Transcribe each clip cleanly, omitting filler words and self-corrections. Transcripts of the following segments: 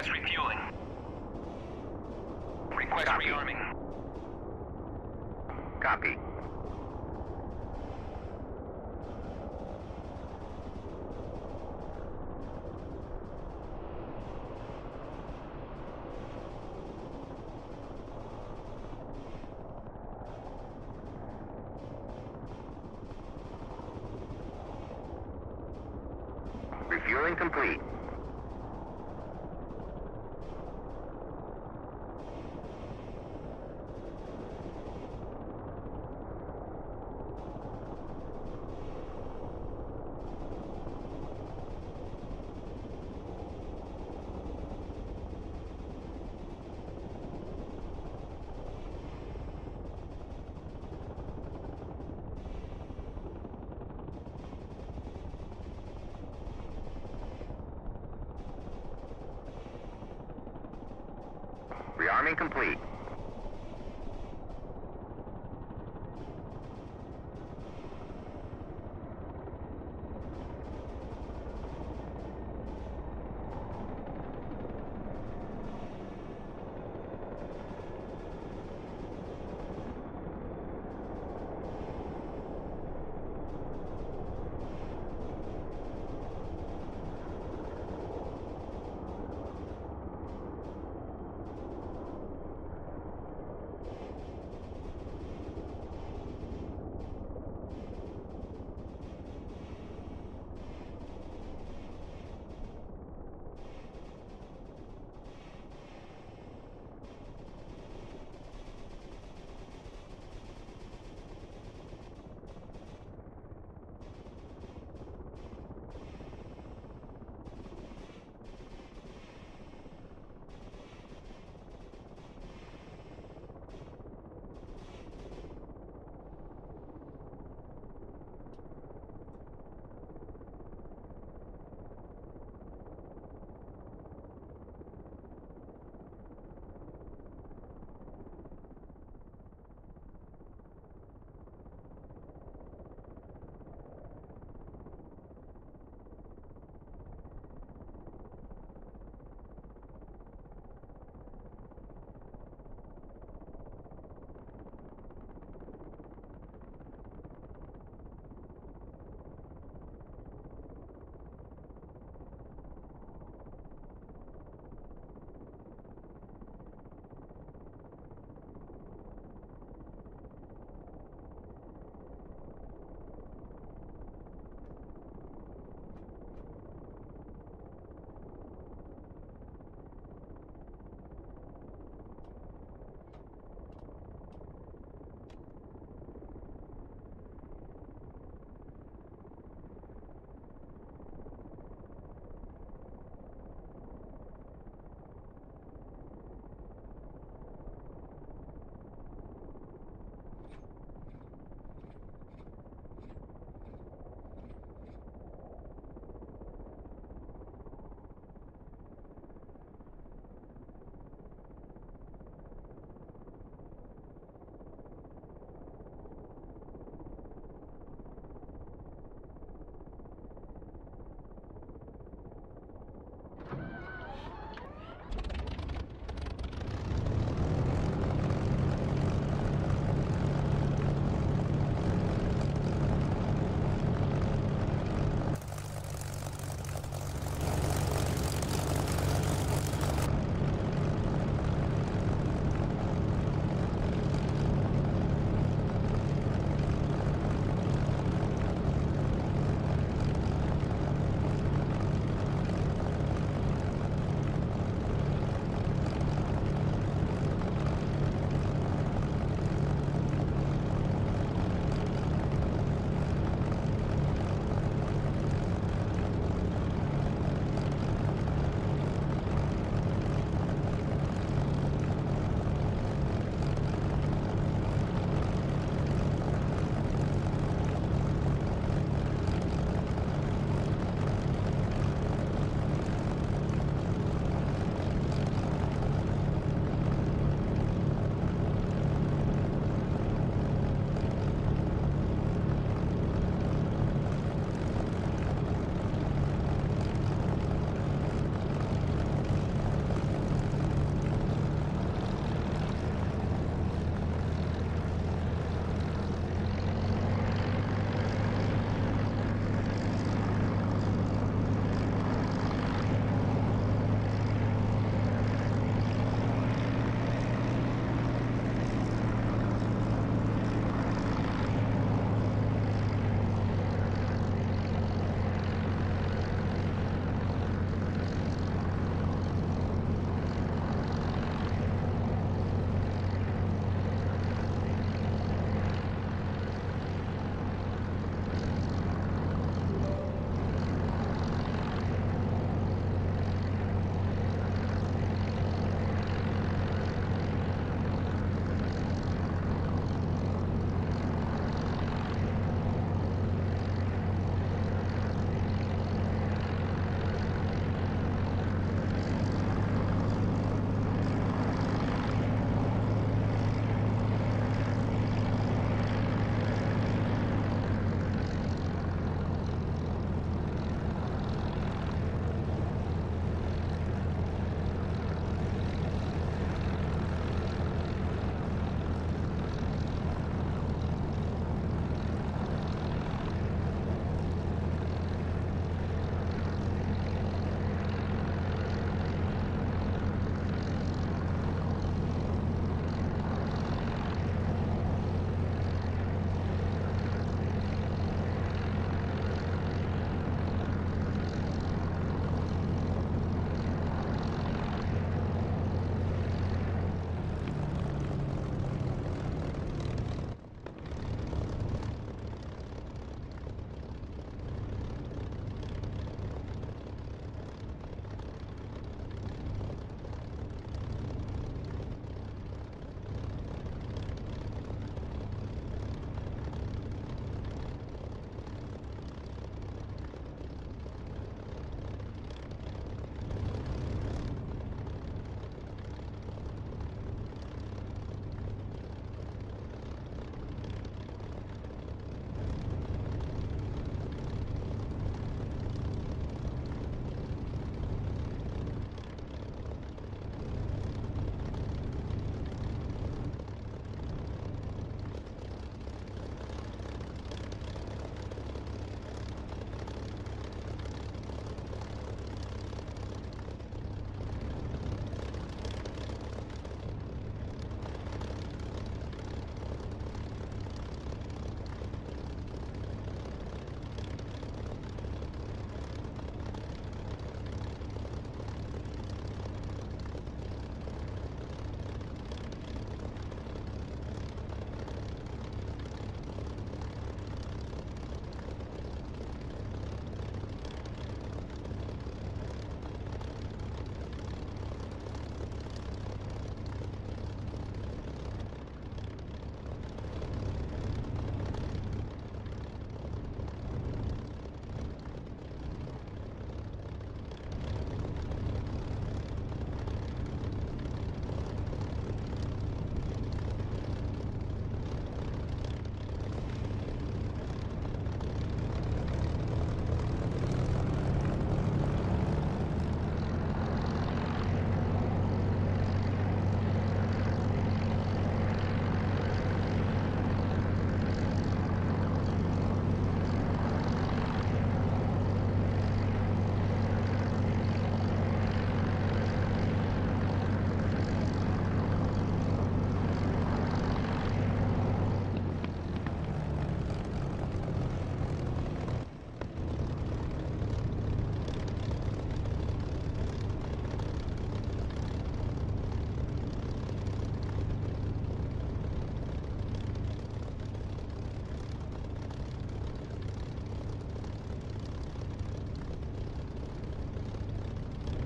Request refueling. Request Copy. rearming. Copy. Refueling complete. Rearming complete.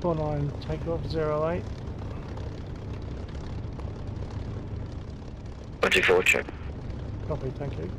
49, take off 08. 24 check. Copy, thank you.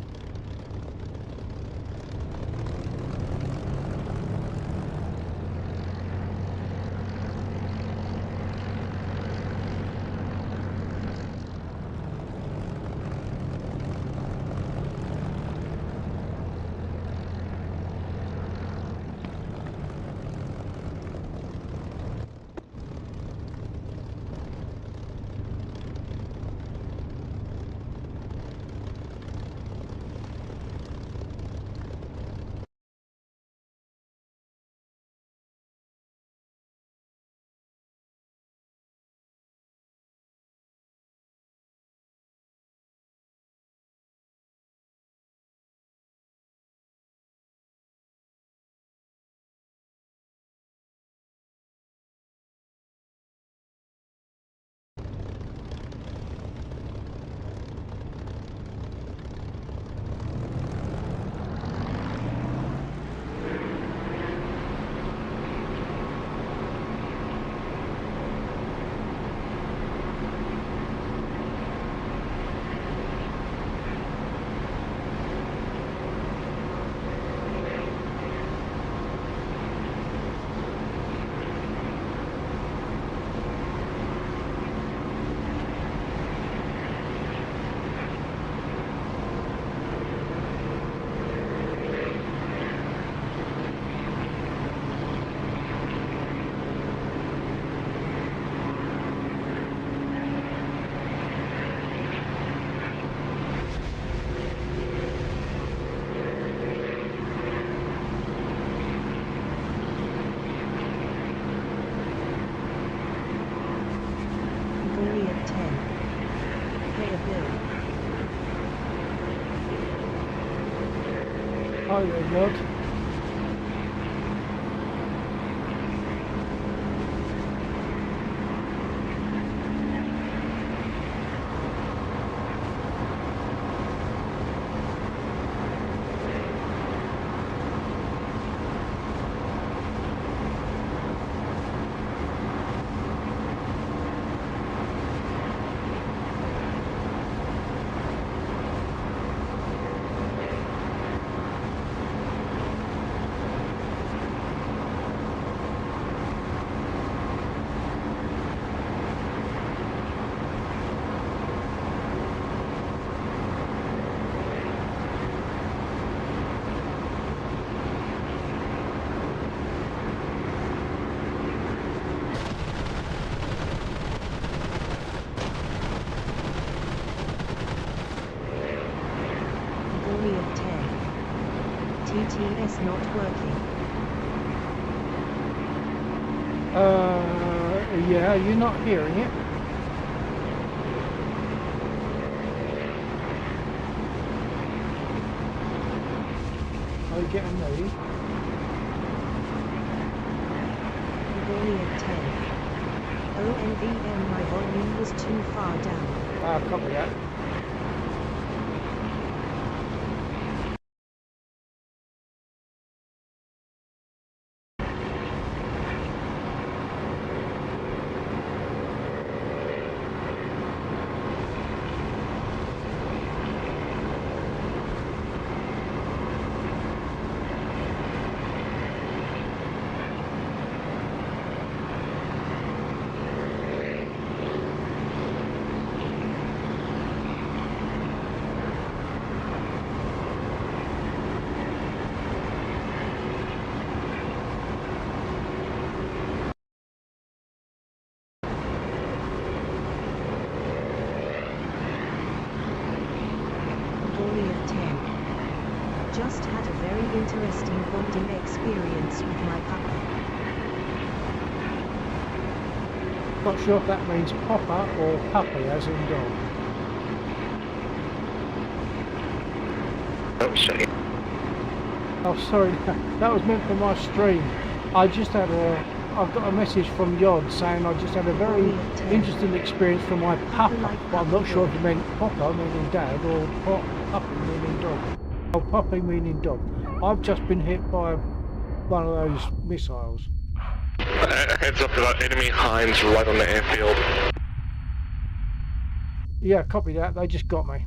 Hi there, God. DCS not working. Yeah, you're not hearing it. Are you getting me? Bully 10. ONVM, my volume was too far down. Copy that. Just had a very interesting bonding experience with my papa. Not sure if that means papa or puppy as in dog. Oh, sorry. Oh, sorry, that was meant for my stream. I've got a message from Yod saying I just had a very interesting experience from my papa, but I'm not sure if it meant papa meaning dad or puppy meaning dog. Oh, puppy meaning dog. I've just been hit by one of those missiles. Heads up about enemy Hinds right on the airfield. Yeah, copy that. They just got me.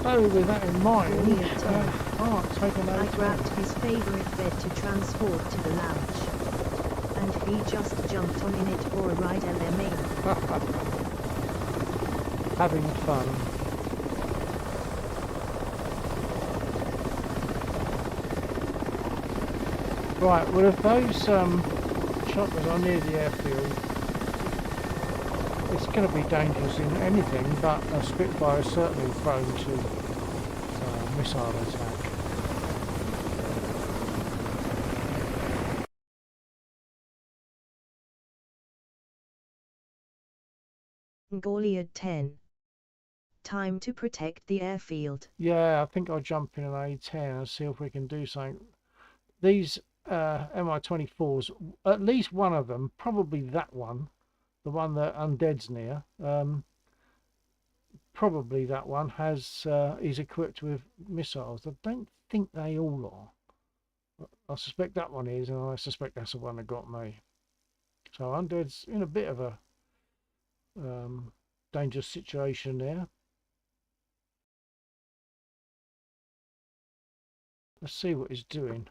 So with that in mind, taking I those grabbed his favorite bed to transport to the lounge. And he just jumped on in it for a ride LMA. having fun. Right, well if those choppers are near the airfield, it's going to be dangerous in anything, but a Spitfire is certainly prone to missile attack. Goliad 10. Time to protect the airfield. Yeah, I think I'll jump in an A10 and see if we can do something. These Mi-24s, at least one of them, probably that one, the one that Undead's near, probably that one has is equipped with missiles. I don't think they all are. I suspect that one is, and I suspect that's the one that got me. So Undead's in a bit of a dangerous situation there. Let's see what he's doing.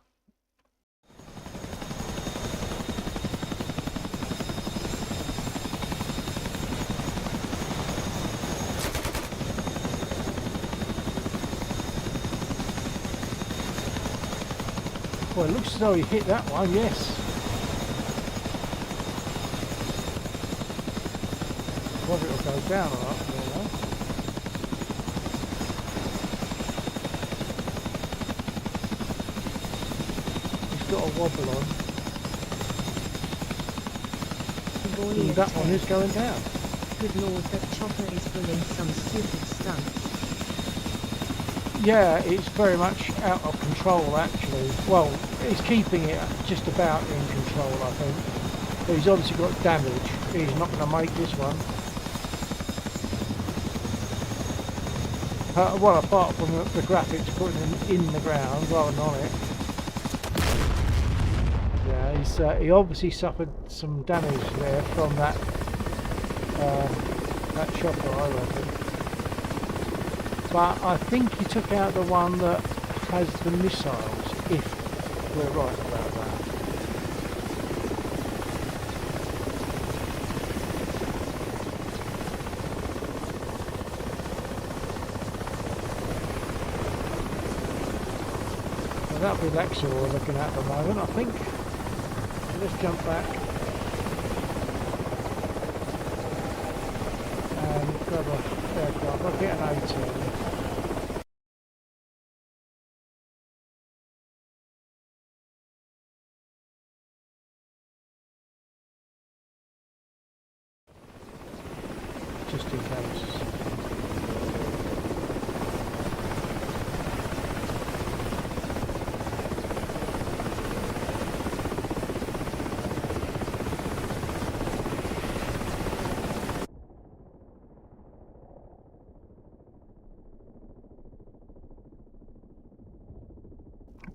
Well, it looks as though he hit that one, yes. Whether it'll go down or not, I don't know. He's got a wobble on. Goliad That 10. one is going down. Good lord, that chopper is pulling some stupid stunts. Yeah, it's very much out of control actually. Well, he's keeping it just about in control, I think. But he's obviously got damage. He's not going to make this one. Well, apart from the graphics putting him in the ground rather than on it. Yeah, he obviously suffered some damage there from that chopper, I reckon. But I think he took out the one that has the missiles, if we're right about that. So that'll be Lexor we're looking at the moment, I think. So let's jump back. And grab a aircraft. I'll get an 18. Just in case.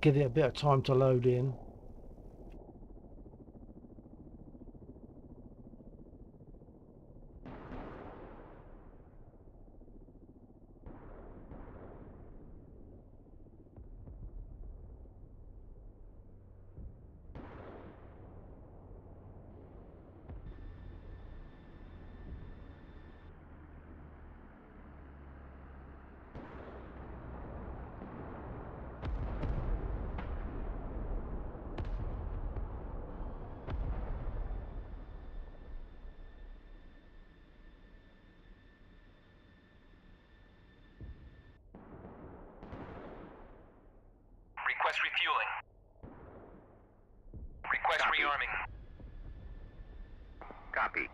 Give it a bit of time to load in. Request refueling. Request Copy. rearming. Copy.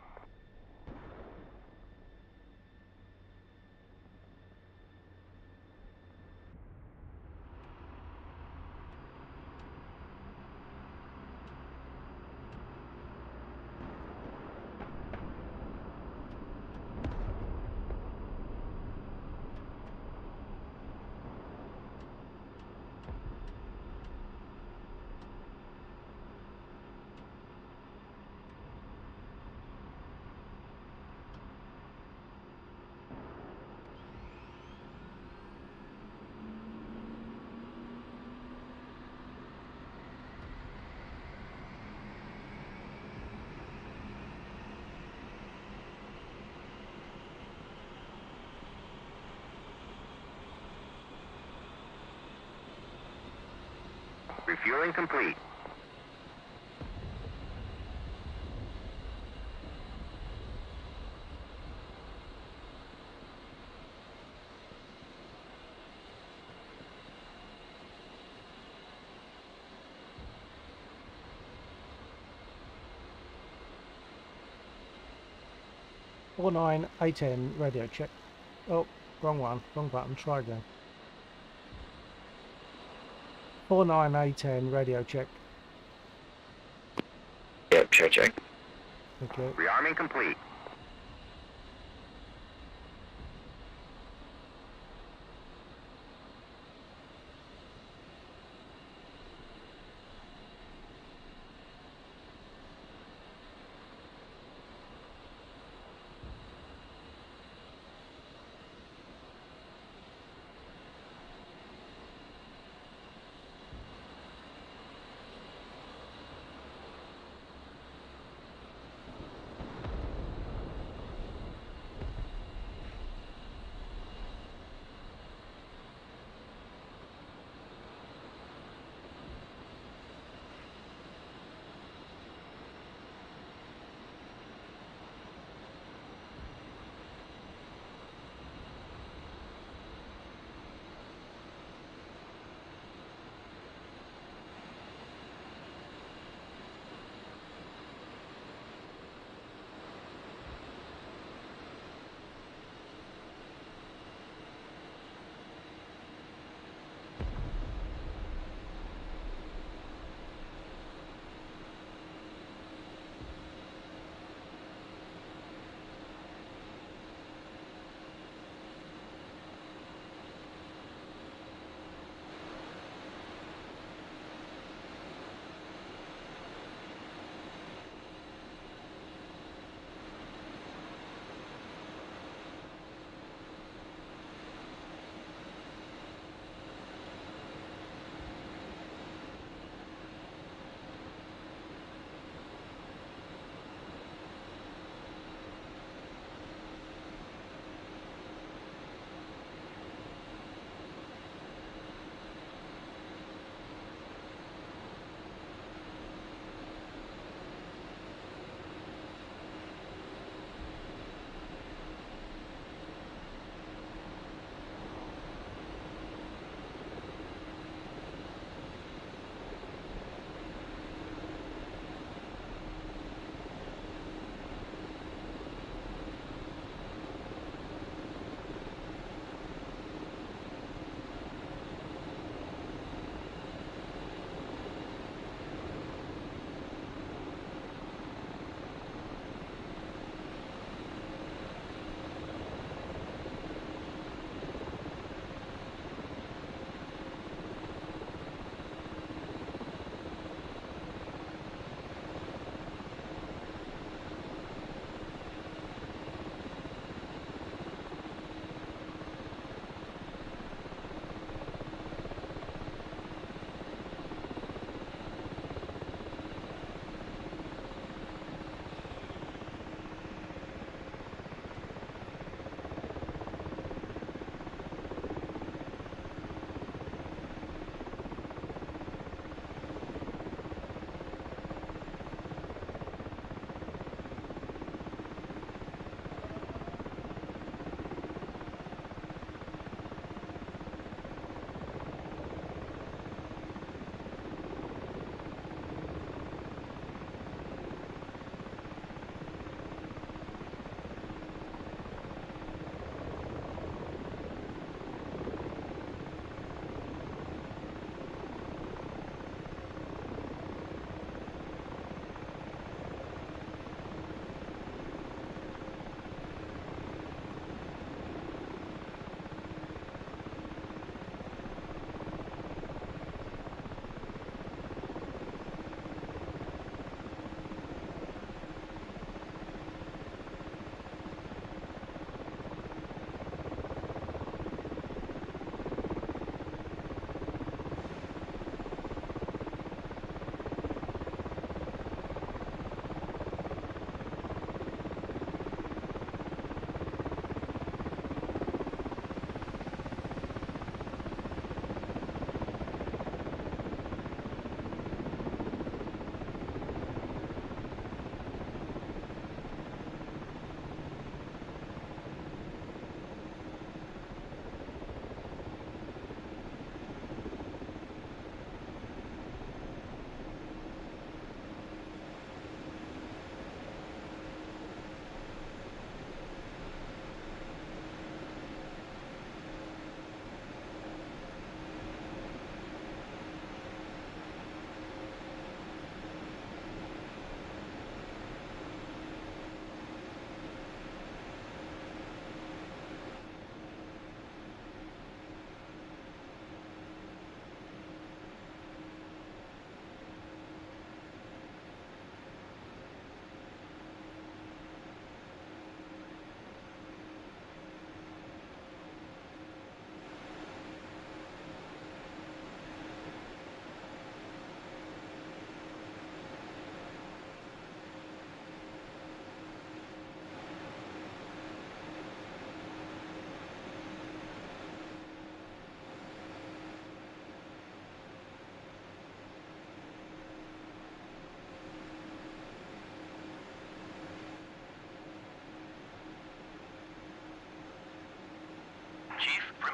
Refueling complete. Four nine A10 radio check. Oh, wrong one, wrong button. Try again. 49 A10 radio check. Yep, check. Okay. Rearming complete.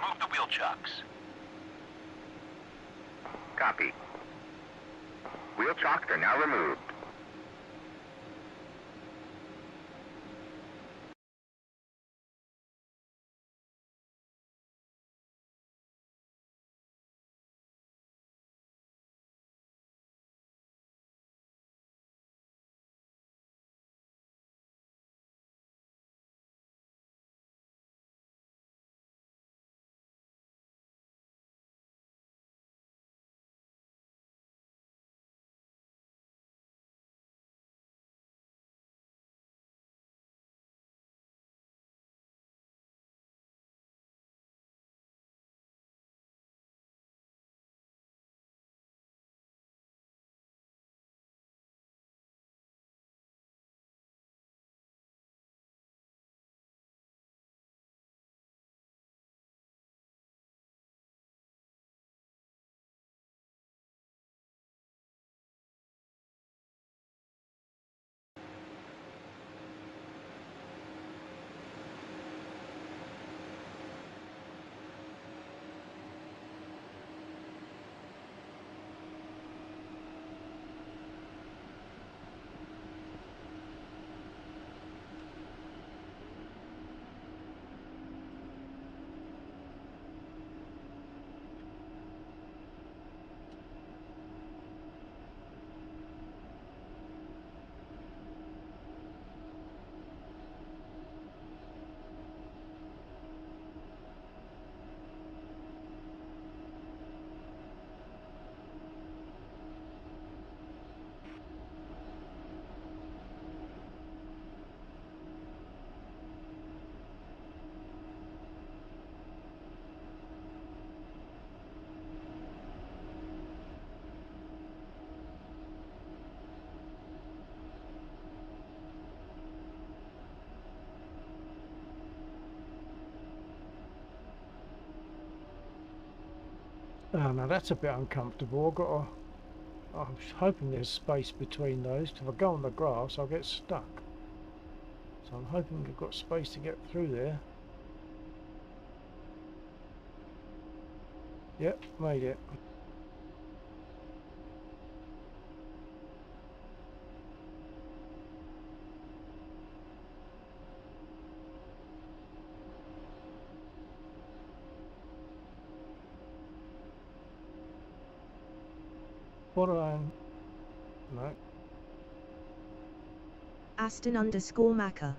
remove the wheel chocks. Copy. Wheel chocks are now removed. Oh, now that's a bit uncomfortable. I'm hoping there's space between those. If I go on the grass, I'll get stuck. So I'm hoping I've got space to get through there. Yep, made it. What do I... No. Aston_Macca.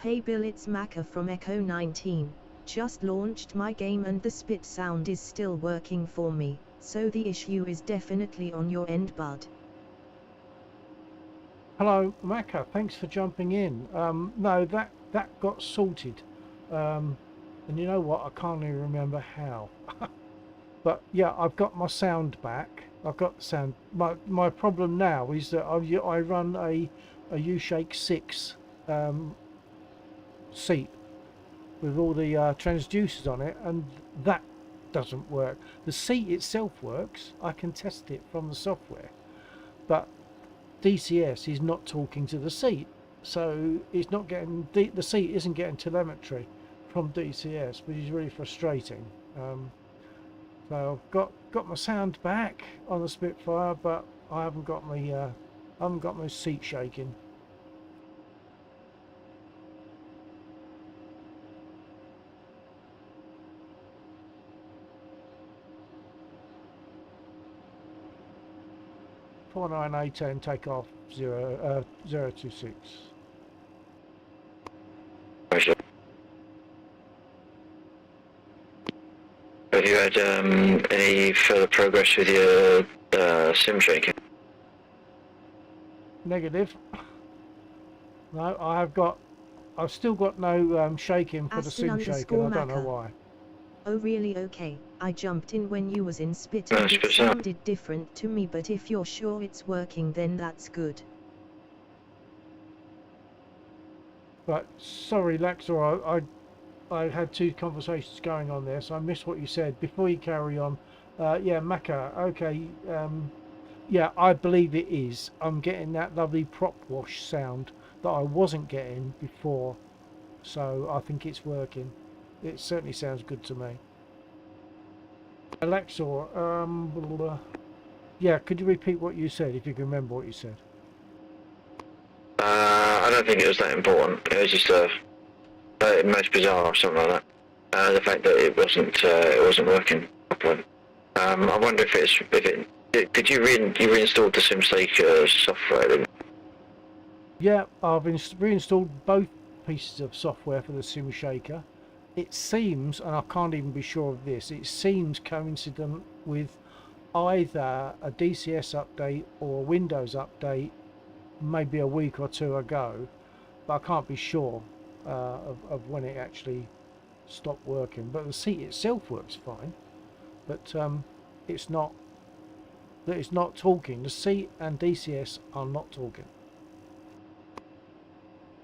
Hey Bill, it's Macca from Echo 19. Just launched my game and the spit sound is still working for me, so the issue is definitely on your end, bud. Hello, Macca. Thanks for jumping in. No, that got sorted. And you know what? I can't even remember how. But yeah, I've got my sound back. I've got the sound. My problem now is that I run a U-Shake 6 seat with all the transducers on it, and that doesn't work. The seat itself works. I can test it from the software, but DCS is not talking to the seat, so it's not getting the seat isn't getting telemetry from DCS, which is really frustrating. So I've got my sound back on the Spitfire, but I haven't got my seat shaking. Four 49A10 take off 026. Roger. Have you had any further progress with your sim shaking? Negative. No, I've still got no shaking for the sim shaking. I don't know why. Oh really? Okay, I jumped in when you was in spit and it sounded different to me, but if you're sure it's working then that's good. But sorry Laxor, I had two conversations going on there, so I missed what you said. Before you carry on, yeah, Macca, okay, yeah, I believe it is. I'm getting that lovely prop wash sound that I wasn't getting before, so I think it's working. It certainly sounds good to me. Alexa, yeah, could you repeat what you said, if you can remember what you said? I don't think it was that important. It was just most bizarre or something like that. The fact that it wasn't working properly. I wonder if did you reinstalled the SimSaker software? Didn't you? Yeah, I've reinstalled both pieces of software for the Sim Shaker. It seems, and I can't even be sure of this, it seems coincident with either a DCS update or a Windows update maybe a week or two ago, but I can't be sure of when it actually stopped working. But the seat itself works fine, but it's not talking. The seat and DCS are not talking.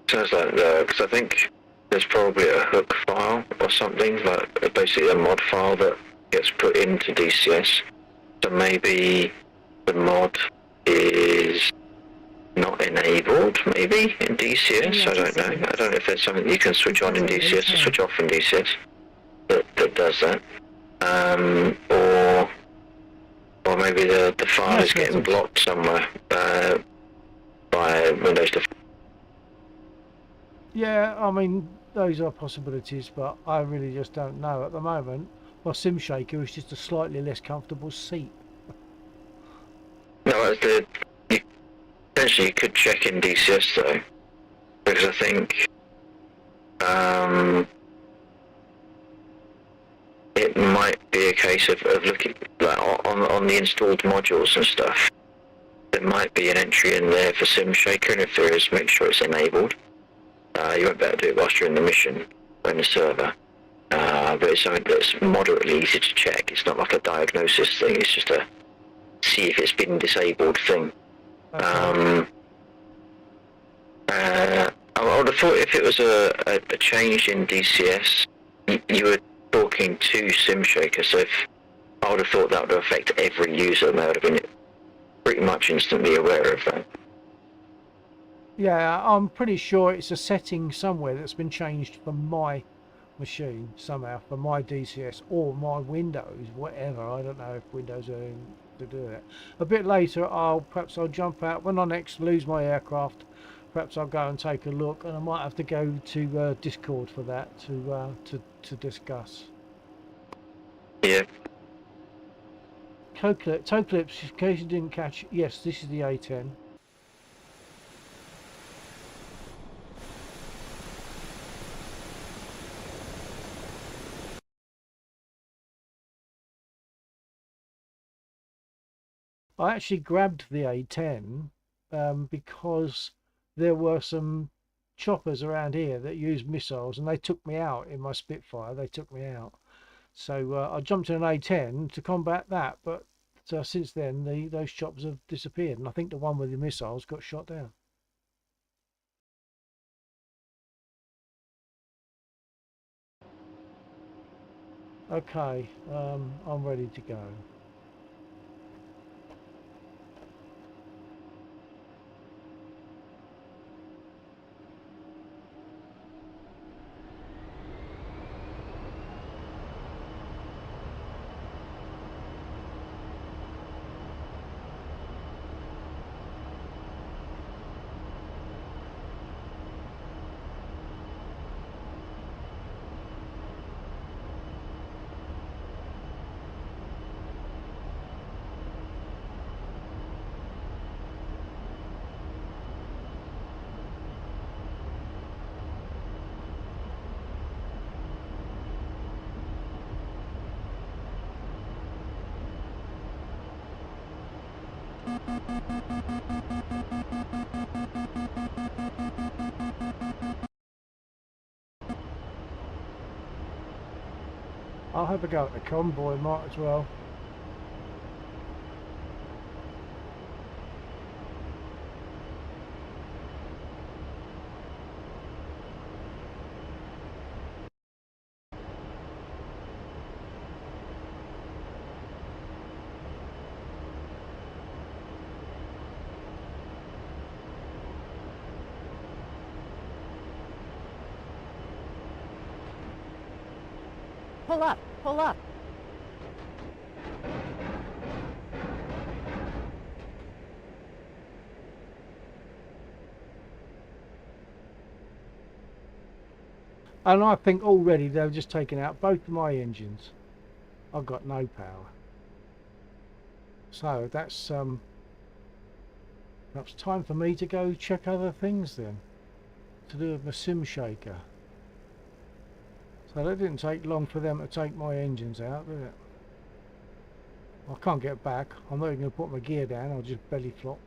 Sounds like because I think there's probably a hook file or something, like basically a mod file that gets put into DCS. So maybe the mod is not enabled, maybe in DCS. I don't know. I don't know if there's something you can switch on in DCS or switch off in DCS that does that, or maybe the file is getting blocked somewhere by Windows. Yeah, I mean, those are possibilities, but I really just don't know at the moment. My Sim Shaker is just a slightly less comfortable seat. No, essentially you could check in DCS though, because I think it might be a case of looking like on the installed modules and stuff. There might be an entry in there for Sim Shaker, and if there is, make sure it's enabled. You won't be able to do it whilst you're in the mission or in the server. But it's something that's moderately easy to check. It's not like a diagnosis thing, it's just a see if it's been disabled thing. Okay. I would have thought if it was a change in DCS, you were talking to SimShaker, so I would have thought that would affect every user, and they would have been pretty much instantly aware of that. Yeah, I'm pretty sure it's a setting somewhere that's been changed for my machine somehow, for my DCS or my Windows, whatever. I don't know if Windows are in to do it. A bit later, perhaps I'll jump out when I next lose my aircraft. Perhaps I'll go and take a look, and I might have to go to Discord for that to discuss. Yeah. Toclips, in case you didn't catch, yes, this is the A10. I actually grabbed the A10 because there were some choppers around here that used missiles, and they took me out in my Spitfire. They took me out, so I jumped in an A10 to combat that. But since then, those choppers have disappeared, and I think the one with the missiles got shot down. Okay, I'm ready to go. I'll have a go at the convoy, might as well. pull up, pull up. And I think already they've just taken out both of my engines. I've got no power. So that's perhaps time for me to go check other things then. To do with my sim shaker. So that didn't take long for them to take my engines out, did it? I can't get back. I'm not even going to put my gear down. I'll just belly flop.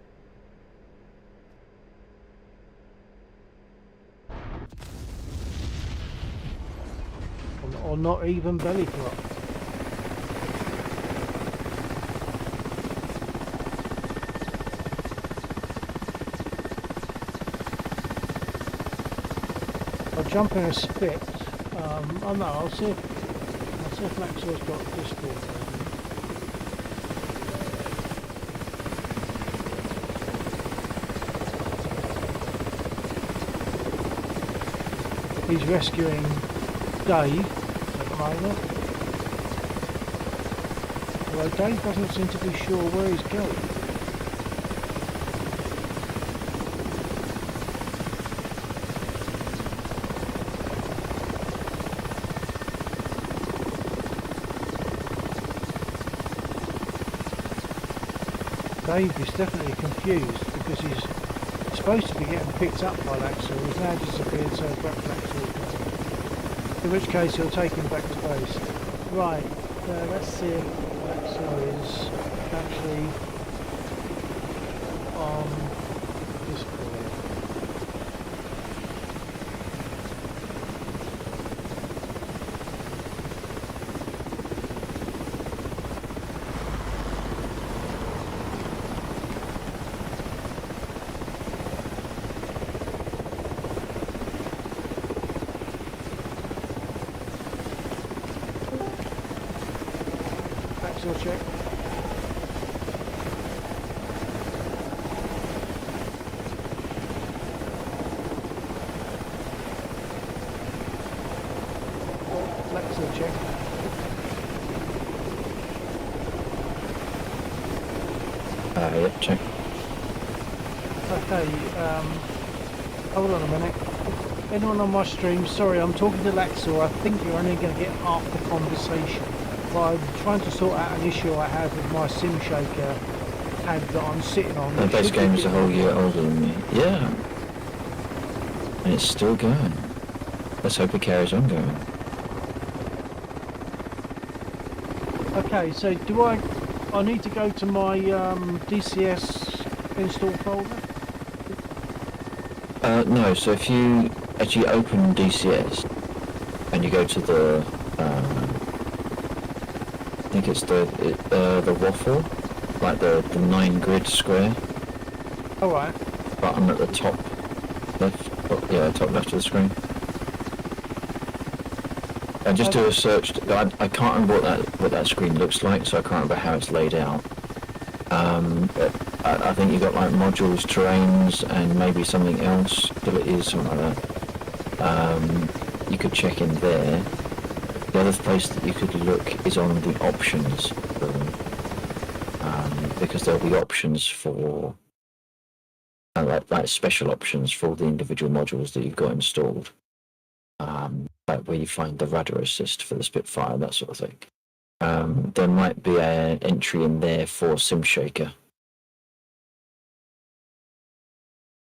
Or not even belly flop. I'll jump in a spit. Oh no, I'll see if Maxwell's got Discord open. He's rescuing Dave at the moment. Although Dave doesn't seem to be sure where he's going. Dave is definitely confused because he's supposed to be getting picked up by Laxor. He's now disappeared, so perhaps Laxor will pick him. In which case he'll take him back to base. Right, let's see if Laxor is actually on Discord. Check. Lexo check. Yeah, check. Okay, hold on a minute. Anyone on my stream, sorry, I'm talking to Laxor. I think you're only going to get half the conversation. I'm trying to sort out an issue I have with my sim shaker pad that I'm sitting on. The base game is a whole year older than me. Yeah. And it's still going. Let's hope it carries on going. Okay, so do I need to go to my DCS install folder? No, so if you actually open DCS and you go to the I think it's the waffle, like the 9 grid square. Alright. Button at the top left, yeah, top left of the screen. And just do a search. I can't remember what that screen looks like, so I can't remember how it's laid out. But I think you've got like modules, terrains, and maybe something else, abilities, something like that. You could check in there. The other place that you could look is on the options, because there'll be options for like special options for the individual modules that you've got installed, like where you find the rudder assist for the Spitfire, that sort of thing. There might be an entry in there for SimShaker.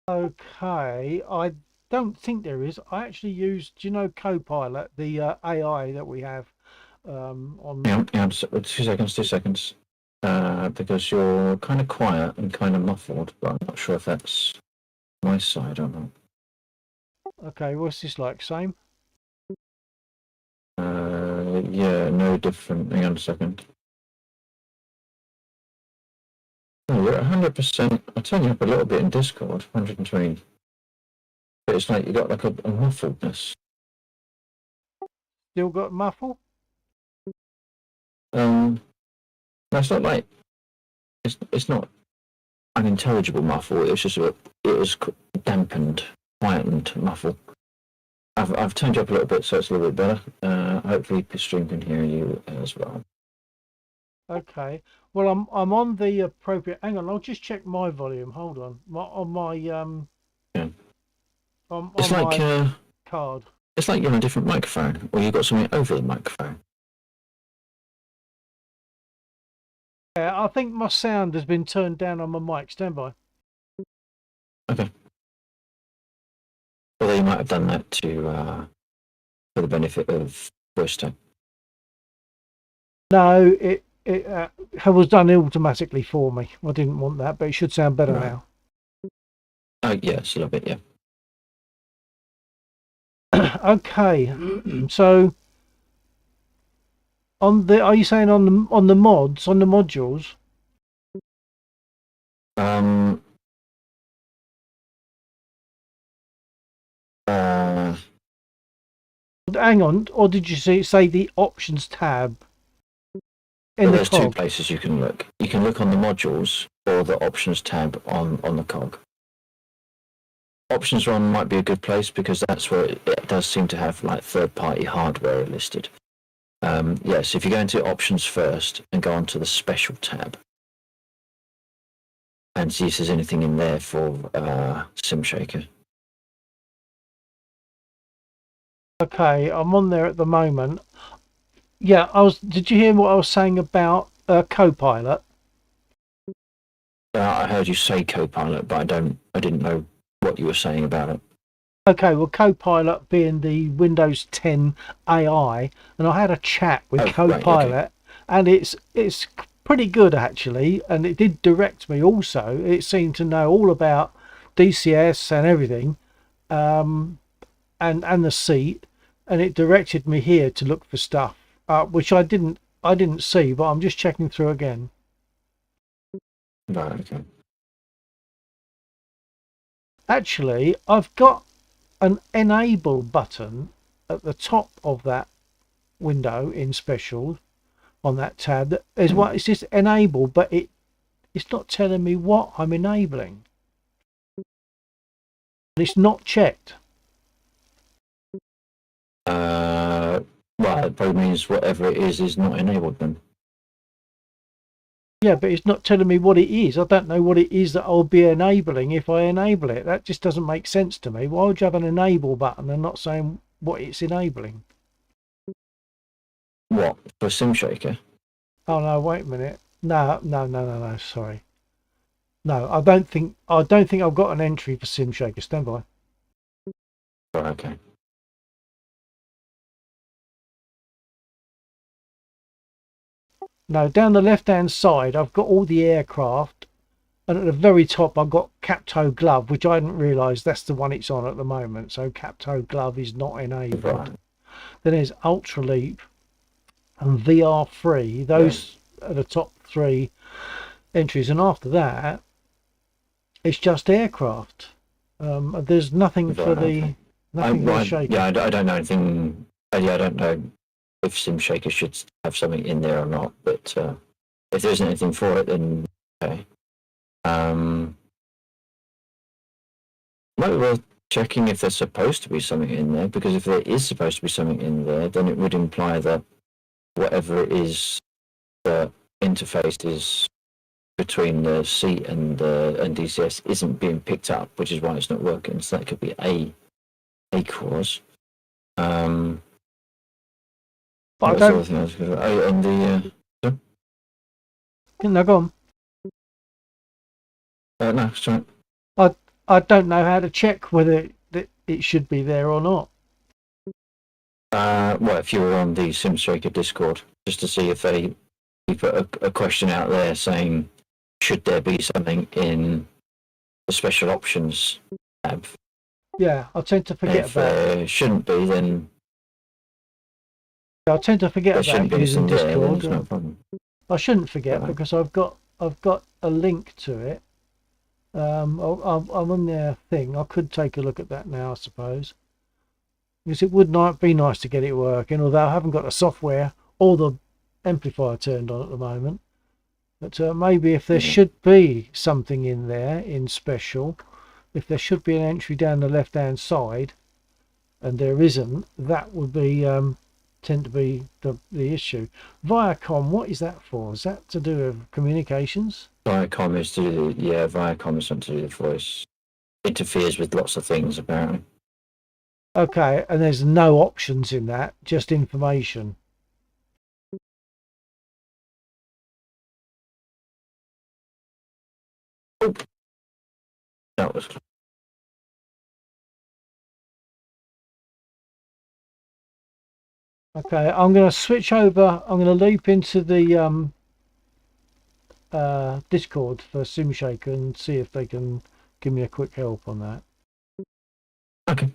Okay, I don't think there is. I actually used, do you know, Copilot, the AI that we have on. Yeah, 2 seconds. Because you're kind of quiet and kind of muffled, but I'm not sure if that's my side or not. Okay, what's this like? Same? Yeah, no different. Hang on a second. No, you're at 100%. I turn you up a little bit in Discord, 120. But it's like you got like a muffledness. Still got muffle? No, it's not like it's not unintelligible muffle. It's just it was dampened, quietened muffle. I've turned you up a little bit so it's a little bit better. Hopefully Pitstream can hear you as well. Okay. Well, I'm on the appropriate. Hang on, I'll just check my volume. Hold on. On my Yeah. on It's like my card. it's like you're on a different microphone, or you've got something over the microphone. Yeah, I think my sound has been turned down on my mic. Stand by. Okay. Although you might have done that to for the benefit of voice tone. No, it was done automatically for me. I didn't want that, but it should sound better Right. now. Oh yes, a little bit, yeah. Okay. So are you saying on the mods, on the modules? Um. Hang on, or did you say the options tab in Well, the there's two cog? places you can look. You can look on the modules or the options tab on the cog. Options one might be a good place because that's where it does seem to have like third-party hardware listed. Yes, if you go into options first and go onto the special tab and see if there's anything in there for SimShaker. Okay, I'm on there at the moment. Yeah, did you hear what I was saying about Copilot? I heard you say Copilot, but I didn't know what you were saying about it. Okay, well, Copilot being the Windows 10 AI, and I had a chat with Copilot, right, okay. and it's pretty good actually, and it did direct me also. It seemed to know all about DCS and everything, and the seat, and it directed me here to look for stuff, which I didn't see, but I'm just checking through again. Right, okay. Actually, I've got an enable button at the top of that window in special on that tab. There's what it's just enable, but it's not telling me what I'm enabling. It's not checked. Well, it probably means whatever it is not enabled then. Yeah, but it's not telling me what it is. I don't know what it is that I'll be enabling if I enable it. That just doesn't make sense to me. Why would you have an enable button and not saying what it's enabling? What, for SimShaker? Oh no, wait a minute. No, sorry. No, I don't think I've got an entry for SimShaker. Stand by. Right, okay. No, down the left hand side I've got all the aircraft, and at the very top I've got Capto Glove, which I hadn't realised that's the one it's on at the moment. So Capto Glove is not enabled. Right. Then there's Ultraleap and VR3. Those are the top three entries, and after that it's just aircraft. There's nothing for the nothing for the shaker. Yeah, I don't know anything. Yeah, I don't know if SimShaker should have something in there or not. But if there isn't anything for it, then okay. Might be worth checking if there's supposed to be something in there, because if there is supposed to be something in there, then it would imply that whatever it is the interface is between the seat and DCS isn't being picked up, which is why it's not working. So that could be a cause. But I don't. And the No, go on. no, sorry. I don't know how to check whether it should be there or not. Well, if you were on the SimStraker Discord, just to see if they put a question out there saying, should there be something in the special options tab? Yeah, I tend to forget if about it. If shouldn't be, then I tend to forget about using Discord. No problem. I shouldn't forget because I've got a link to it. I'm on their thing. I could take a look at that now, I suppose. Because it would not be nice to get it working, although I haven't got the software or the amplifier turned on at the moment. But maybe if there should be something in there in special, if there should be an entry down the left hand side, and there isn't, that would be tend to be the issue. Viacom, what is that for? Is that to do with communications? Viacom is to do, yeah, Viacom is something to do with voice. Interferes with lots of things, apparently. Okay, and there's no options in that, just information. That was Okay, I'm going to switch over. I'm going to leap into the Discord for SimShaker and see if they can give me a quick help on that. okay.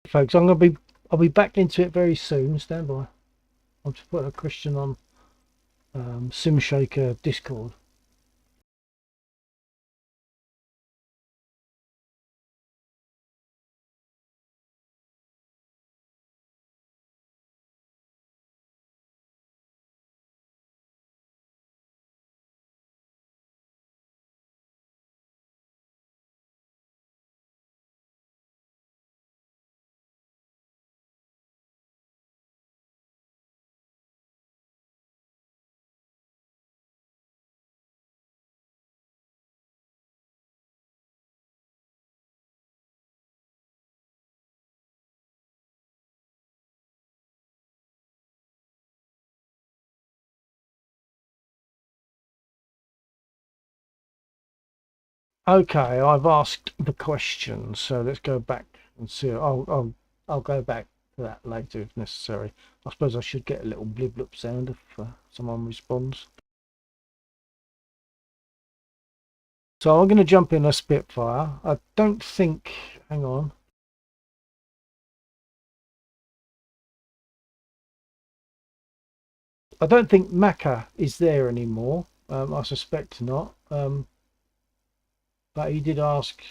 Folks, I'll be back into it very soon. Stand by. I'll just put a question on SimShaker Discord. Okay, I've asked the question, so let's go back and see. I'll go back to that later if necessary. I suppose I should get a little blip blip sound if someone responds. So I'm going to jump in a Spitfire. I don't think. Hang on. I don't think Macca is there anymore. I suspect not. But he did ask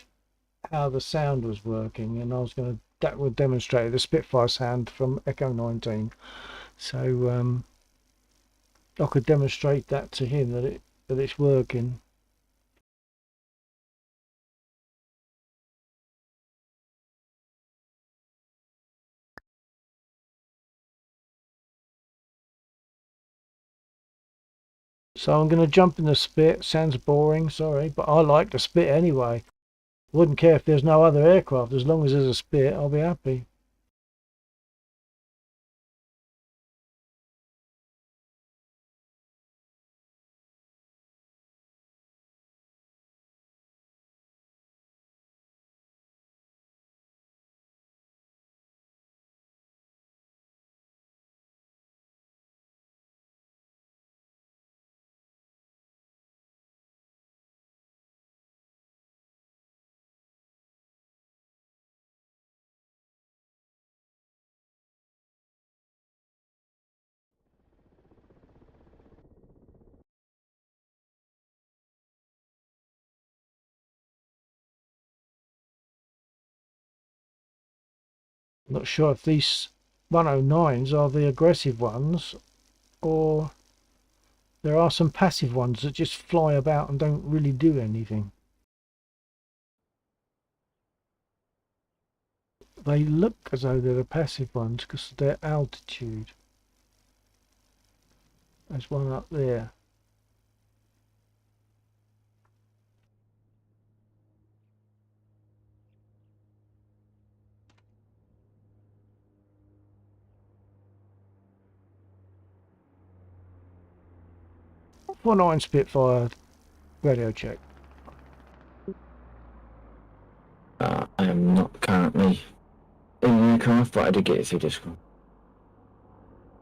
how the sound was working, and I was going to that would demonstrate the Spitfire sound from Echo 19. So I could demonstrate that to him that it's working. So I'm going to jump in the Spit. Sounds boring, sorry, but I like the Spit anyway. Wouldn't care if there's no other aircraft. As long as there's a Spit, I'll be happy. Not sure if these 109s are the aggressive ones, or there are some passive ones that just fly about and don't really do anything. They look as though they're the passive ones because of their altitude. There's one up there. For 9 Spitfire, radio check. I am not currently in the aircraft, but I did get it through Discord.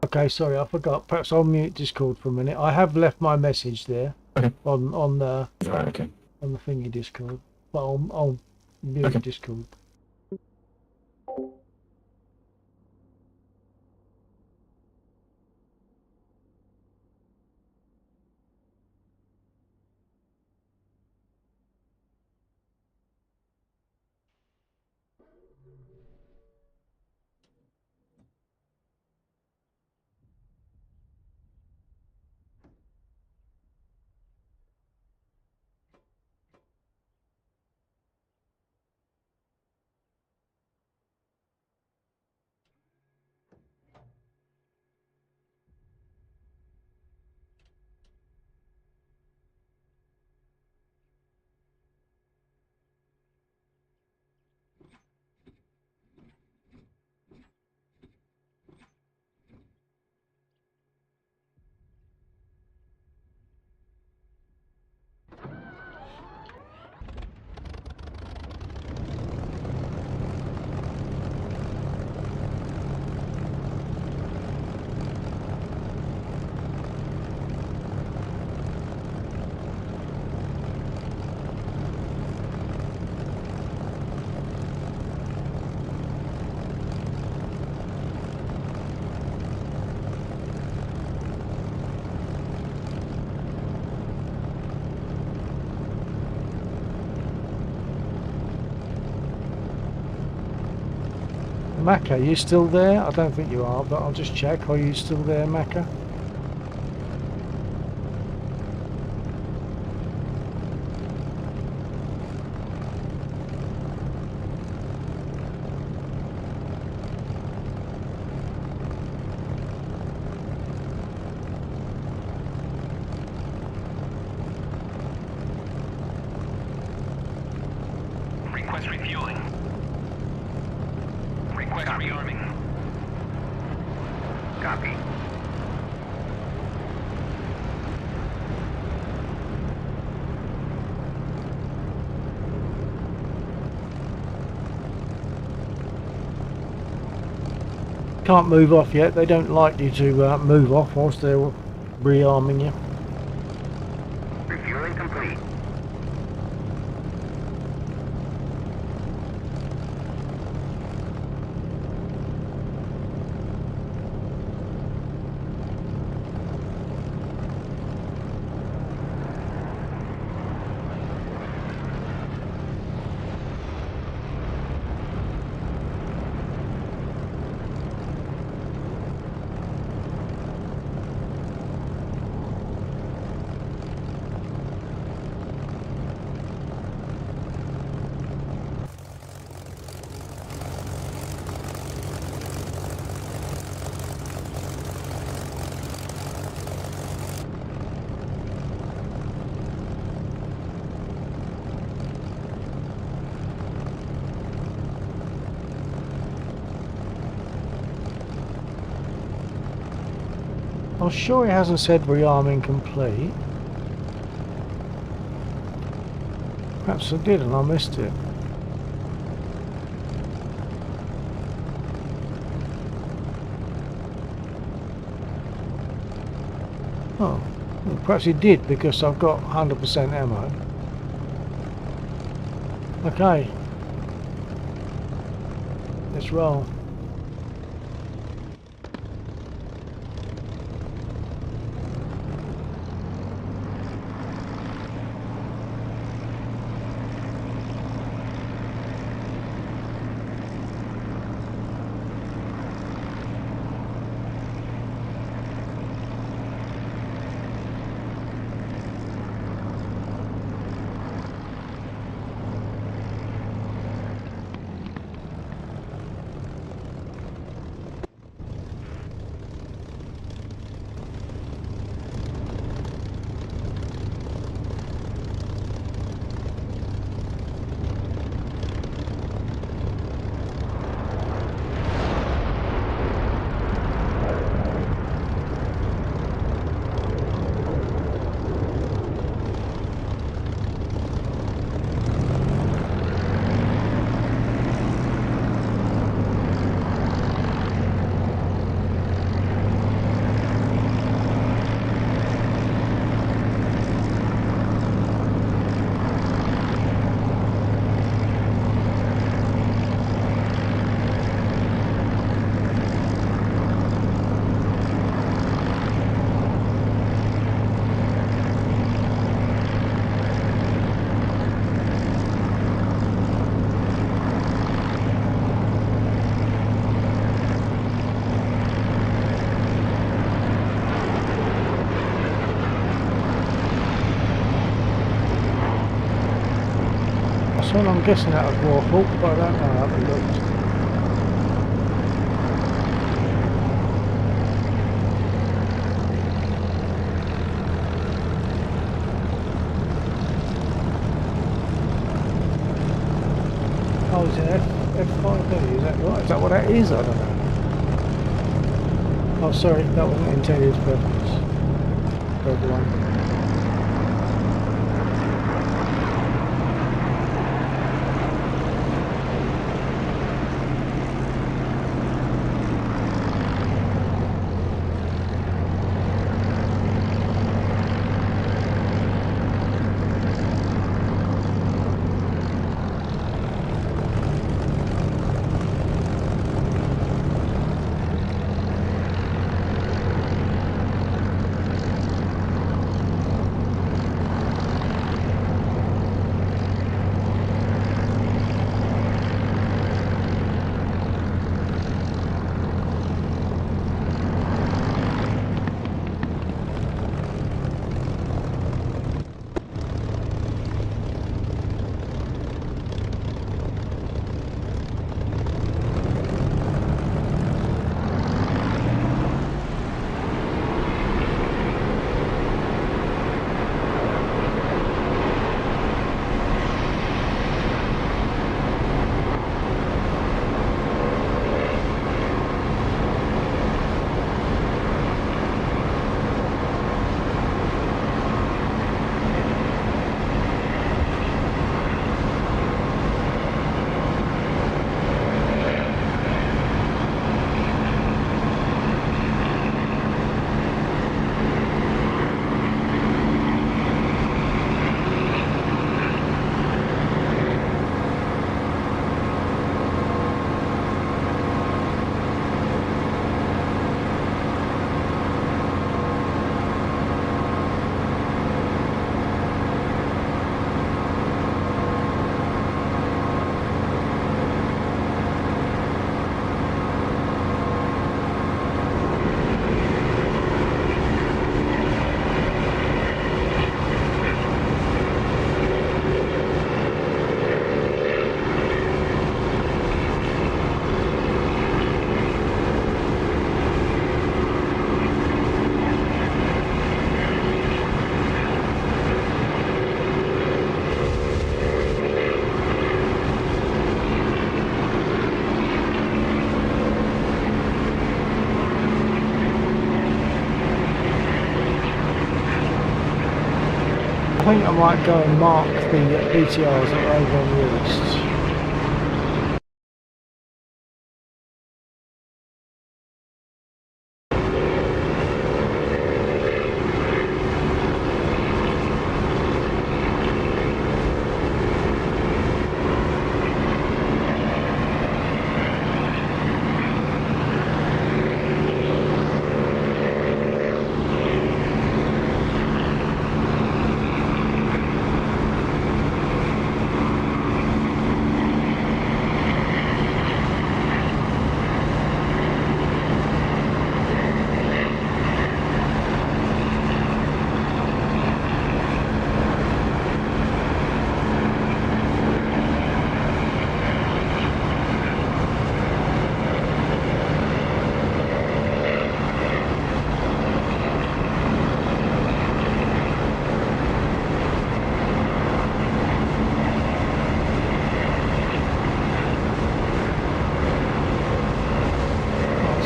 Okay, sorry, I forgot. Perhaps I'll mute Discord for a minute. I have left my message there. Okay. on the Right, okay. on the thingy Discord. But I'll mute Okay. Discord. Macca, you still there? I don't think you are, but I'll just check. Are you still there, Macca? Request refueling. Request rearming. Copy. Can't move off yet. They don't like you to move off whilst they're rearming you. Refueling complete. I'm sure it hasn't said rearming complete. Perhaps I did and I missed it. Oh, well, perhaps it did because I've got 100% ammo. Okay. Let's roll. this one. I'm guessing that was Warhawk, but I don't know how it looked. Oh, is it F5B? Is that right? Is that what that is? I don't know. Oh, sorry, that wasn't intended for everyone. I think I might go and mark the BTRs that are over on the list.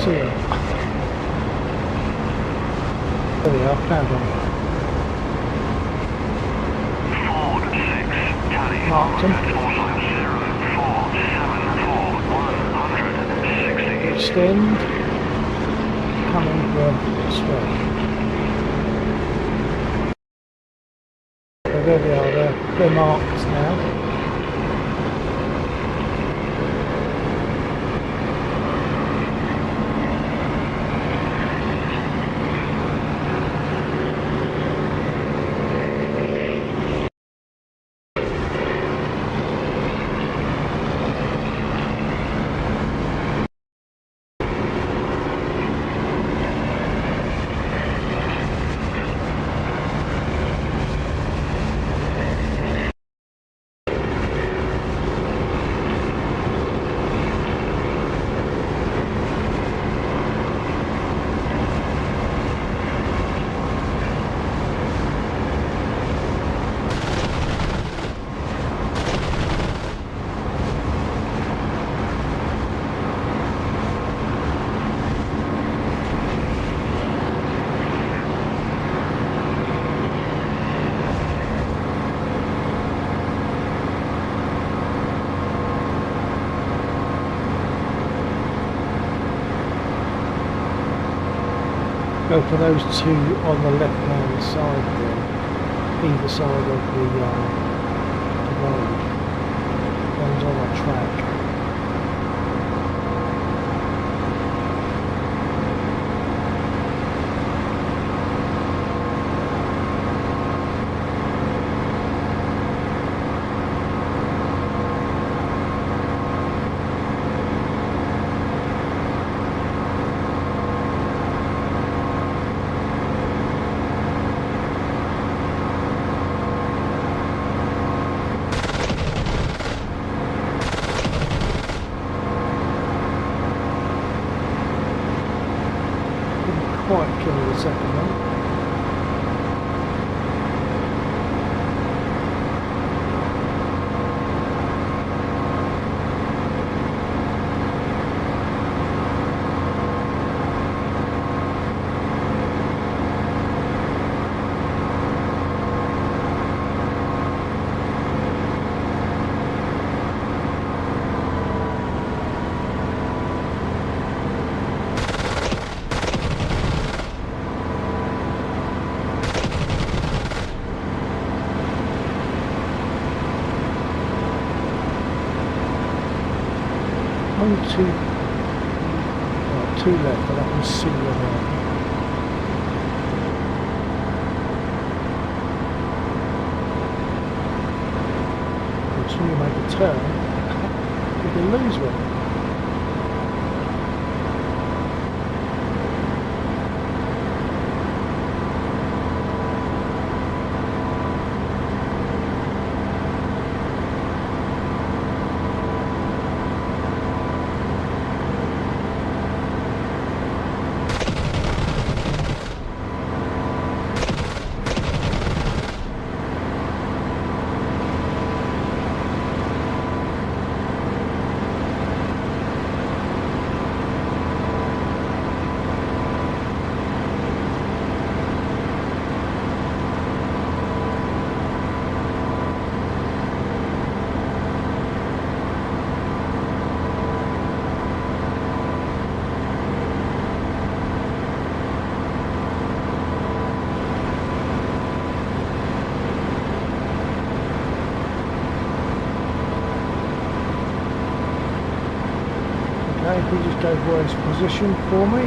See you. There we are, found them. Marked them. Extend. Coming for straight. So there they are, they're marked now. go for those two on the left-hand side there, either side of the road. One's on a track. Quite kill the second one. Two left, and I can see where they are. Until you make a turn, you can lose one. Okay, he just gave away his position for me.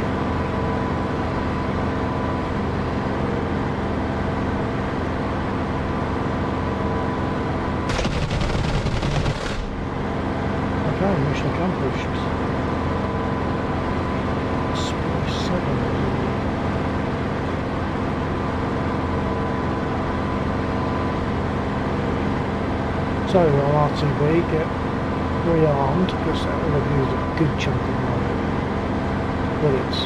Okay, mission accomplished. Space 7. So on RTV, get rearmed because that will have used a good chunk of my bullets.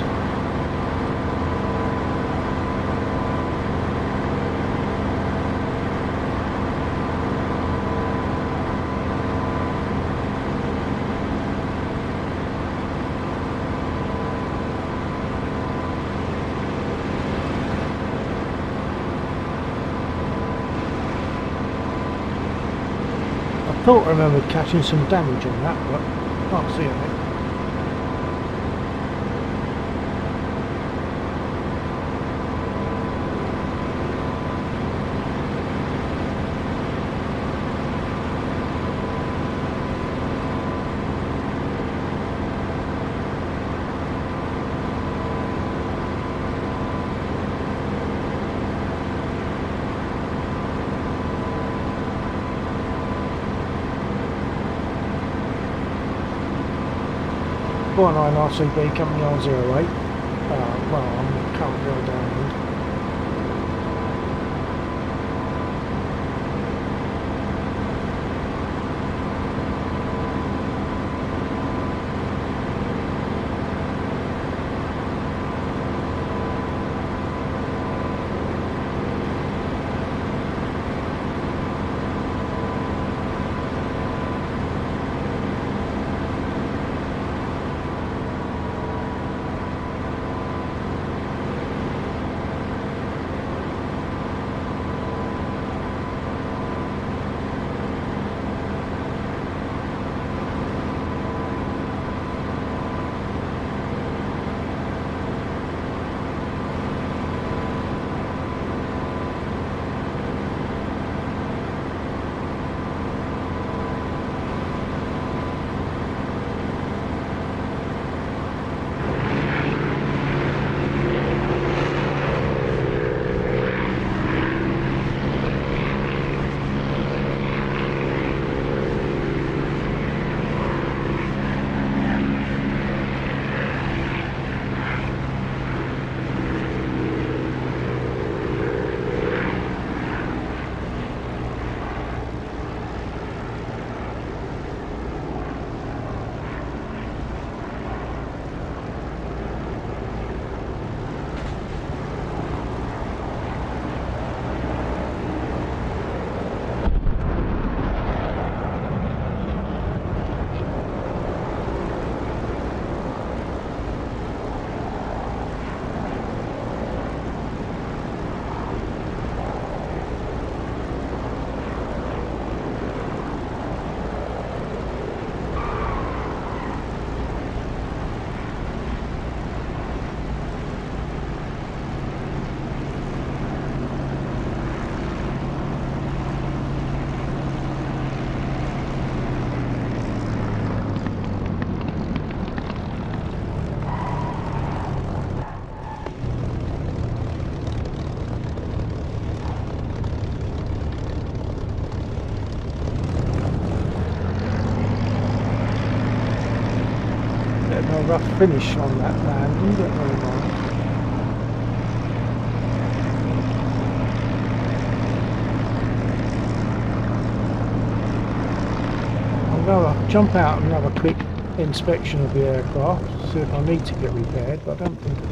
I thought I remembered catching some damage on that, but can't see anything. Born on RCB company on 08. Well, I'm currently on downwind. a rough finish on that landing, but never mind. I'm going to jump out and have a quick inspection of the aircraft, see if I need to get repaired, but I don't think I do.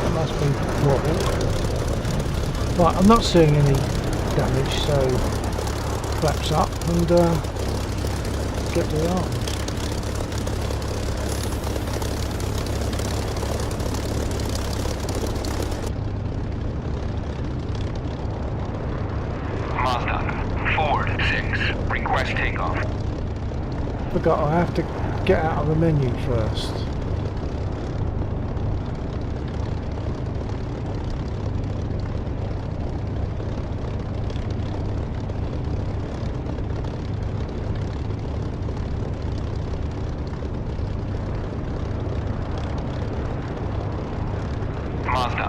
That must be wobble. Right, I'm not seeing any damage, so flaps up and get to the arms. Mazda, Ford 6, request takeoff. Forgot I have to get out of the menu first. Mazda,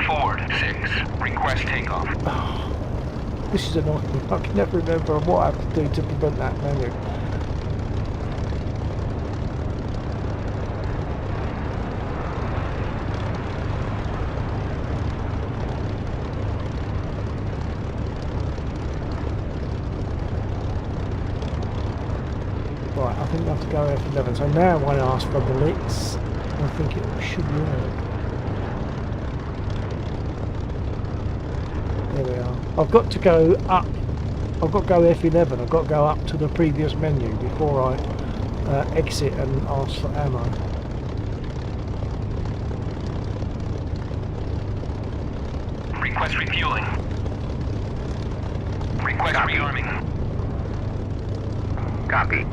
Ford 6, request takeoff. Oh, this is annoying. I can never remember what I have to do to prevent that menu. Right, I think I have to go F11. So now when I ask for blitz, I think it should work. There we are. I've got to go up. I've got to go F11. I've got to go up to the previous menu before I exit and ask for ammo. Request refueling. Request rearming. Copy.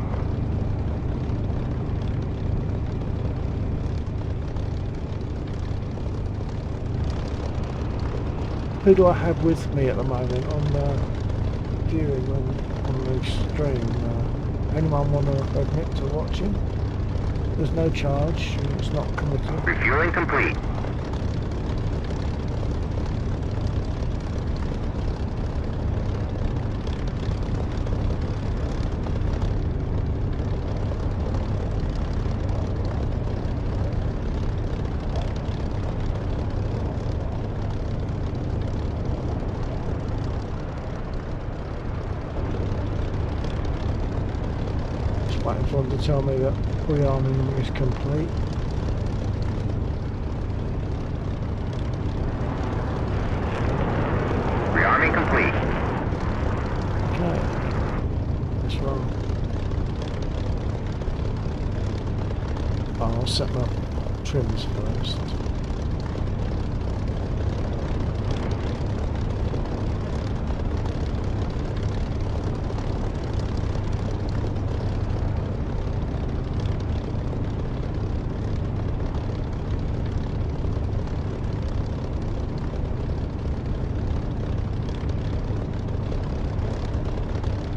Who do I have with me at the moment on viewing on the stream? Anyone want to admit to watching? There's no charge. It's not committed. Refueling complete. Waiting for them to tell me that rearming is complete. Rearming complete. Okay. That's wrong. I'll set my trims first.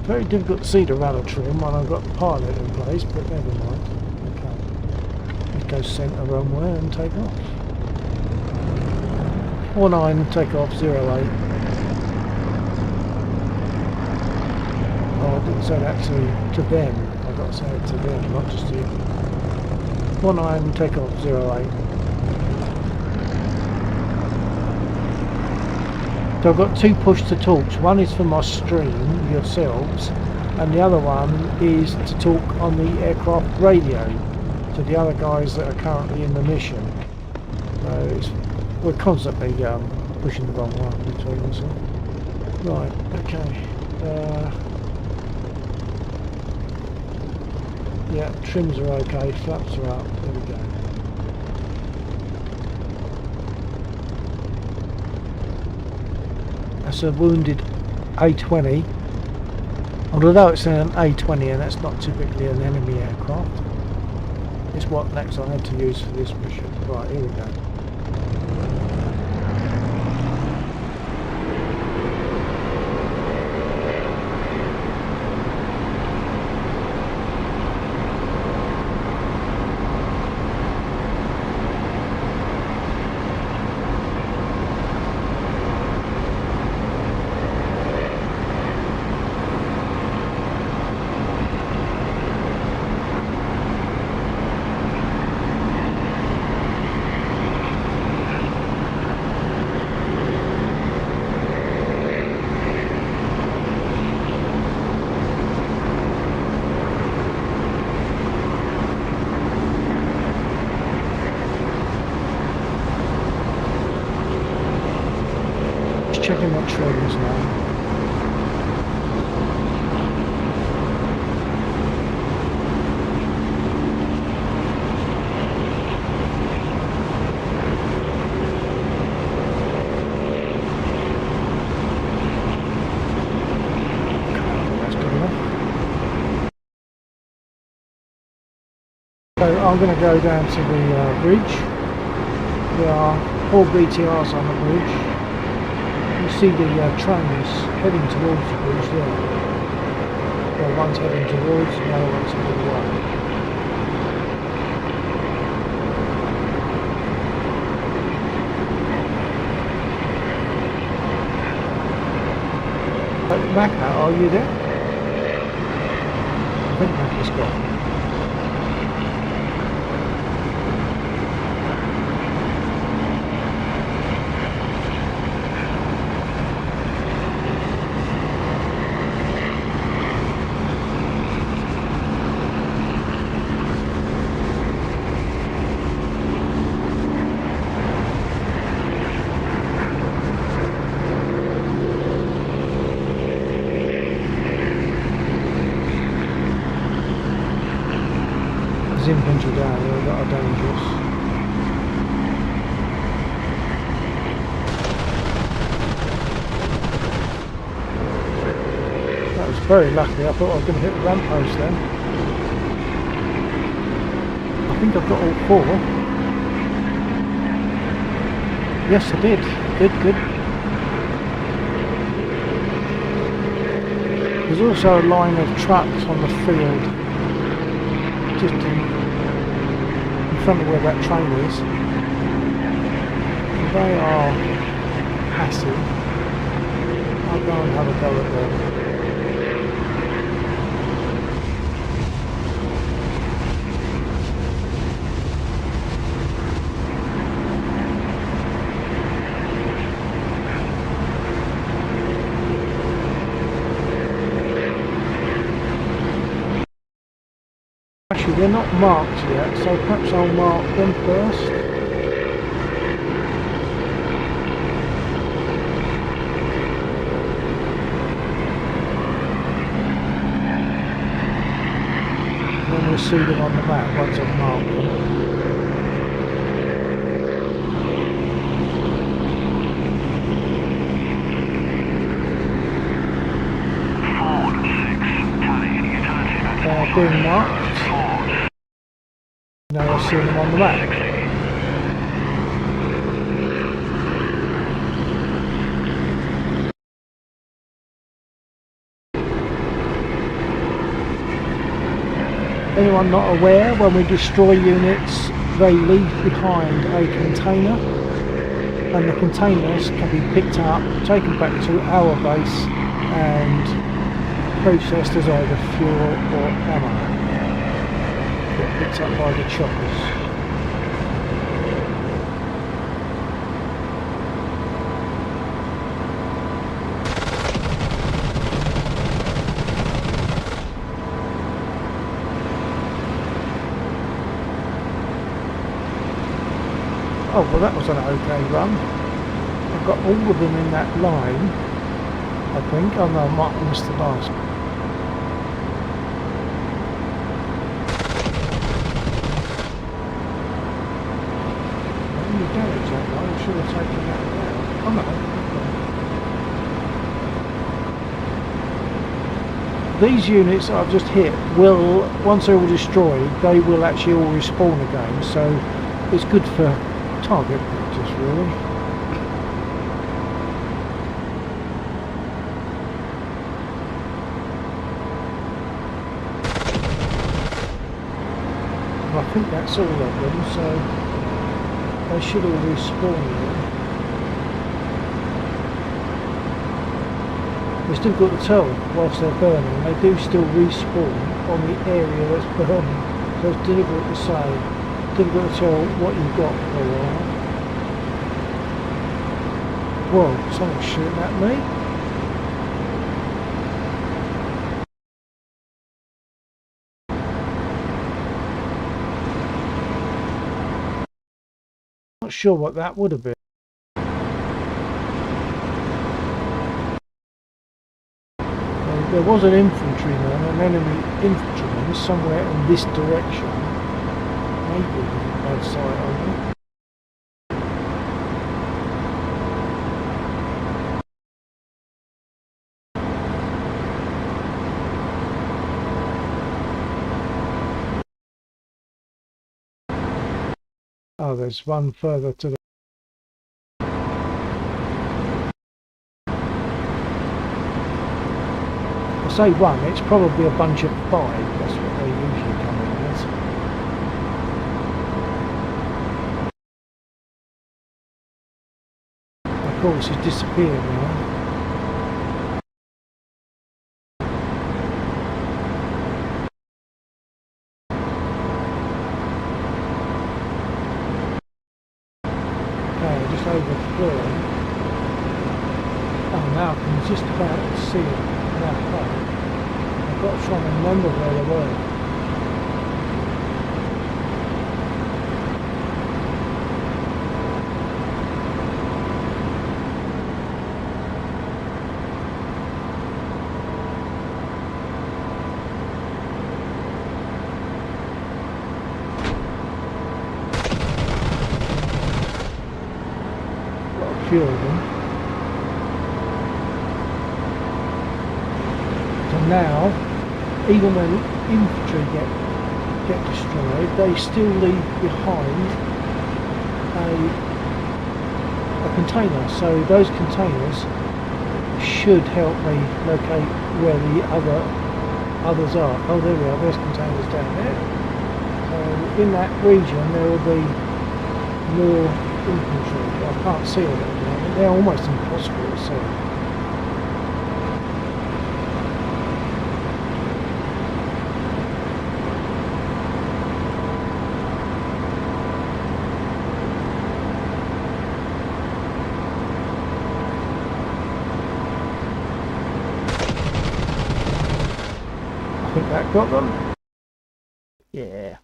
Very difficult to see the rudder trim when I've got the pilot in place, but never mind. Okay. Let's go centre runway and take off. 49, take off, 08. Oh, I didn't say that to them. I've got to say it to them, not just to you. 19, take off, 08. So I've got two push to talks. One is for my stream, yourselves, and the other one is to talk on the aircraft radio to the other guys that are currently in the mission. So we're constantly pushing the wrong one between us all. Right, okay. Yeah, trims are okay, flaps are up. There we go. That's a wounded A-20, although it's an A-20 and that's not typically an enemy aircraft. It's what next I had to use for this mission. Right, here we go. service now. So I'm going to go down to the bridge. There are 4 BTRs on the bridge. You see the trains heading towards the bridge there. Well, one's heading towards, the other one's heading away. Macca, are you there? I think Macca's gone. There's infantry down there that are dangerous. That was very lucky. I thought I was going to hit the ramp post then. I think I've got all 4. Yes, I did. Good, good. There's also a line of trucks on the field just in front of where that train is. They are passive. I'll go and have a go at them. Actually, they're not marked yet, so perhaps I'll mark them first. And then we'll see them on the map once I've marked them. They're being marked. Now I've seen them on the map. Anyone not aware, when we destroy units, they leave behind a container, and the containers can be picked up, taken back to our base, and processed as either fuel or ammo. Get picked up by the choppers. Oh, well, that was an okay run. I've got all of them in that line, I think. Oh no, I might have missed the last. Damage that one, I should have taken that down. Oh no. These units that I've just hit will, once they're all destroyed, they will actually all respawn again, so it's good for target practice really. I think that's all of them, so they should all respawn again. It's difficult to tell whilst they're burning, they do still respawn on the area that's burning, so it's difficult to say, difficult to tell what you've got for a while. Whoa, someone's shooting at me. Not sure what that would have been. there was an infantryman, an enemy infantryman somewhere in this direction. Maybe bad sight on them. Oh, there's one further to the... I say one, it's probably a bunch of 5. That's what they usually come in as. Of course, he's disappeared now. Just overflowing. Oh, now I can just about see it that far. I've got to try and remember where they were. Few of them. So now, even when infantry get destroyed, they still leave behind a container. So those containers should help me locate where the others are. Oh, there we are. There's containers down there. So in that region, there will be more infantry. I can't see them at the moment. They're almost impossible to see. I think that got them. Yeah.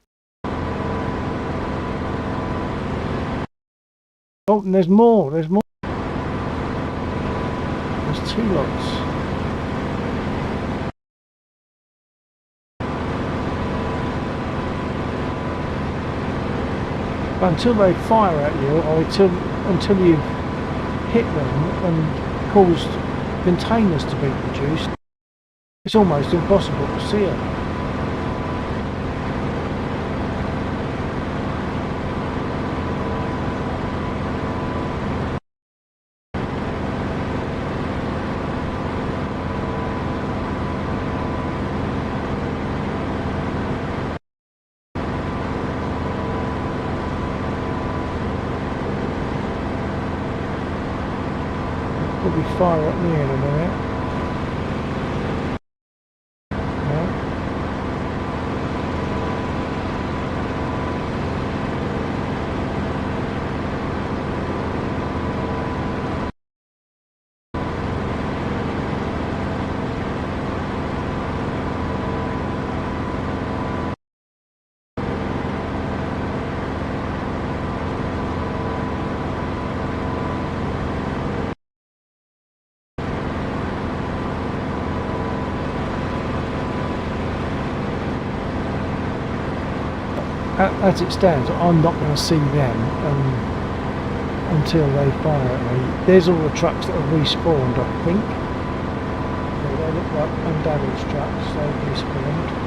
Oh, and there's more. There's 2 lots. But until they fire at you, or until you've hit them and caused containers to be produced, it's almost impossible to see them. Probably fire at me in a minute. As it stands, I'm not going to see them until they fire at me. There's all the trucks that have respawned, I think. They look like undamaged trucks, they've respawned.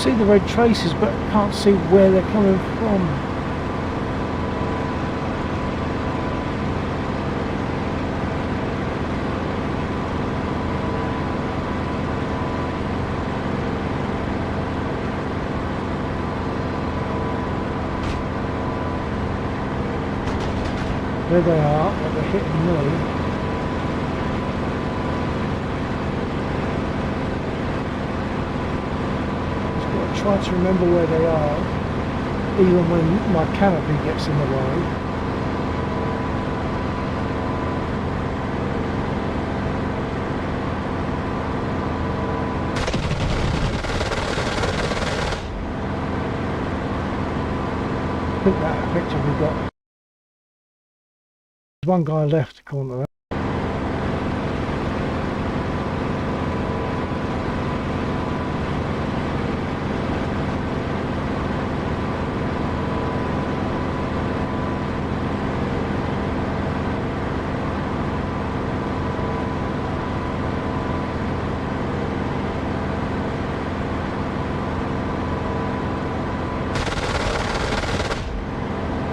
see the red traces, but can't see where they're coming from. There they are, but they're hitting me. Just got to try to remember where they are, even when my canopy gets in the way. I think that effectively got. There's one guy left to corner that.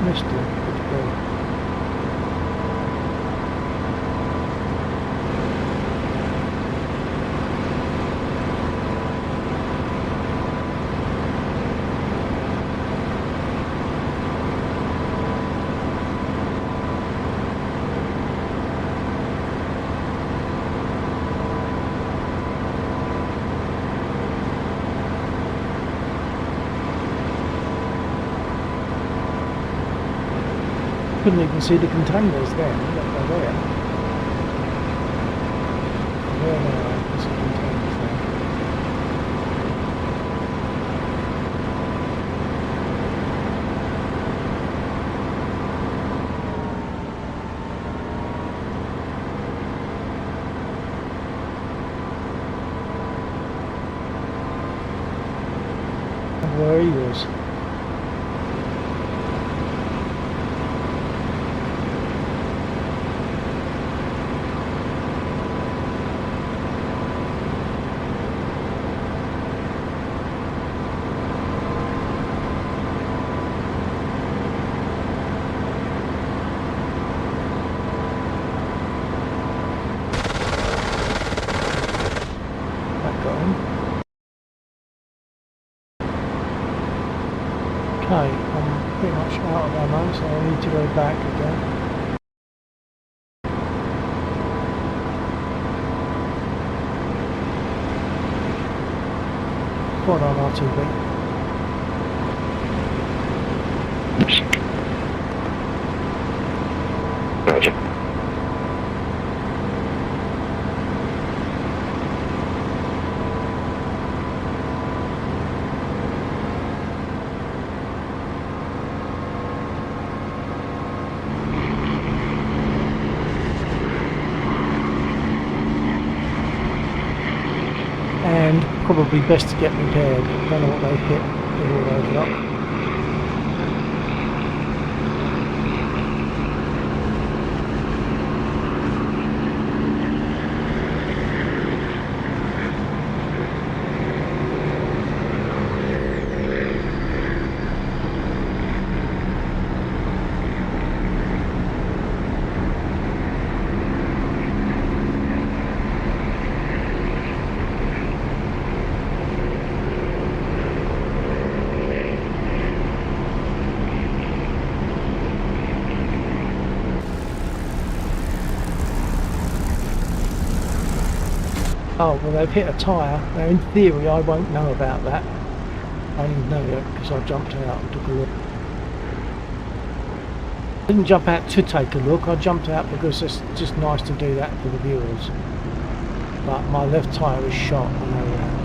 Missed him. Good ball. Couldn't even see the containers then, but they're there. There they are, I can see containers there. And where he was. Okay, I'm pretty much out of ammo, so I need to go back again. Quad on R2B. Roger. And probably best to get repaired. Don't know what they hit. They're all over up. Oh, well they've hit a tyre. Now in theory I won't know about that. I didn't know it because I jumped out and took a look. I didn't jump out to take a look, I jumped out because it's just nice to do that for the viewers. But my left tyre is shot, I know that.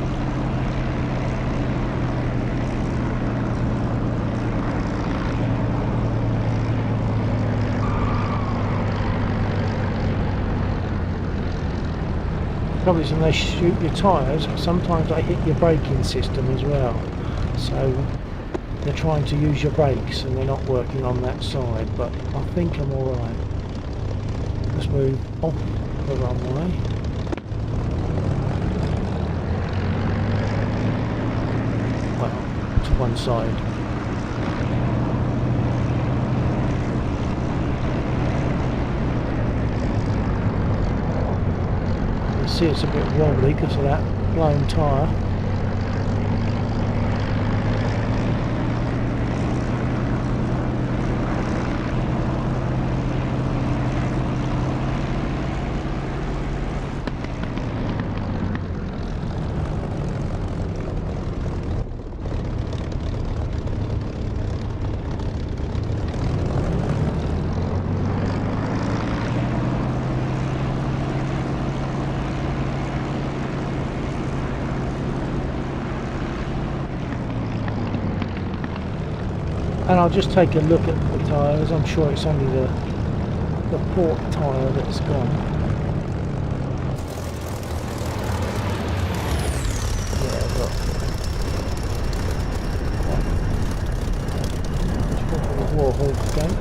Trouble is when they shoot your tyres, sometimes they hit your braking system as well. So they're trying to use your brakes and they're not working on that side, but I think I'm alright. Let's move off the runway. side. You can see it's a bit wobbly because of that blown tyre. And I'll just take a look at the tyres. I'm sure it's only the port tyre that's gone. Yeah, look. Let's go for the Warhol again.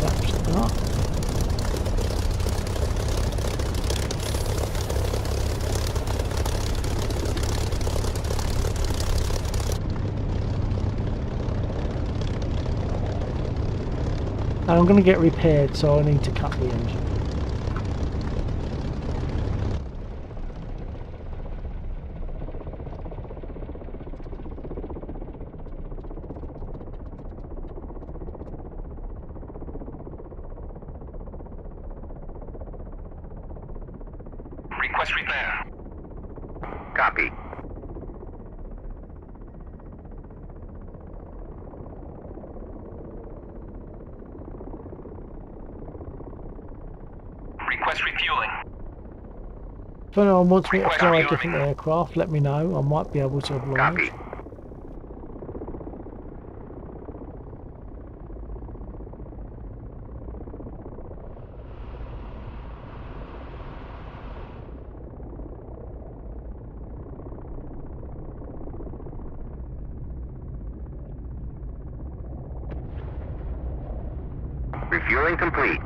That's up. And I'm going to get repaired, so I need to cut the engine. Request repair. Copy. Request refueling. If anyone wants me to Request fly a refueling. different aircraft, let me know. I might be able to oblige. Copy. Refueling complete.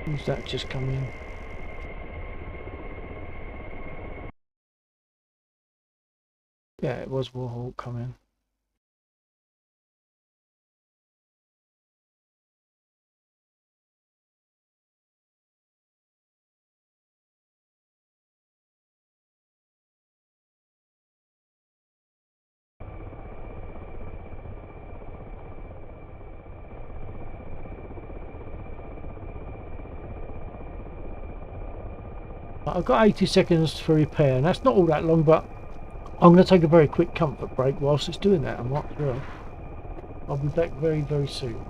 Who's that just come in? Yeah, it was Warhol coming. I've got 80 seconds for repair, and that's not all that long, but I'm going to take a very quick comfort break whilst it's doing that. I might as well. I'll be back very, very soon.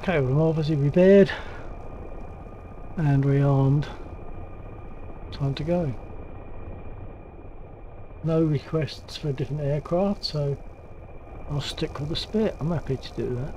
Okay, we're obviously repaired and rearmed. Time to go. No requests for a different aircraft, so I'll stick with the Spit. I'm happy to do that.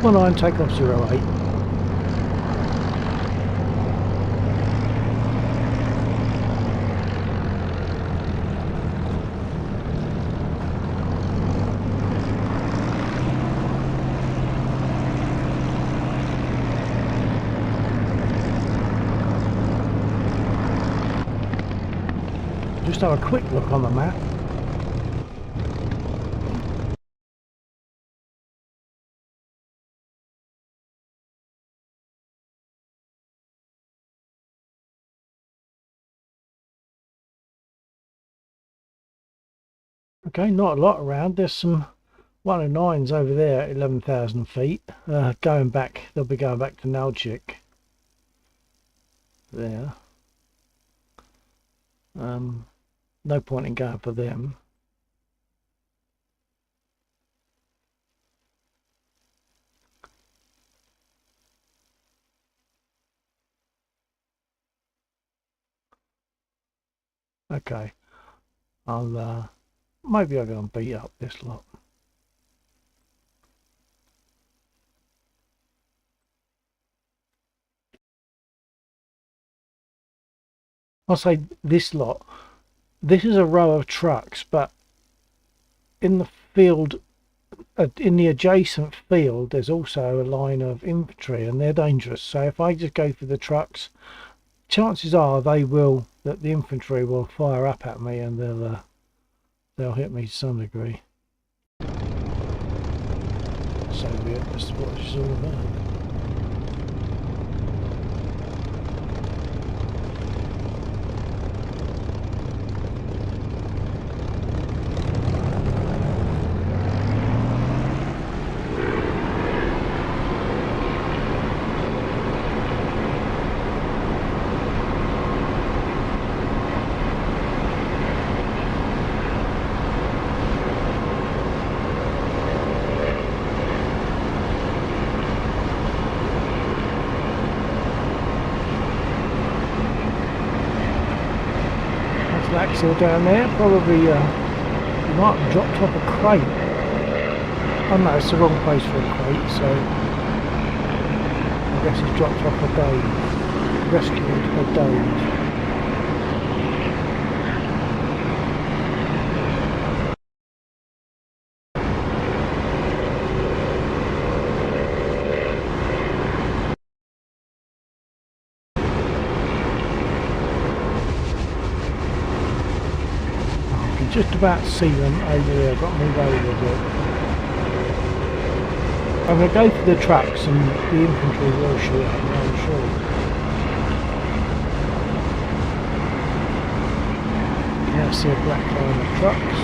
One line, take off 08. Just have a quick look on the map. Okay, not a lot around. There's some 109s over there at 11,000 feet. Going back, they'll be going back to Nalchik. There. No point in going for them. Okay, I'll maybe I'll go and beat up this lot. I'll say this lot. This is a row of trucks, but in the field, in the adjacent field, there's also a line of infantry, and they're dangerous. So if I just go for the trucks, chances are that the infantry will fire up at me, and they'll hit me to some degree. So be it. That's what it's all about. Axle down there, probably you might have dropped off a crate. Oh no, it's the wrong place for a crate, so I guess he's dropped off a Dave, rescued a Dave. Just about see them over there. I've got to move over a bit. I'm going to go for the trucks and the infantry will shoot at me, I'm sure. Now I see a black line of trucks.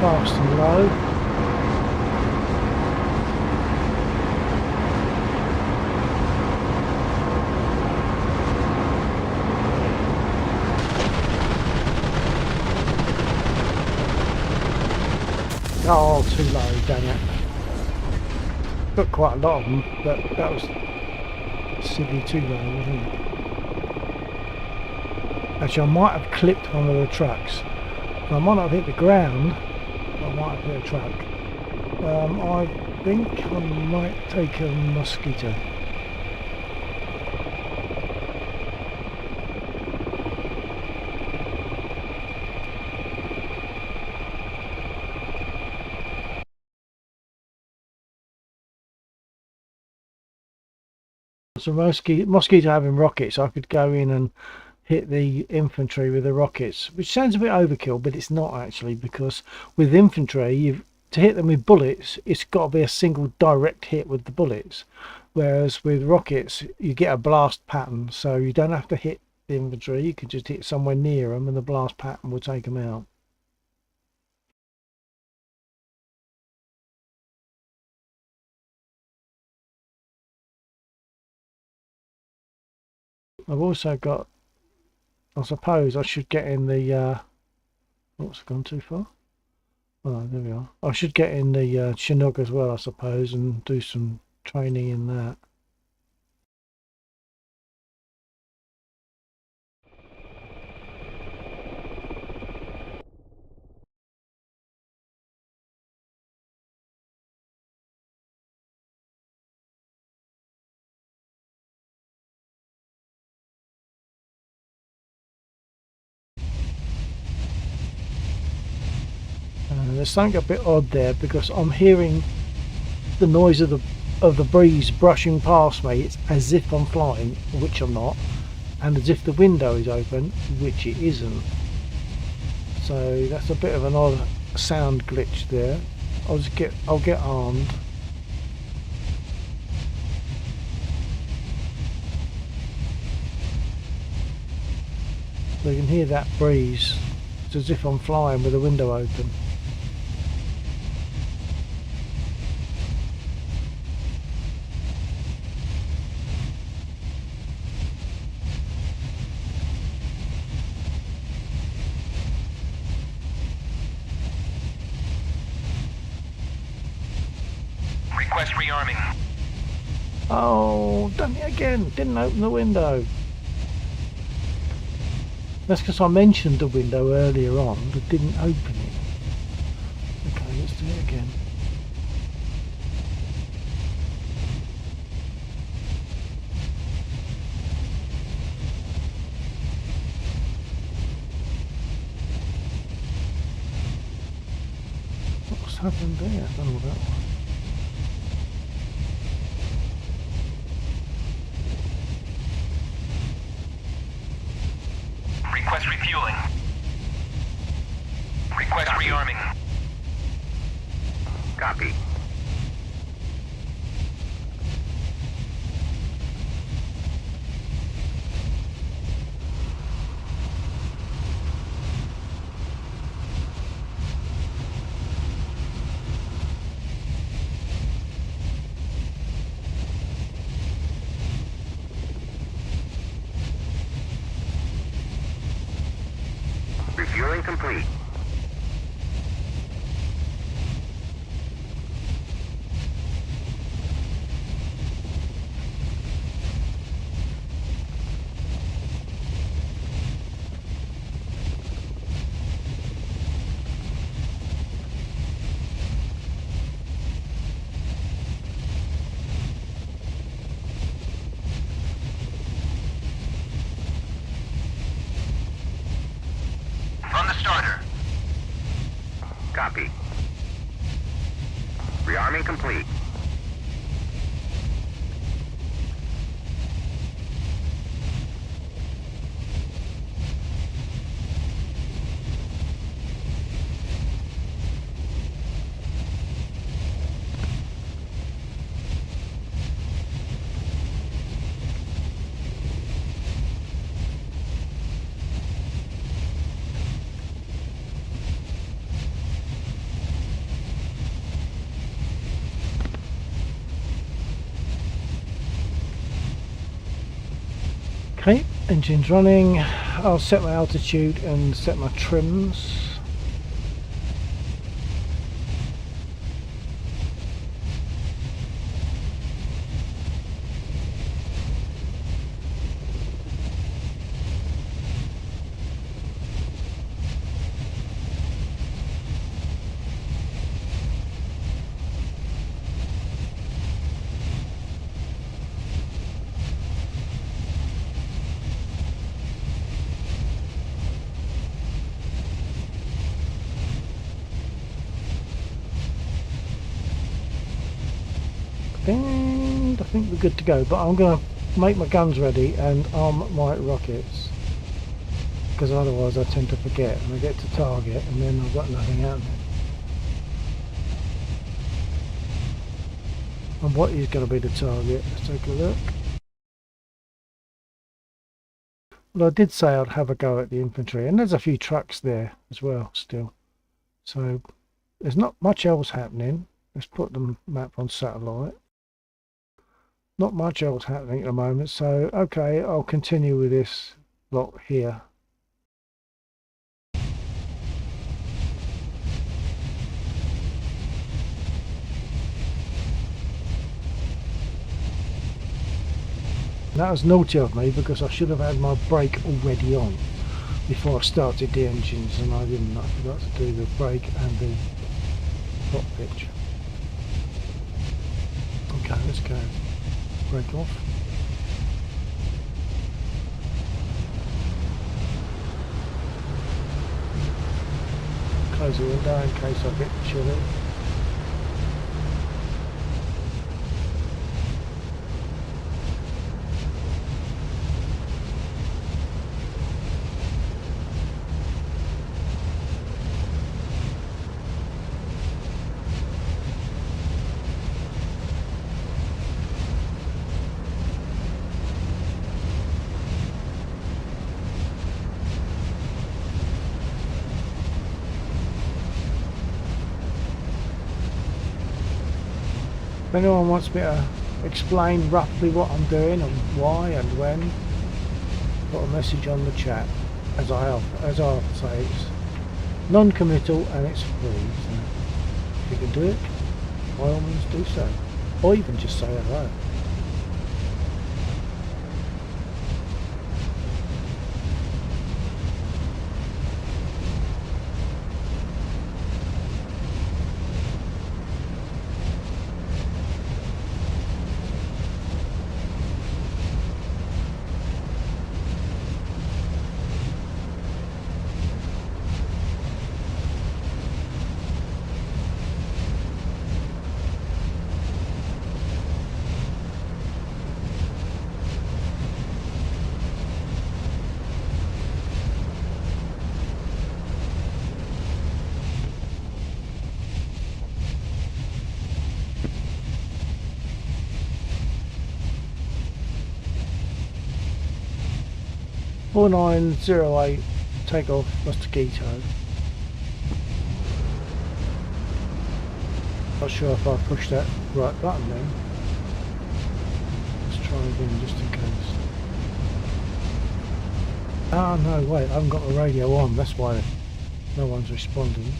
Fast and low. Oh, too low, dang it. Got quite a lot of them, but that was simply too low, wasn't it? Actually, I might have clipped one of the trucks. I might not have hit the ground, but I might have hit a truck. I think I might take a mosquito. So mosquito having rockets, I could go in and hit the infantry with the rockets, which sounds a bit overkill, but it's not actually, because with infantry, to hit them with bullets, it's got to be a single direct hit with the bullets, whereas with rockets you get a blast pattern, so you don't have to hit the infantry, you can just hit somewhere near them and the blast pattern will take them out. I've also got, I suppose I should get in the oops, gone too far. Oh, there we are. I should get in the Chinook as well, I suppose, and do some training in that. There's something a bit odd there because I'm hearing the noise of the breeze brushing past me. It's as if I'm flying, which I'm not, and as if the window is open, which it isn't. So that's a bit of an odd sound glitch there. I'll get armed. So you can hear that breeze. It's as if I'm flying with the window open. Request rearming. Oh, done it again. Didn't open the window. That's because I mentioned the window earlier on, but didn't open it. Okay, let's do it again. What's happened there? I don't know that one. Request refueling. Request rearming. Copy. Refueling complete. From the starter. Copy. Rearming complete. Okay, engine's running. I'll set my altitude and set my trims. think we're good to go, but I'm going to make my guns ready and arm my rockets, because otherwise I tend to forget and I get to target and then I've got nothing happening. And what is going to be the target? Let's take a look. Well, I did say I'd have a go at the infantry, and there's a few trucks there as well still. So there's not much else happening. Let's put the map on satellite. Not much else happening at the moment, so okay, I'll continue with this lot here. That was naughty of me, because I should have had my brake already on before I started the engines, and I didn't. I forgot to do the brake and the hot pitch. Okay, let's go. Brake off. Close the window in case I get chilly. If anyone wants me to explain roughly what I'm doing and why and when, put a message on the chat. As I say, it's non-committal and it's free, so if you can do it, by all means do so, or even just say hello. (4908) takeoff Mosquito. Not sure if I pushed that right button then. Let's try again just in case. Ah no, wait, I haven't got the radio on, that's why no one's responding.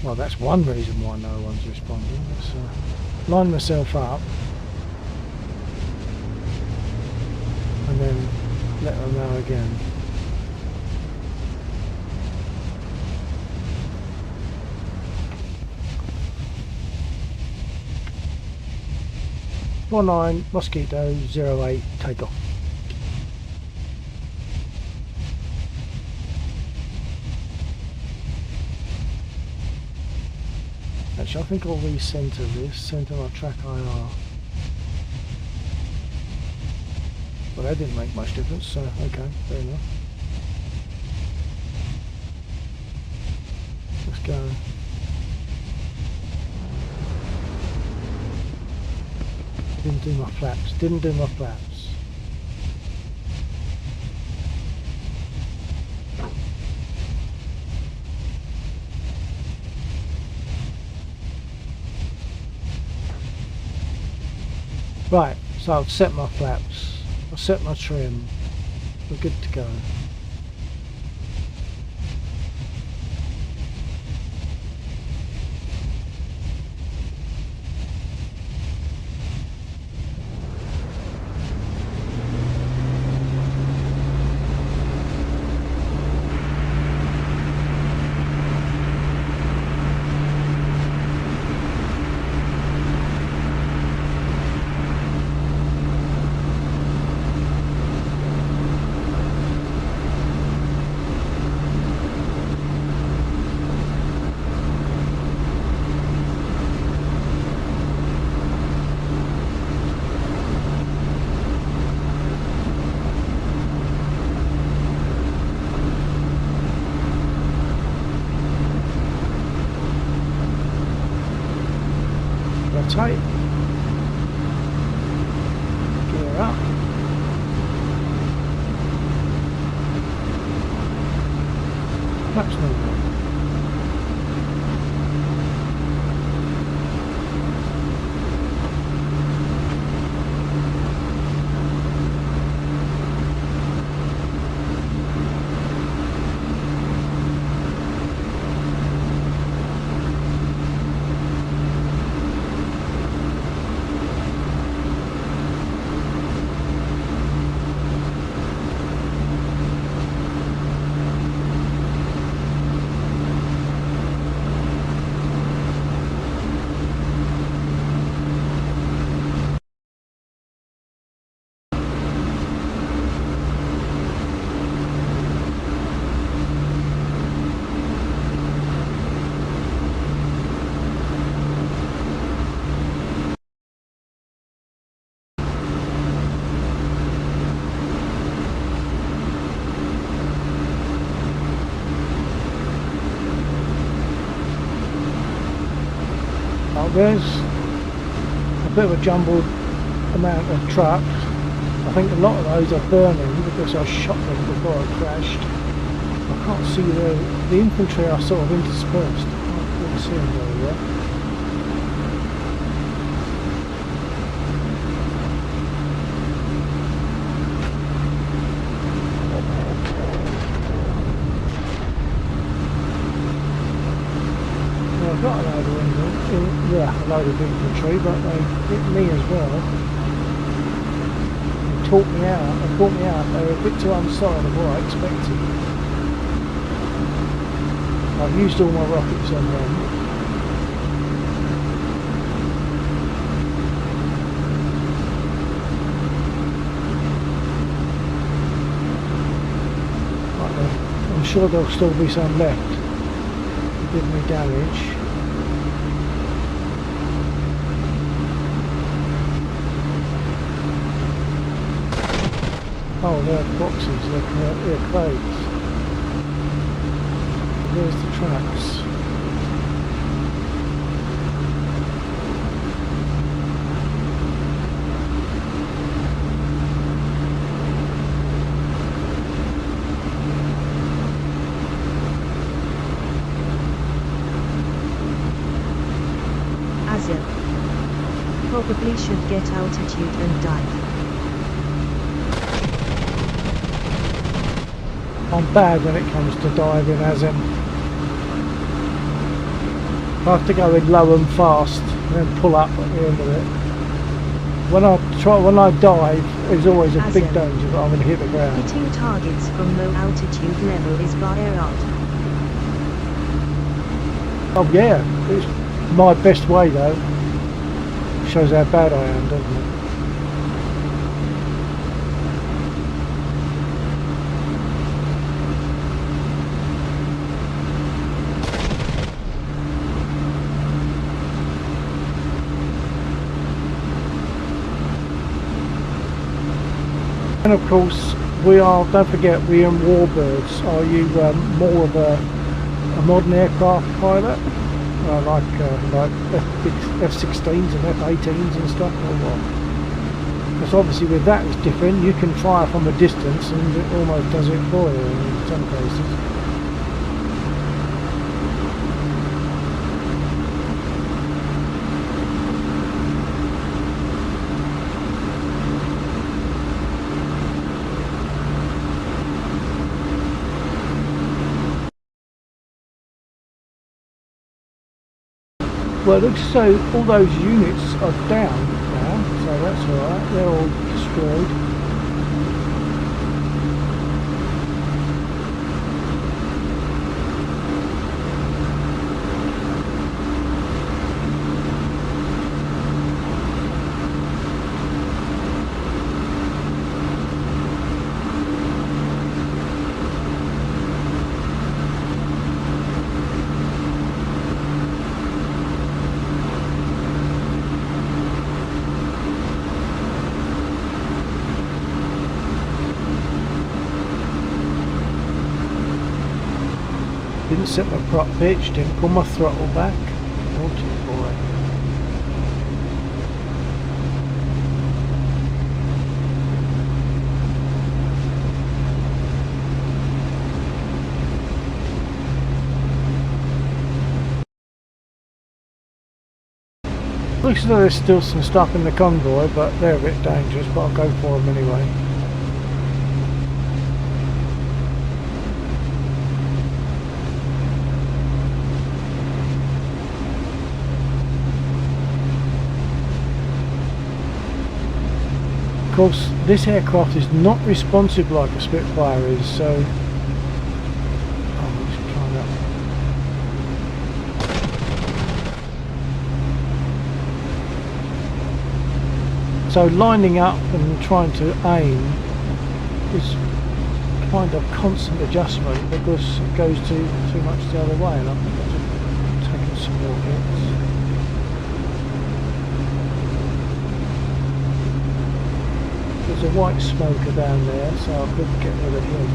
Well, that's one reason why no one's responding. Let's line myself up and then let them know again. (49 Mosquito 08) takeoff. Actually, I think I'll recenter this, center my track IR. Well, that didn't make much difference, so okay, fair enough. Let's go. Didn't do my flaps, didn't do my flaps. Right, so I've set my flaps, I've set my trim, we're good to go. rotate. Gear up. That's no good. There's a bit of a jumbled amount of trucks. I think a lot of those are burning because I shot them before I crashed. I can't see the infantry are sort of interspersed. I can't really see them very well. I've got a load of infantry, but they hit me as well. They taught me out. They caught me out. They were a bit too unsolid of what I expected. I've used all my rockets on them. I'm sure there'll still be some left to give me damage. Oh, they're boxes, they're crates. There's the tracks. Azim. Probably should get altitude and dive. I'm bad when it comes to diving, as in I have to go in low and fast and then pull up at the end of it. When I dive, there's always a big danger that I'm going to hit the ground. Hitting targets from low altitude level is via art. Oh yeah, it's my best way though. Shows how bad I am, doesn't it? And of course, don't forget, we're in Warbirds. Are you more of a modern aircraft pilot? Like F-16s and F-18s and stuff, or what? Because obviously with that it's different. You can fire from a distance and it almost does it for you in some cases. Well, it looks as though all those units are down now, so that's alright, they're all destroyed. Didn't set my prop pitch, didn't pull my throttle back. Naughty boy. Looks as though there's still some stuff in the convoy, but they're a bit dangerous, but I'll go for them anyway. Of course, this aircraft is not responsive like a Spitfire is, so... Oh, let's try that. So lining up and trying to aim is kind of constant adjustment because it goes too much the other way, and I think I've just taken some more hits. There's a white smoker down there, so I could get rid of him.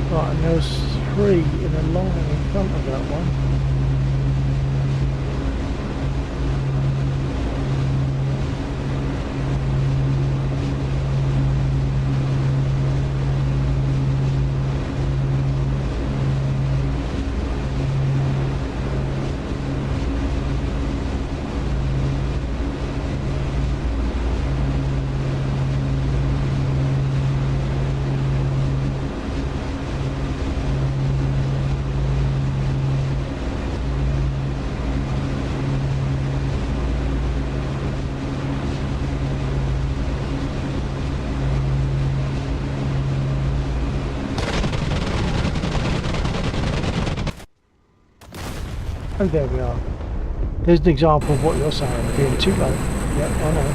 Right, and there's 3 in a line in front of that one. And there we are. There's an example of what you're saying, being too low. Yep, I know.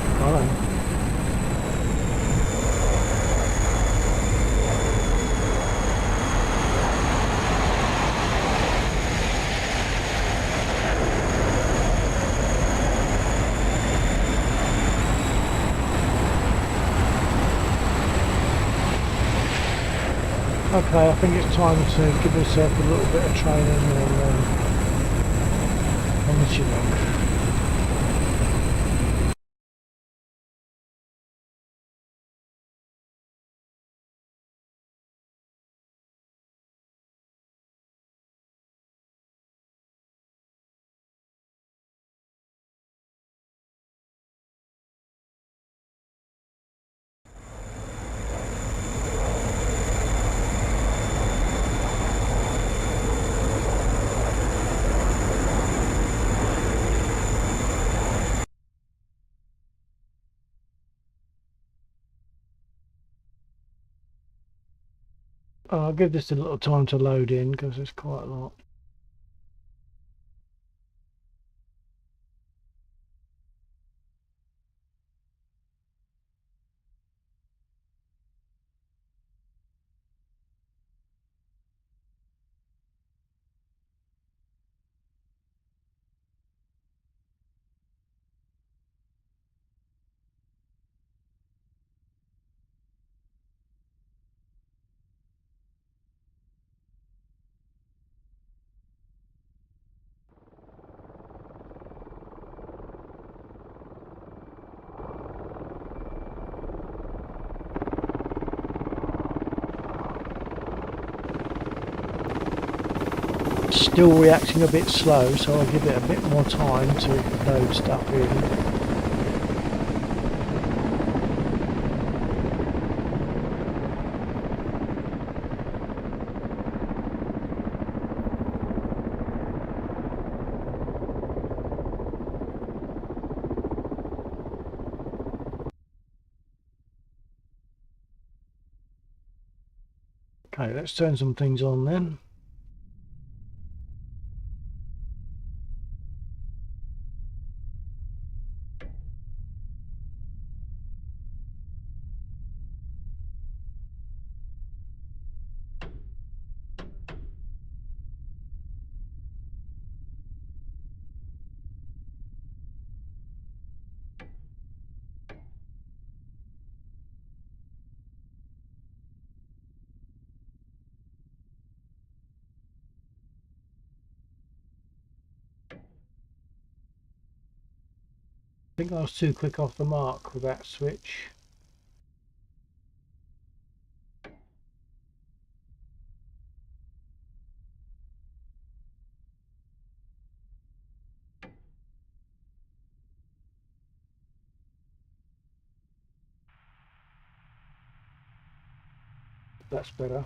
Okay, I think it's time to give myself a little bit of training and I'll let you know. I'll give this a little time to load in because there's quite a lot. Still reacting a bit slow, so I'll give it a bit more time to load stuff in. Okay, let's turn some things on then. think I was too quick off the mark with that switch. That's better.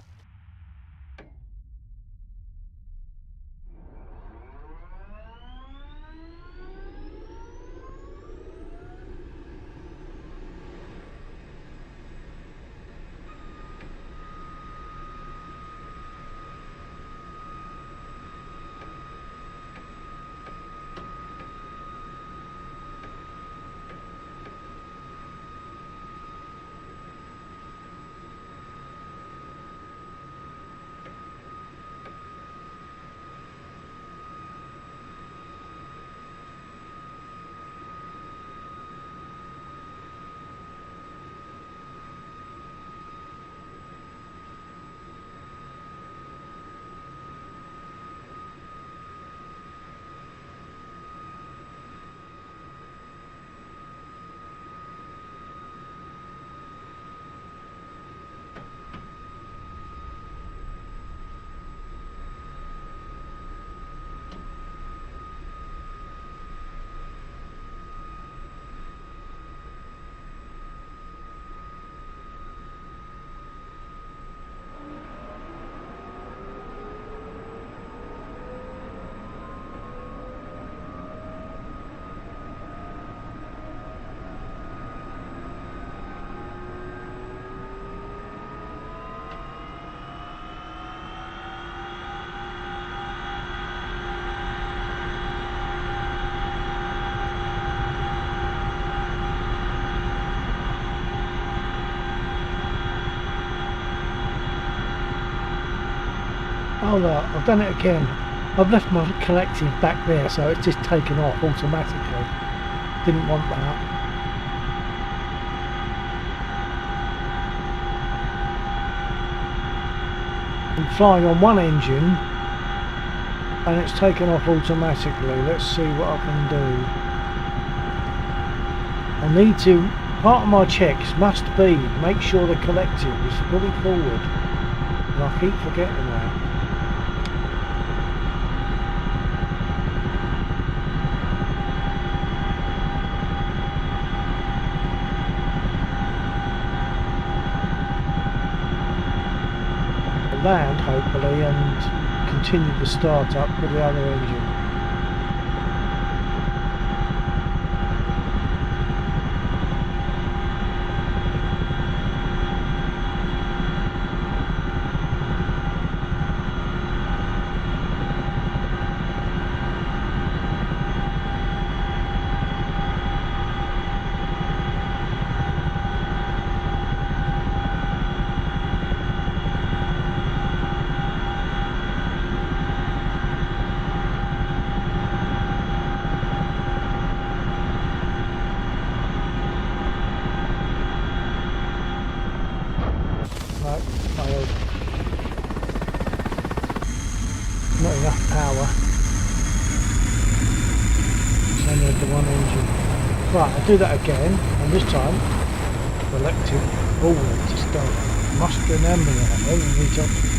Oh look, I've done it again. I've left my collective back there, so it's just taken off automatically. Didn't want that. I'm flying on one engine and it's taken off automatically. Let's see what I can do. I need to, part of my checks must be make sure the collective is fully forward, and I keep forgetting that. Land hopefully and continue the start up with the other engine. Not enough power. It's only the one engine. Right, I'll do that again, and this time collective forward to start. Must remember that every time.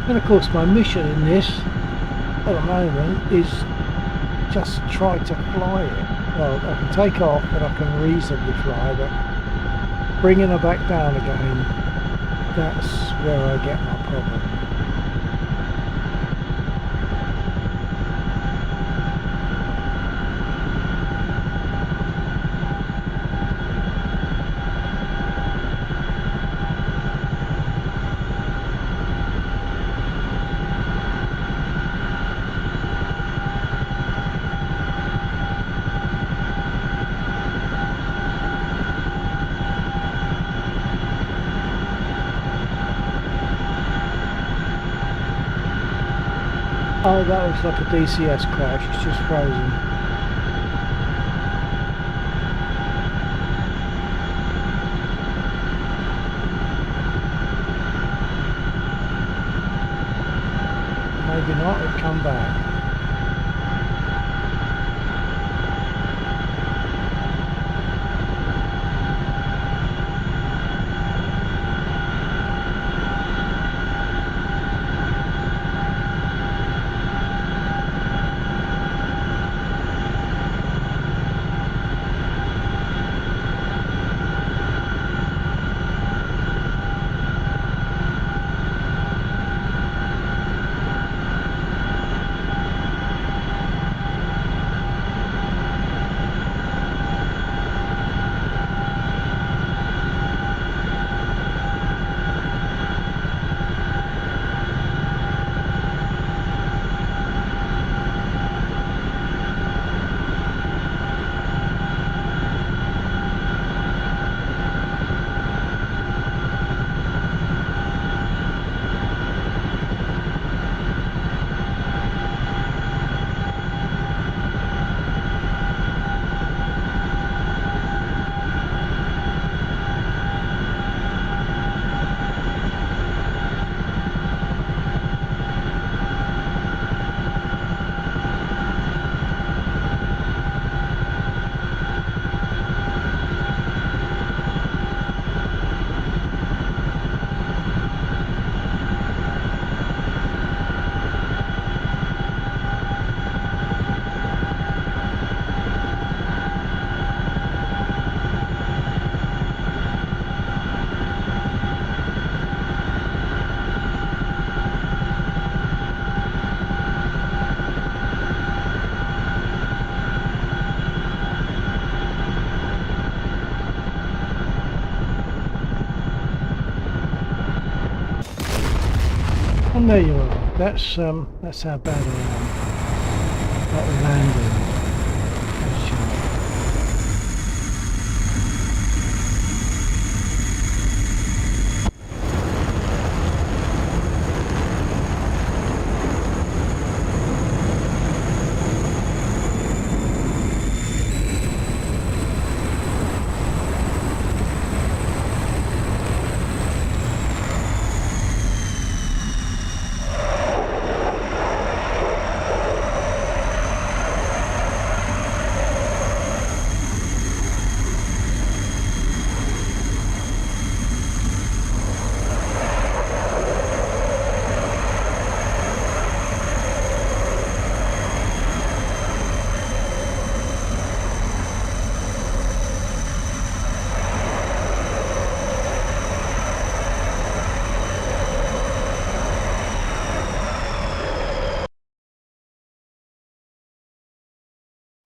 And of course my mission in this at the moment is just try to fly it. Well, I can take off and I can reasonably fly, but bringing her back down again, that's where I get my problem. Oh, that looks like a DCS crash, it's just frozen. Maybe not, it'll come back. And there you are. That's how bad I am at landing. As you know.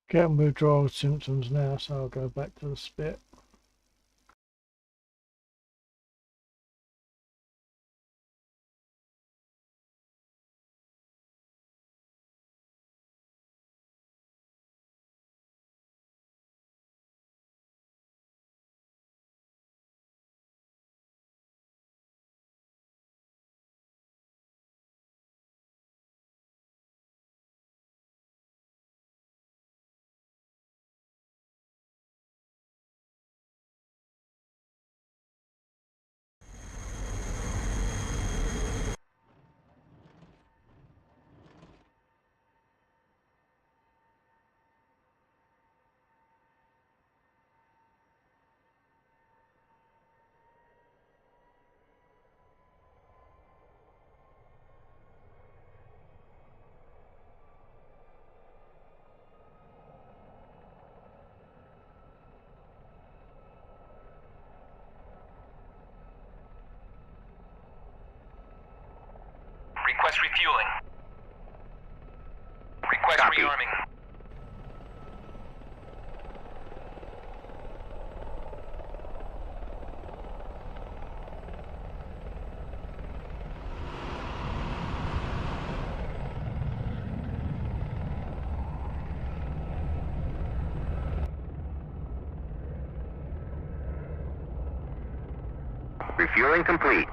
Getting withdrawal symptoms now, so I'll go back to the spit. Request refueling. Request Copy. rearming. Refueling complete.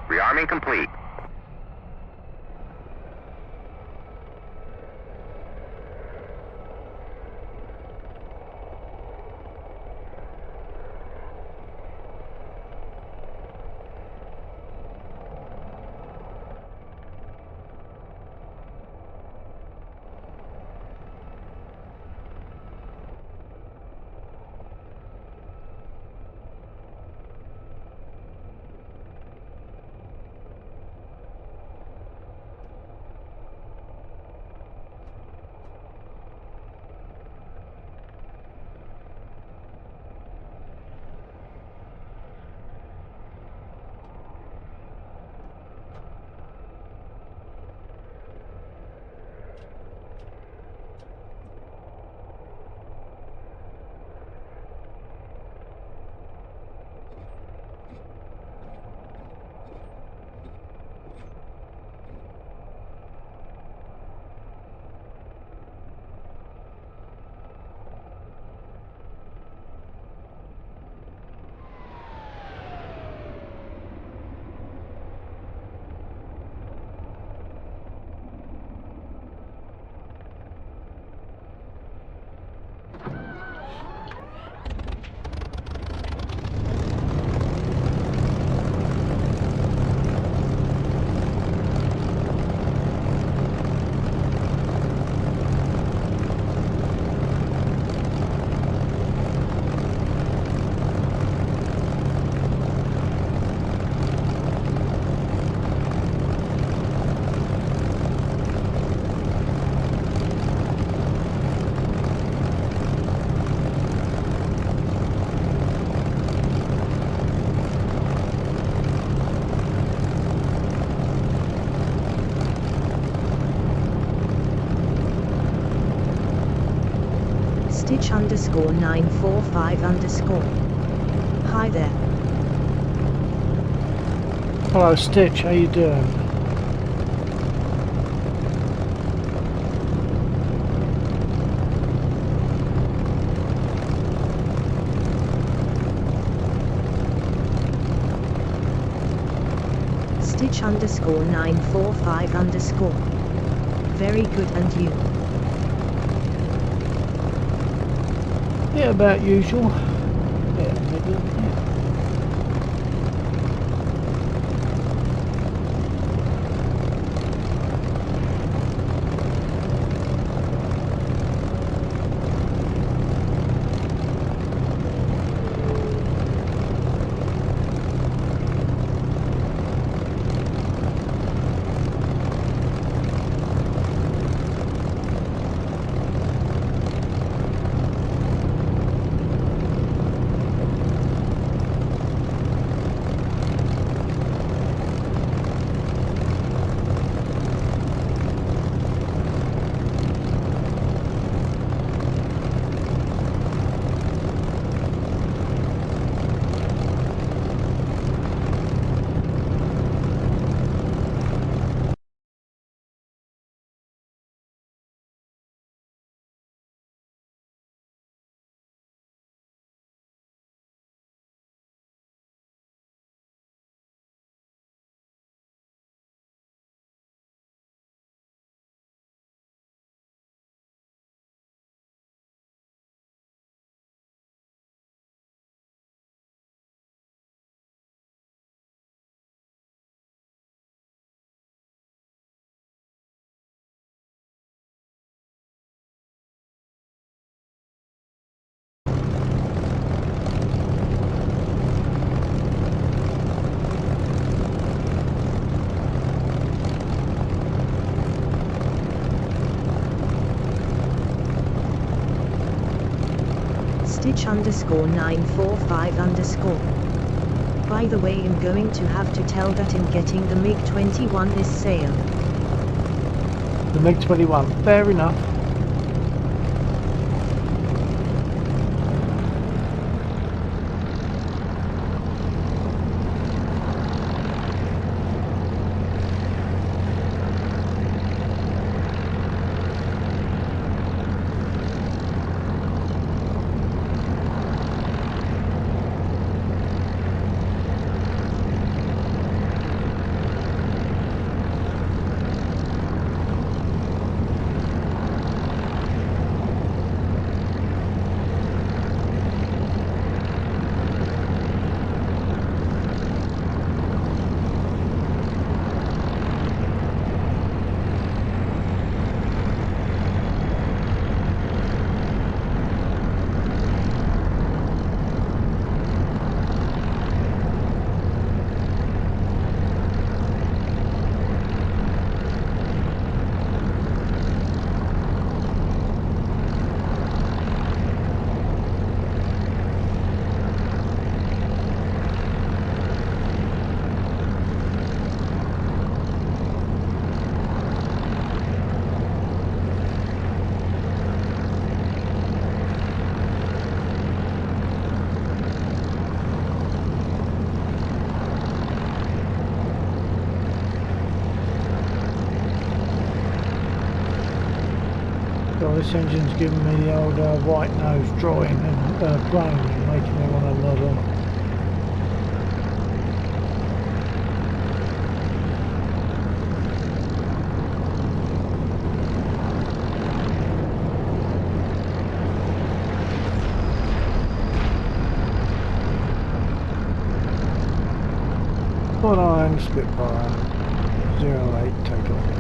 Rearming complete. Stitch underscore 945 underscore. Hi there. Hello Stitch, how you doing? Stitch underscore 945 underscore. Very good, and you? Yeah, about usual. Yeah, maybe, yeah. message underscore 945 underscore. By the way, I'm going to have to tell that I'm getting the MiG-21 this sale. The MiG-21, fair enough. Well, this engine's giving me the old white nose drawing and plane and making me want to load on. Flying Spitfire 08 takeoff.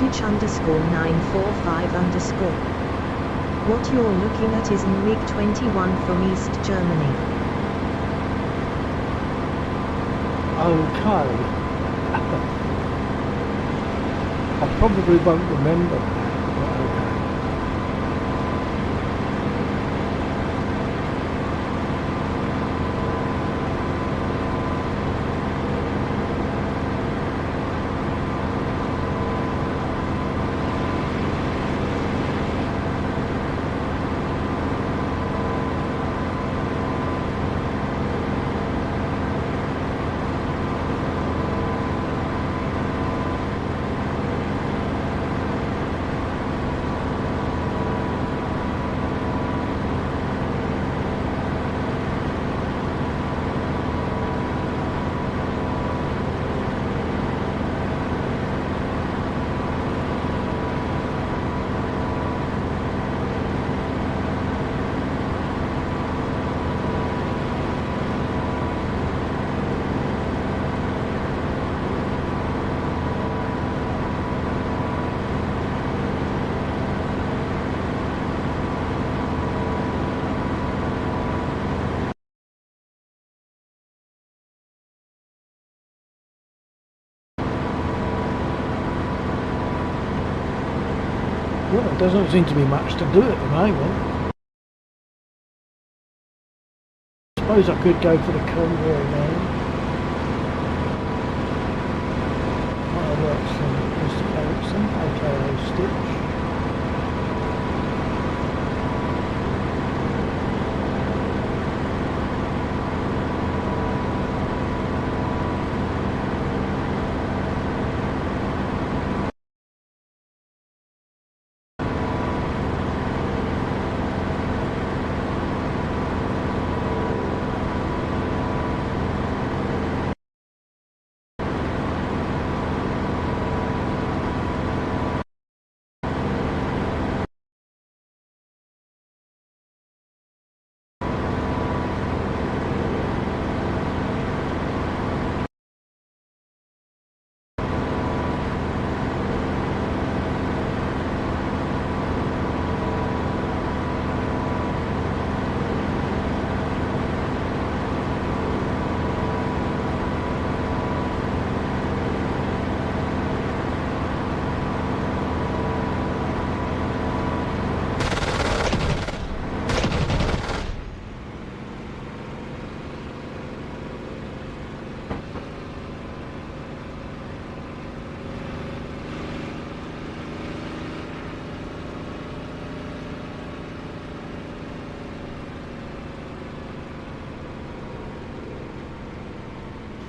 Stitch underscore 945 underscore. What you're looking at is an MiG-21 from East Germany. Okay. I probably won't remember that, but okay. Well, there doesn't seem to be much to do at the moment. I suppose I could go for the convoy now. Fireworks from Mr. Ericsson, aka Stitch.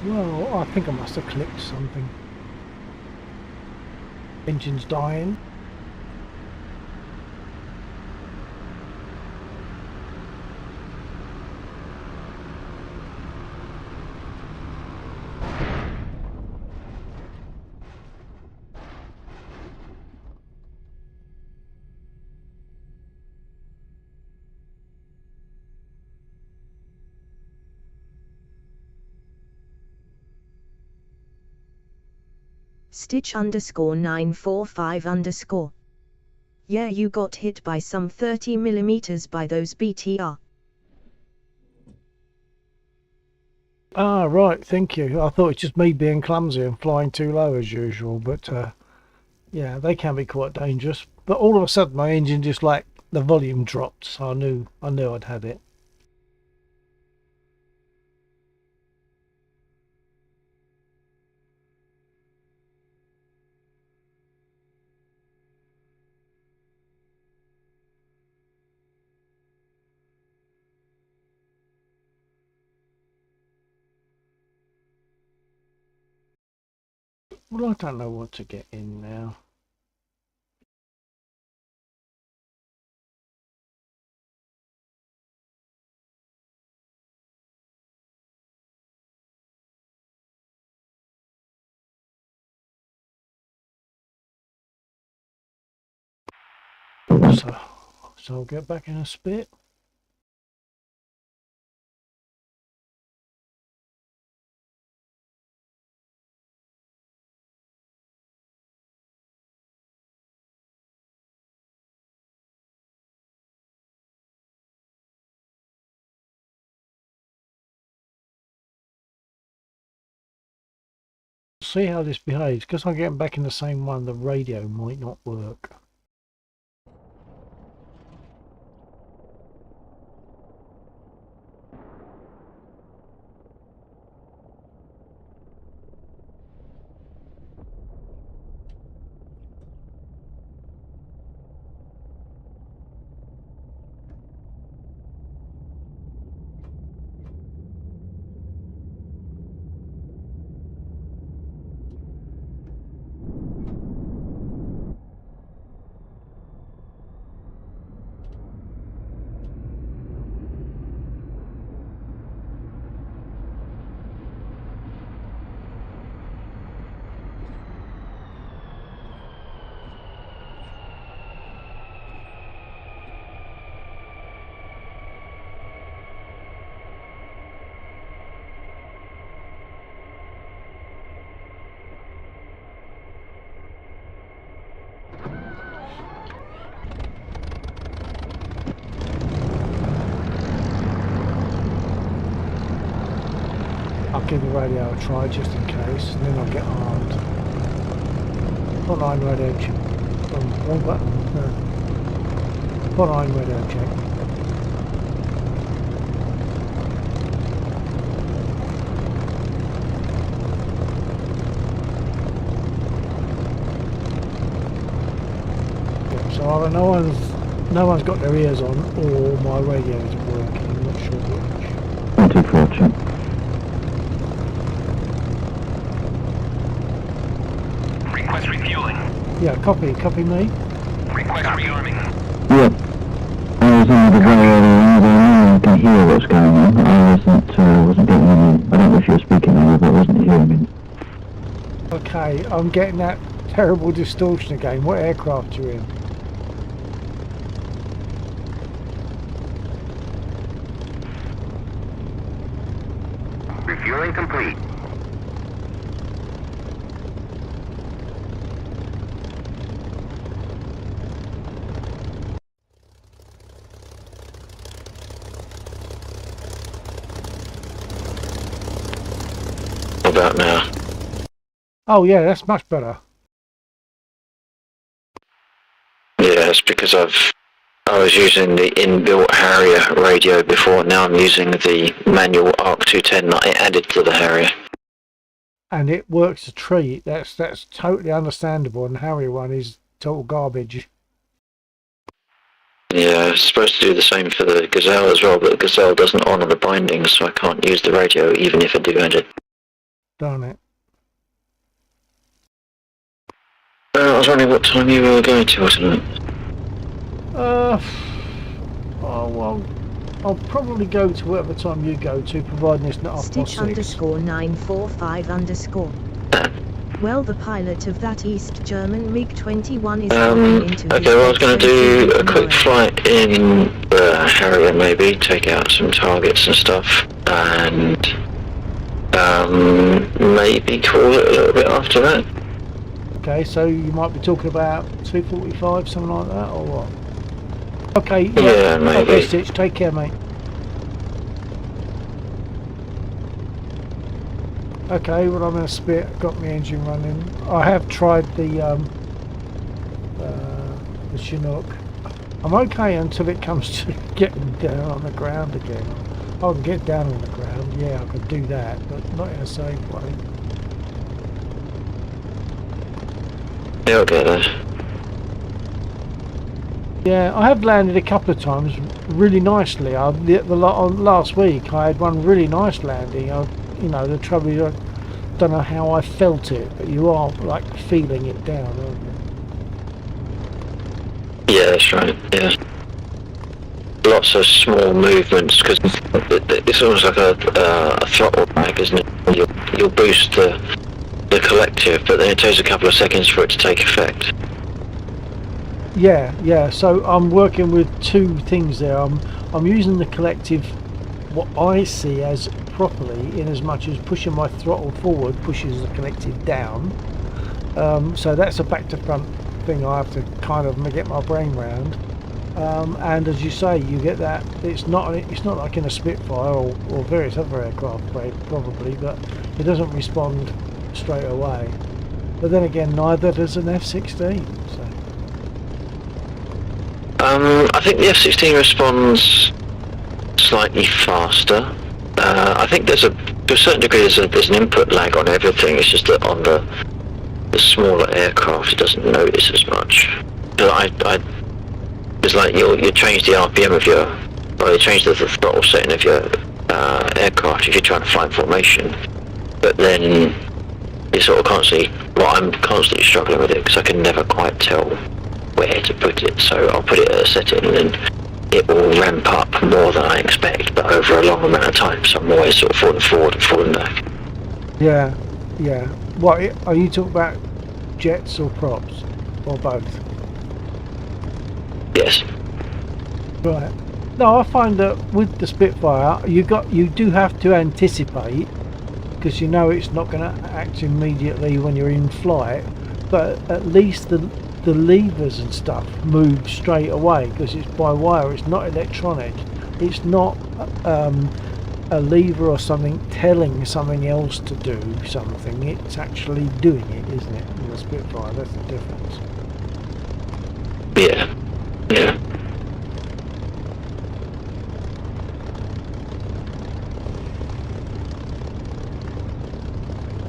Well, I think I must have clicked something. Engine's dying. Stitch underscore 945 underscore. Yeah, you got hit by some 30 millimeters by those BTR. Ah, right, thank you. I thought it's just me being clumsy and flying too low as usual, but yeah, they can be quite dangerous. But all of a sudden my engine just like the volume dropped, so I knew I'd had it. Well, I don't know what to get in now. So I'll get back in a spit. see how this behaves. Because I'm getting back in the same one, the radio might not work. I'll give the radio a try just in case, and then I'll get armed. Hotline radio check. Wrong button. No. Hotline radio check. Yeah, so either no one's got their ears on, or my radio isn't working. I'm not sure which. 24 check. Request refueling. Yeah, copy me. Request rearming. Yep. I was in the way earlier on, I can hear what's going on. I wasn't getting any, I don't know if you were speaking over, but I wasn't hearing it. Okay, I'm getting that terrible distortion again. What aircraft you in? Refueling complete. About now. Oh yeah, that's much better. Yeah, it's because I was using the inbuilt Harrier radio before. Now I'm using the manual ARC 210 that I added to the Harrier. And it works a treat. That's totally understandable. And Harrier one is total garbage. Yeah, it's supposed to do the same for the Gazelle as well, but the Gazelle doesn't honour the bindings, so I can't use the radio even if I do add it. Darn it. I was wondering what time you were going to tonight. Oh well, I'll probably go to whatever time you go to, providing it's not half past 6. Stitch_945_. Well, the pilot of that East German MiG-21 is flying into his Okay, well, I was going to do a quick tomorrow. flight in the Harrier maybe, take out some targets and stuff, and maybe call it a little bit after that. Okay, so you might be talking about 2:45, something like that, or what? Okay, Yeah, maybe. Okay, Stitch, take care, mate. Okay, well, I'm in a spit, got my engine running. I have tried the Chinook. I'm okay until it comes to getting down on the ground again. I can get down on the ground, yeah, I could do that, but not in a safe way. Yeah, I'll get there. Yeah, I have landed a couple of times really nicely. Last week I had one really nice landing. You know, the trouble is I don't know how I felt it, but you are like feeling it down, aren't you? Yeah, that's right, yeah. Lots of small movements, because it's almost like a throttle bag, isn't it? You'll boost the collective, but then it takes a couple of seconds for it to take effect. Yeah, so I'm working with two things there. I'm using the collective, what I see as properly, in as much as pushing my throttle forward pushes the collective down. So that's a back to front thing I have to kind of get my brain round. And as you say, you get that it's not like in a Spitfire or various other aircraft probably, but it doesn't respond straight away. But then again, neither does an F-16. So. I think the F-16 responds slightly faster. I think to a certain degree there's an input lag on everything. It's just that on the smaller aircraft it doesn't notice as much. It's like you change the RPM of your, or you change the throttle setting of your aircraft if you're trying to fly in formation, but then it's sort of I'm constantly struggling with it because I can never quite tell where to put it. So I'll put it at a setting and then it will ramp up more than I expect, but over a long amount of time. So I'm always sort of falling forward and falling back. Yeah, yeah. What are you talking about? Jets or props, or both? Yes. Right. No, I find that with the Spitfire, you do have to anticipate, because you know it's not going to act immediately when you're in flight, but at least the levers and stuff move straight away because it's by wire. It's not electronic. It's not a lever or something telling something else to do something. It's actually doing it, isn't it? In the Spitfire, that's the difference. Yeah. Yeah.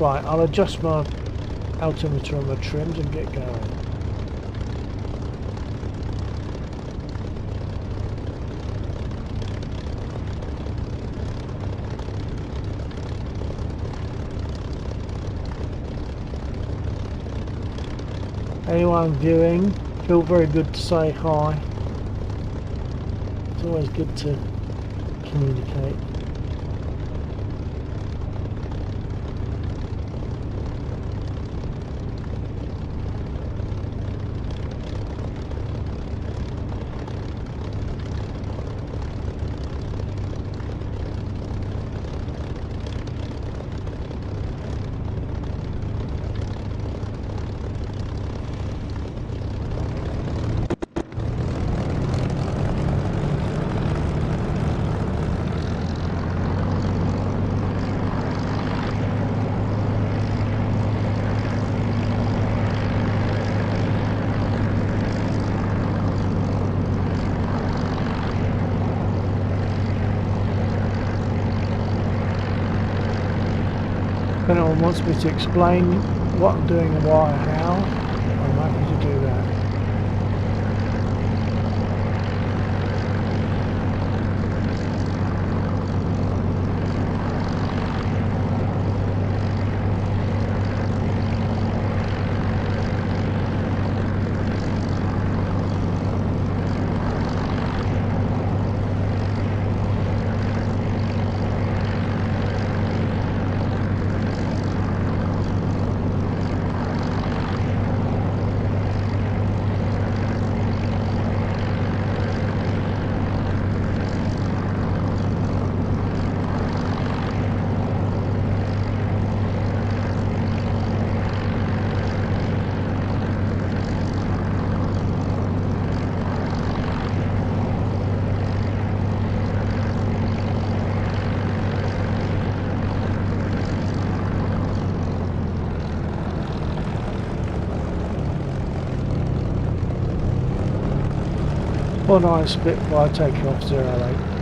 Right, I'll adjust my altimeter on the trims and get going. Anyone viewing, feel very good to say hi. It's always good to communicate. If anyone wants me to explain what I'm doing and why and how, I'm happy to do that. One eye Spitfire taking off 08.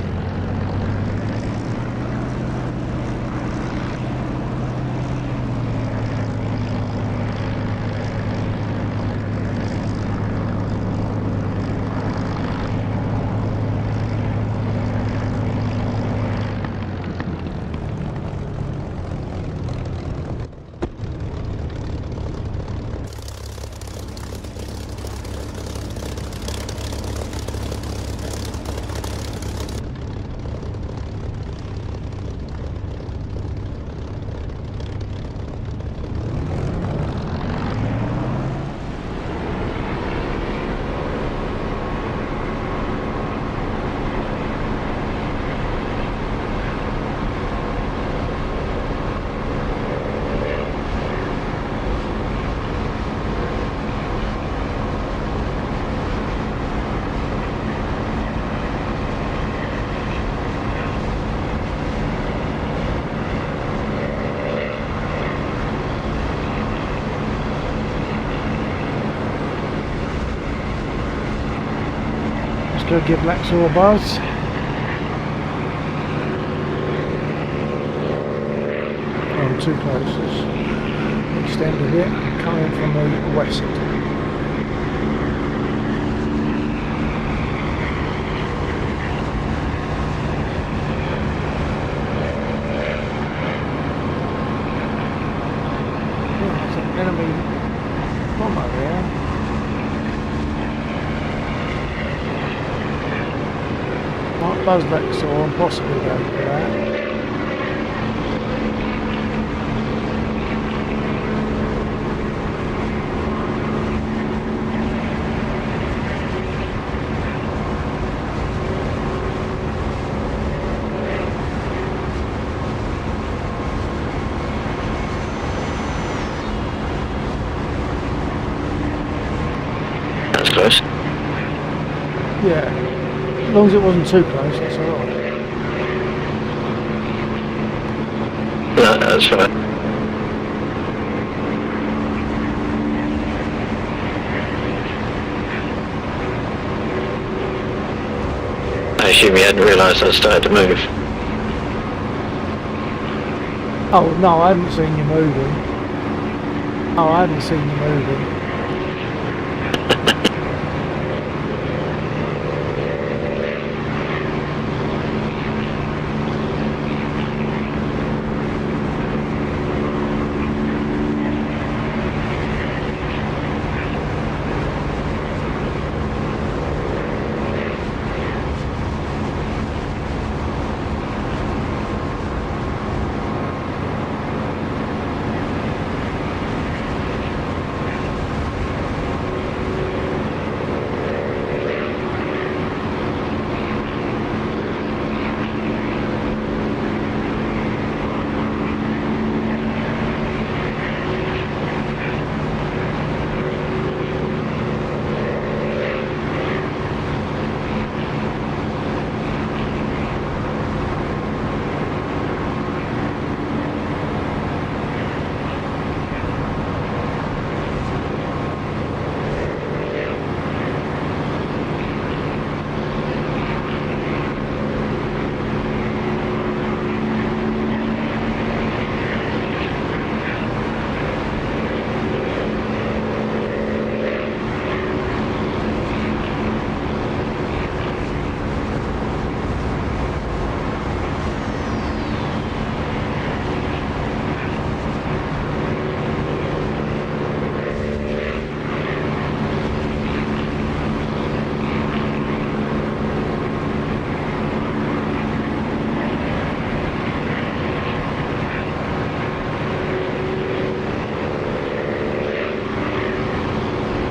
Go give Lexor a buzz. Oh, too close. Let's extend a bit. Coming from the west. Enemy bomber there. Might buzz Lexor and possibly go for that. That's close. Yeah, as long as it wasn't too close, that's alright. No, that's fine. I assume you hadn't realised I started to move. Oh no, I hadn't seen you moving. Oh, I hadn't seen you moving.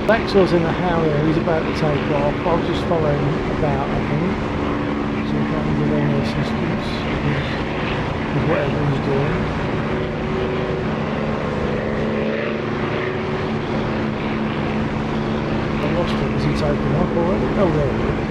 Lexor's in the Harrier, he's about to take off. I was just following about, I think. So if I can give any assistance with whatever he's doing. I lost him. Is he taking off already? Oh, there he is.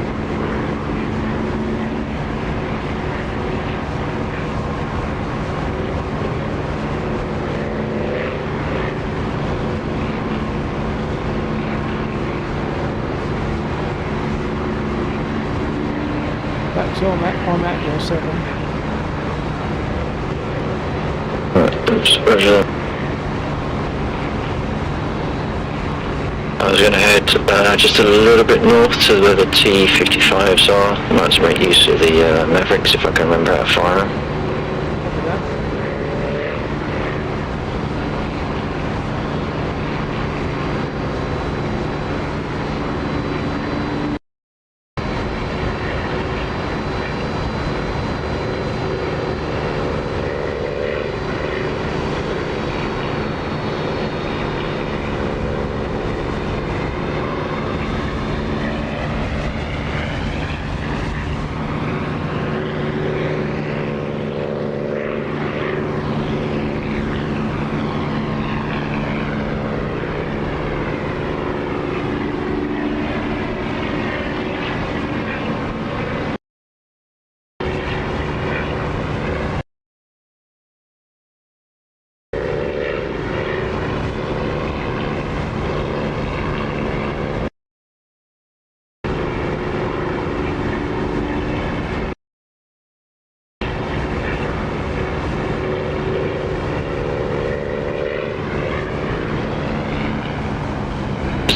So I'm at your 7. Oops, roger that. I was going to head just a little bit north to where the T-55s are. I might to make use of the Mavericks if I can remember how to fire them. Copy that.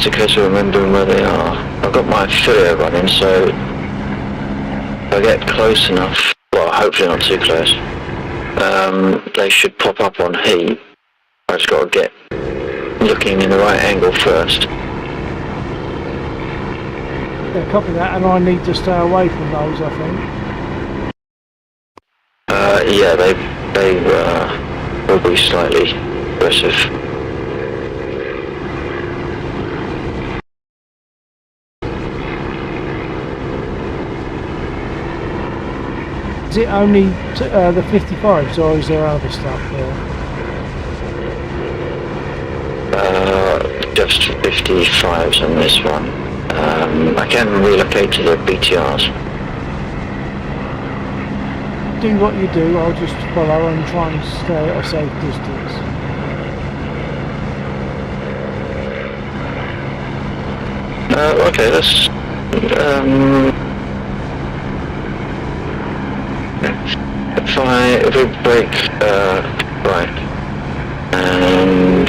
just a case of remembering where they are. I've got my affiliate running, so if I get close enough, well, hopefully not too close, they should pop up on heat. I just got to get looking in the right angle first. Yeah, copy that, and I need to stay away from those, I think. Yeah, they will be slightly aggressive. Is it only the 55s, or is there other stuff there? Just 55s on this one. I can relocate to the BTRs. Do what you do, I'll just follow and try and stay at a safe distance. Okay, let's if we break right and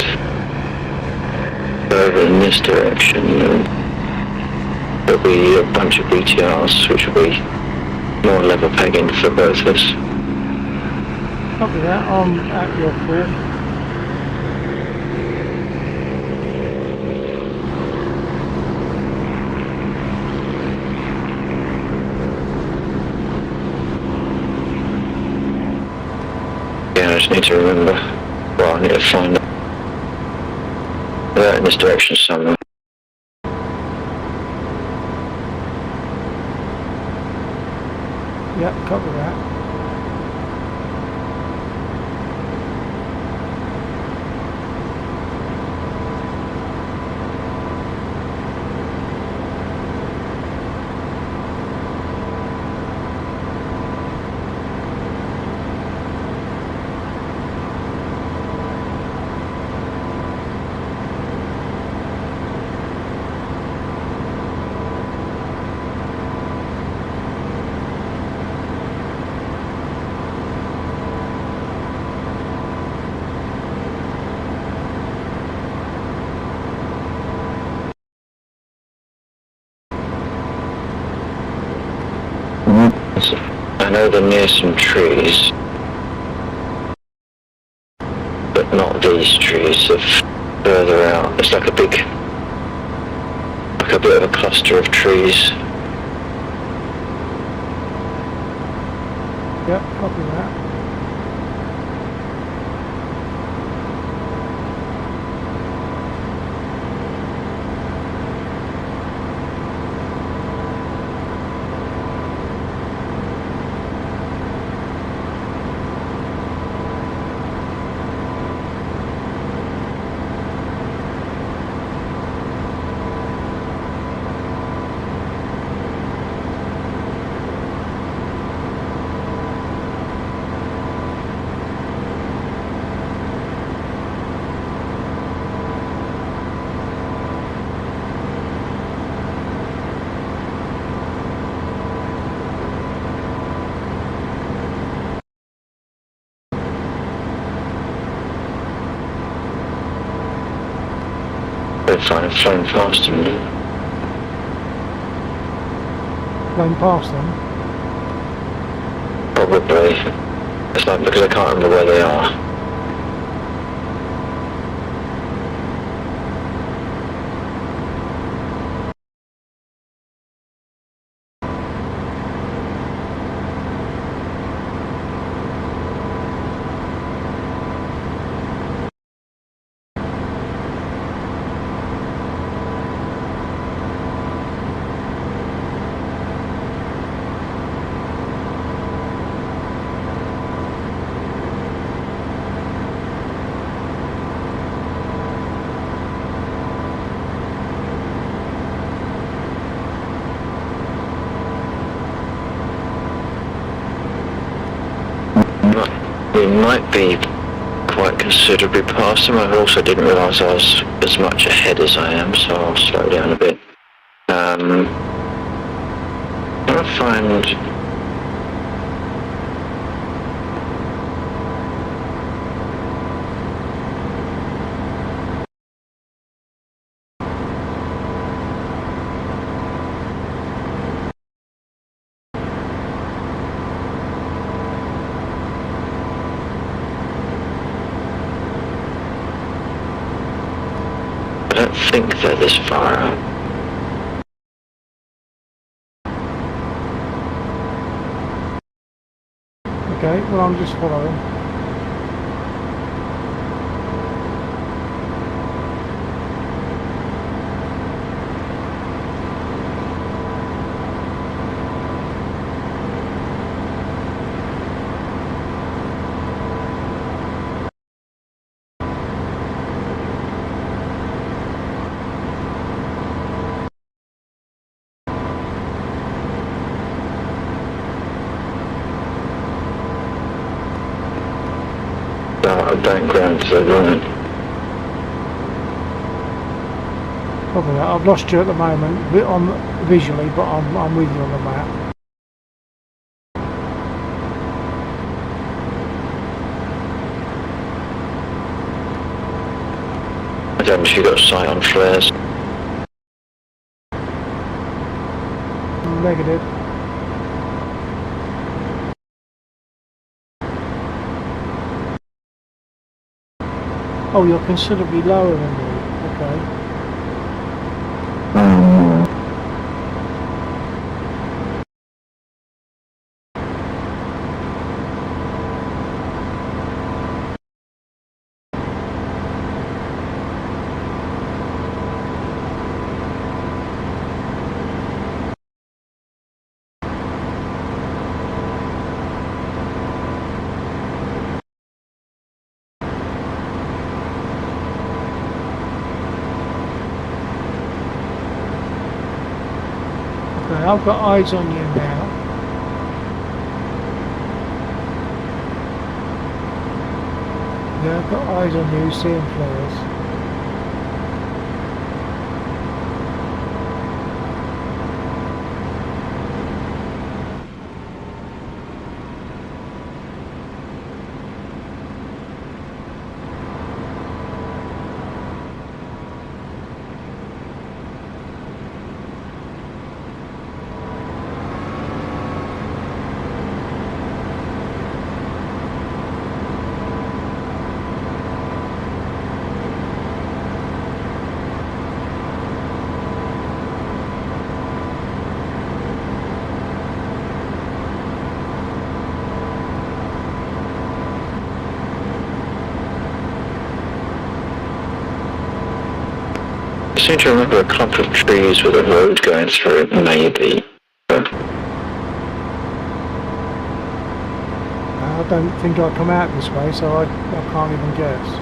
go over in this direction, there'll be a bunch of BTRs which will be more level pegging for both of us. Copy that, I'm at your fort. Yeah, I just need to remember. Well, I need to find that in this direction somewhere. Yep, copy that. I know they're near some trees, but not these trees. They're further out. It's like a bit of a cluster of trees. Yep, copy that. They're flying past them. Going past them. Probably. It's like because I can't remember where they are. We might be quite considerably past them. I also didn't realise I was as much ahead as I am, so I'll slow down a bit. I'm trying to find... don't think they're this far out. Okay, well I'm just following. Background to the right. Probably, I've lost you at the moment, visually, but I'm with you on the map. I haven't you got sight on flares. Negative. Oh, you're considerably lower than me. Okay. Okay, I've got eyes on you now. Yeah, I've got eyes on you, seeing flares. I seem to remember a clump of trees with a road going through it, maybe. I don't think I come out this way, so I can't even guess.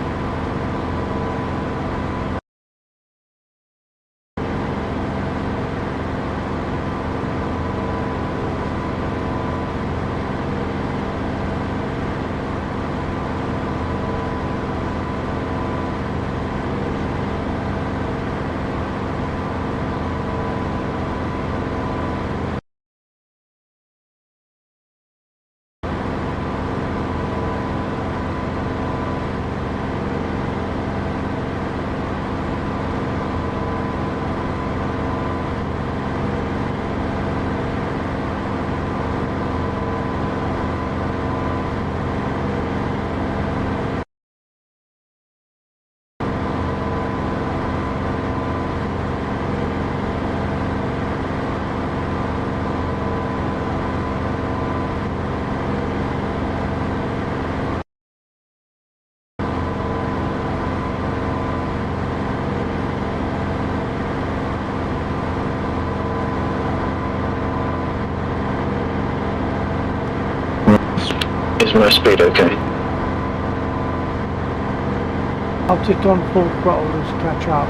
Is my speed okay? I've just gone full throttle to catch up.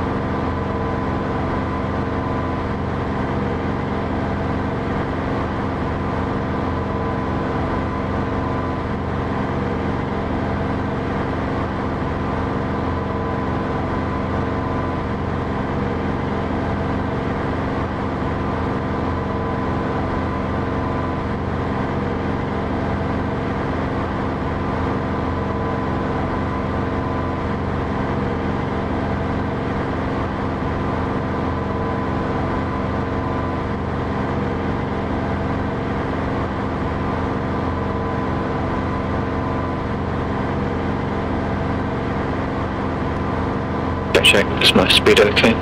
check. Is my speed okay?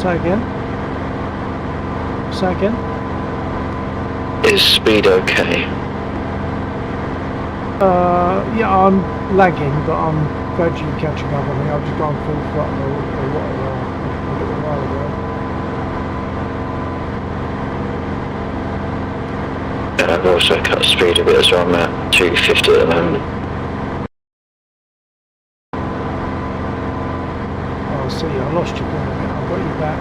Say again. Say again. Is speed okay? Yeah, I'm lagging, but I'm gradually catching up. I think I've just gone full throttle or whatever a little while ago. And I've also cut speed a bit as well. I'm at 250 at the moment. Oh, see, I lost you for a minute. I've got you back.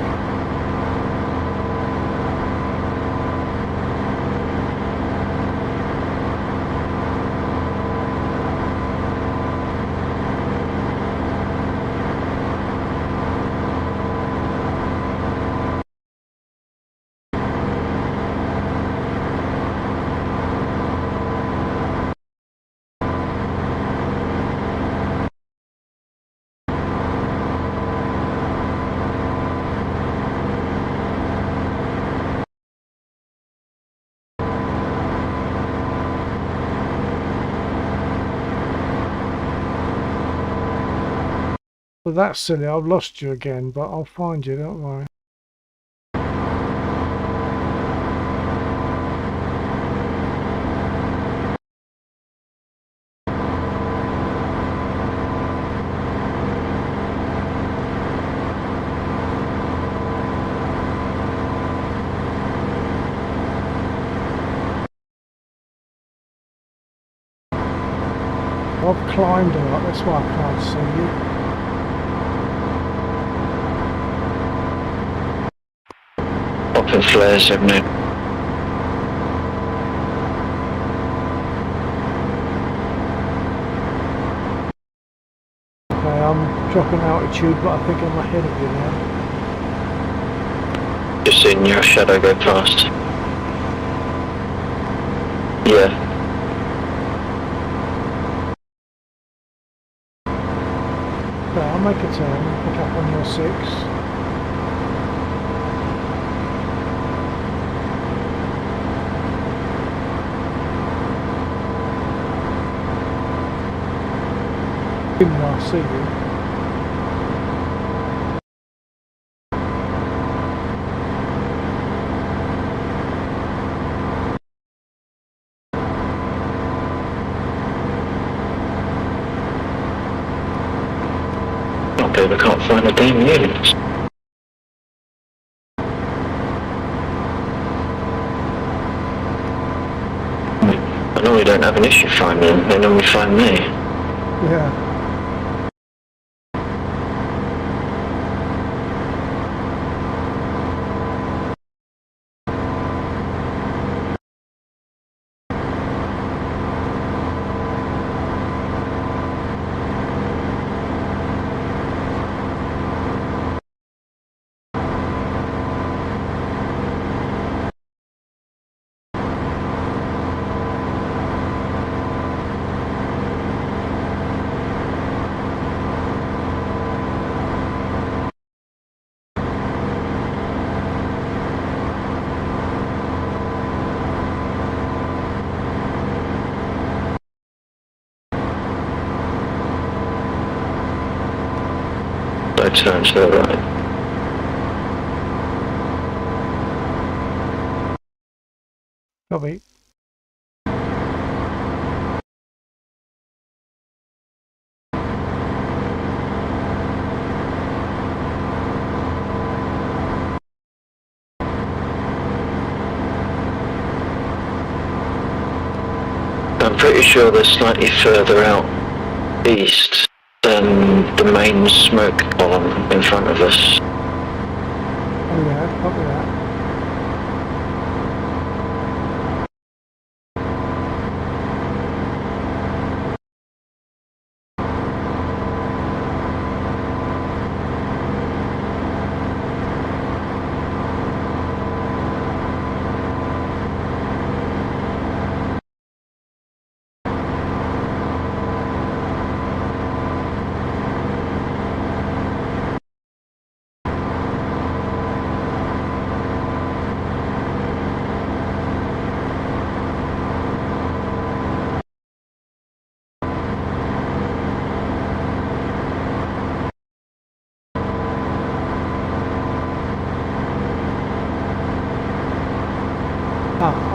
Well, that's silly. I've lost you again, but I'll find you. Don't worry. I've climbed a lot. That's why I can't see you. Popping flares, haven't you? Okay, I'm dropping altitude, but I think I'm ahead of you now. Just seeing your shadow go past. Yeah. Okay, I'll make a turn, pick up on your 6. Didn't I see you? Not people can't find the damn units. I normally don't have an issue finding them. They normally find me. Yeah. So turn to the right. Copy. I'm pretty sure they're slightly further out east than the main smoke column in front of us. Oh yeah, copy that.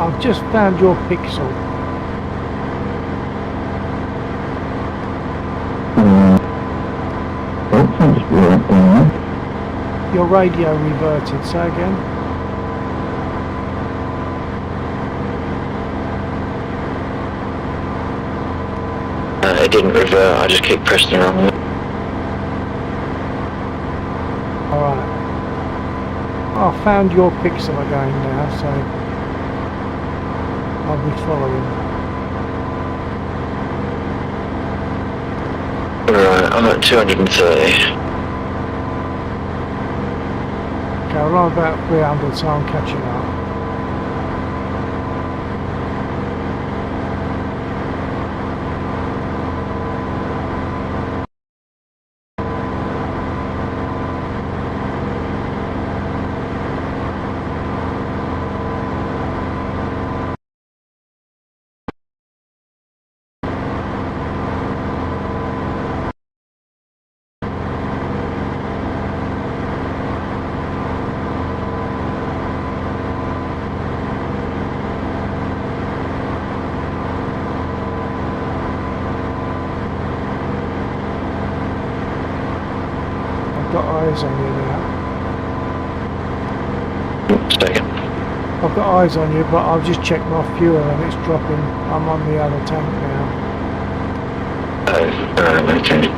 I've just found your pixel. Oh, thanks for that. Your radio reverted. Say again. It didn't revert, I just keep pressing the wrong one. Alright. I found your pixel again now, so I'll be following. Right, I'm at 230. Okay, well, I'm about 300, so I'm catching up. I've got eyes on you now. Second. I've got eyes on you, but I've just checked my fuel and it's dropping. I'm on the other tank now. Oh, okay.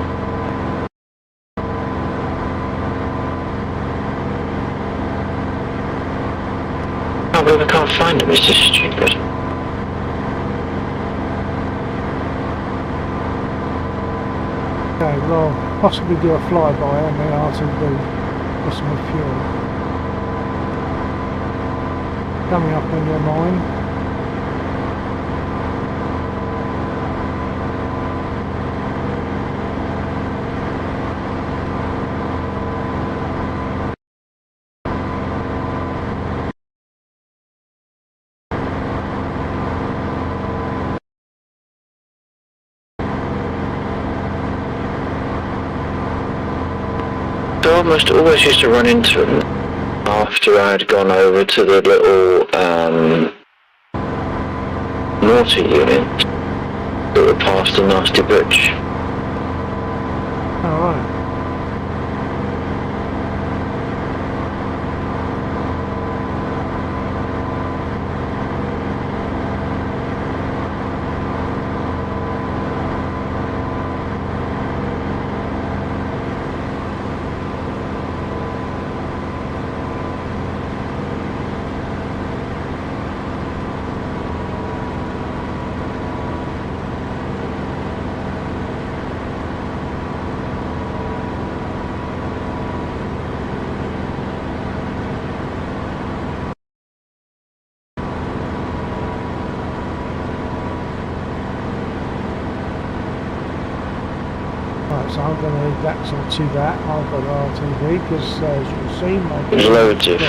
Oh, well, I can't find him, it's just stupid. Okay, well, I'll possibly do a flyby and then RTB for some fuel. Coming up on your line. So I almost always used to run into him after I had gone over to the little mortar unit that were past the nasty butch. Alright. Right, so I'm going to leave that to that. I've got RTV because as you can see, my There's loads of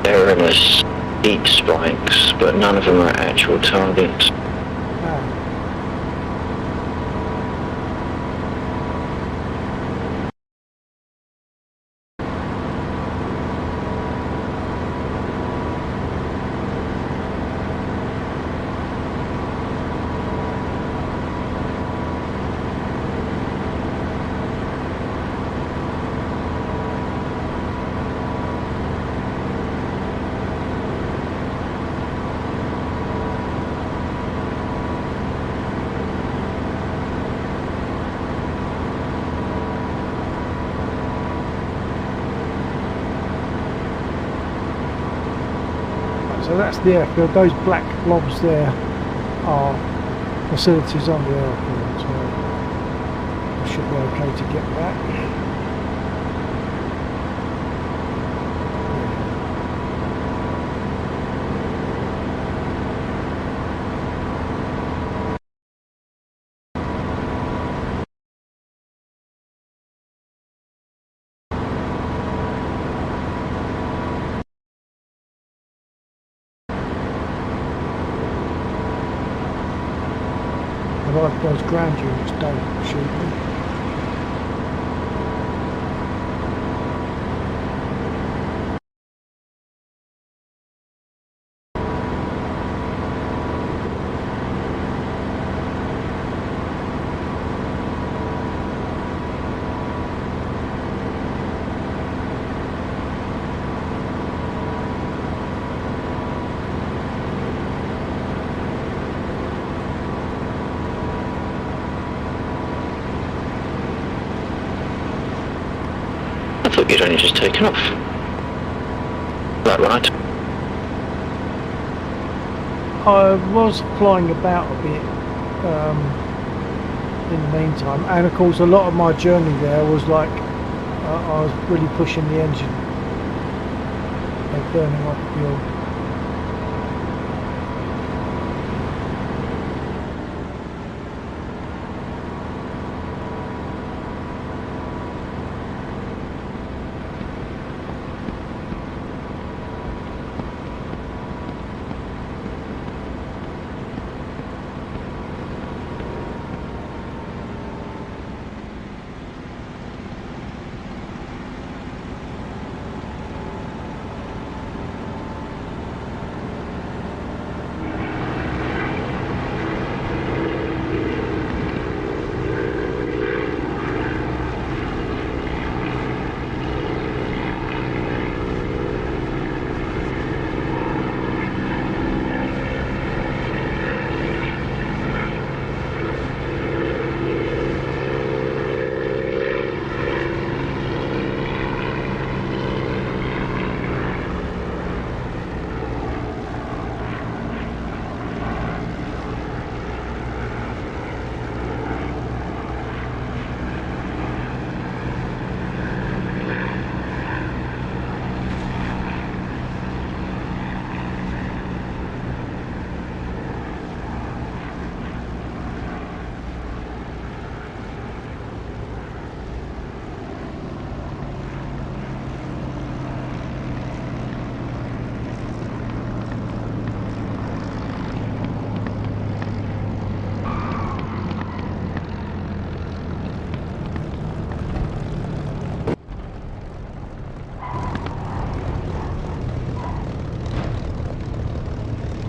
erroneous heat spikes, but none of them are actual targets. Ah. So that's the airfield. Those black blobs there are facilities on the airfield. So I should be okay to get that. I like those ground units, don't shoot me. thought you'd only just taken off. Like when I was flying about a bit in the meantime, and of course a lot of my journey there was like I was really pushing the engine, like burning off fuel.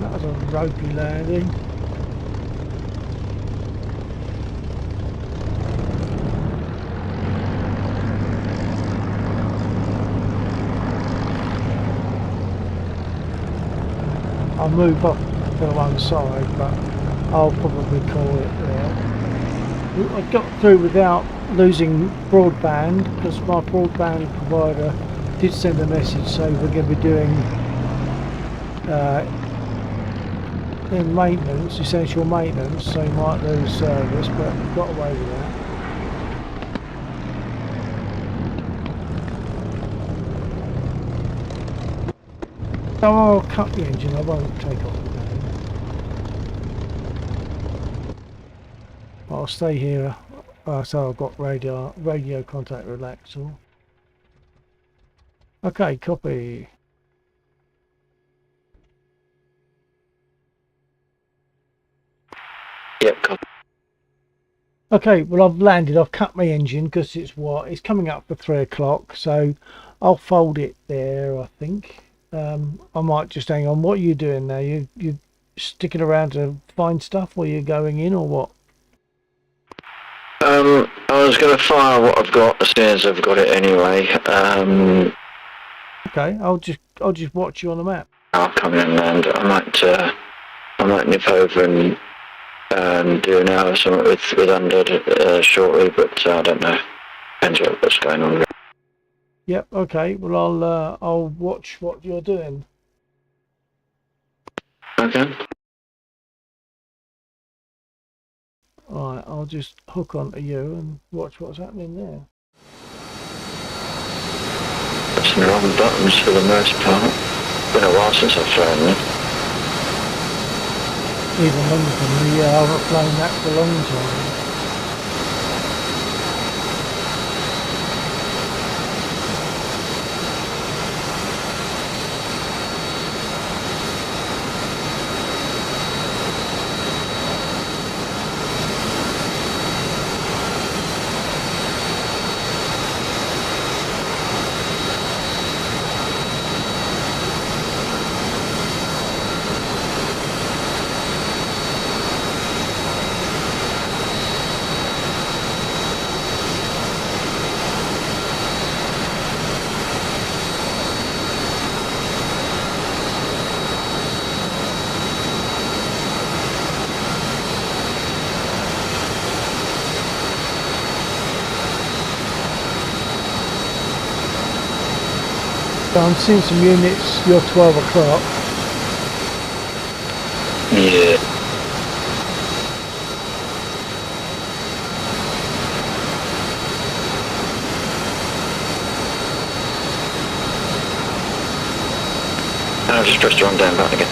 That was a ropey landing. I'll move off to one side, but I'll probably call it there. I got through without losing broadband because my broadband provider did send a message saying we're going to be doing in maintenance, essential maintenance, so you might lose service, but got away with that. So I'll cut the engine, I won't take off again. I'll stay here, so I've got radio contact relaxer. Okay, copy. Yep, copy. Okay, well I've landed, I've cut my engine because it's coming up for 3 o'clock, so I'll fold it there, I think. I might just hang on. What are you doing now? You sticking around to find stuff, or you going in, or what? I was going to fire what I've got as soon as I've got it anyway. Okay, I'll just watch you on the map. I'll come in and land. I might nip over and do an hour or something with Undead shortly, but I don't know. Depends what's going on. Yep. Okay. Well, I'll watch what you're doing. Okay. All right. I'll just hook onto you and watch what's happening there. Pressing the wrong buttons for the most part. Been a while since I've flown them. Even longer than me. I haven't flown that for a long time. So I'm seeing some units, you're 12 o'clock. Yeah. And I've just pressed the wrong down button again.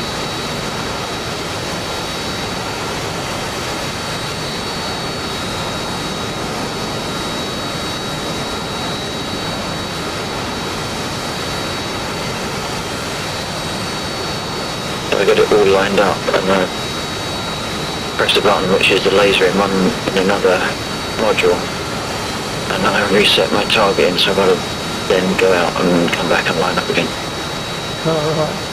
So I got it all lined up and press the button which is the laser in one in another module, and I reset my targeting, so I've got to then go out and come back and line up again. Alright.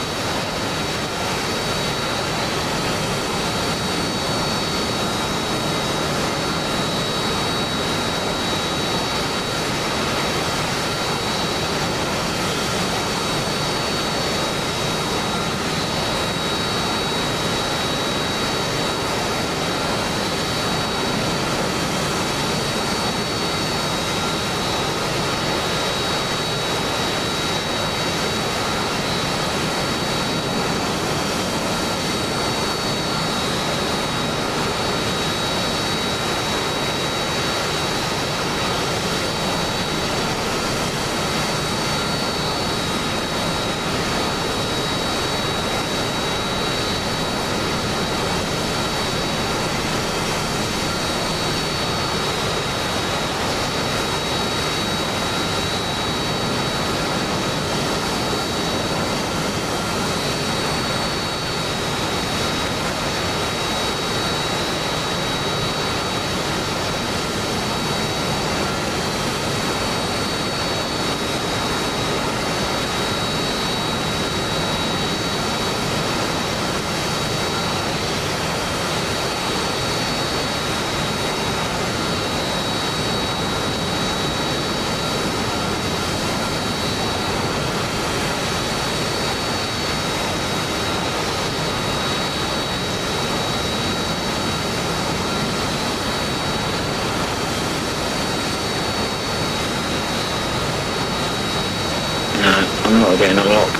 No, I'm not getting a lock.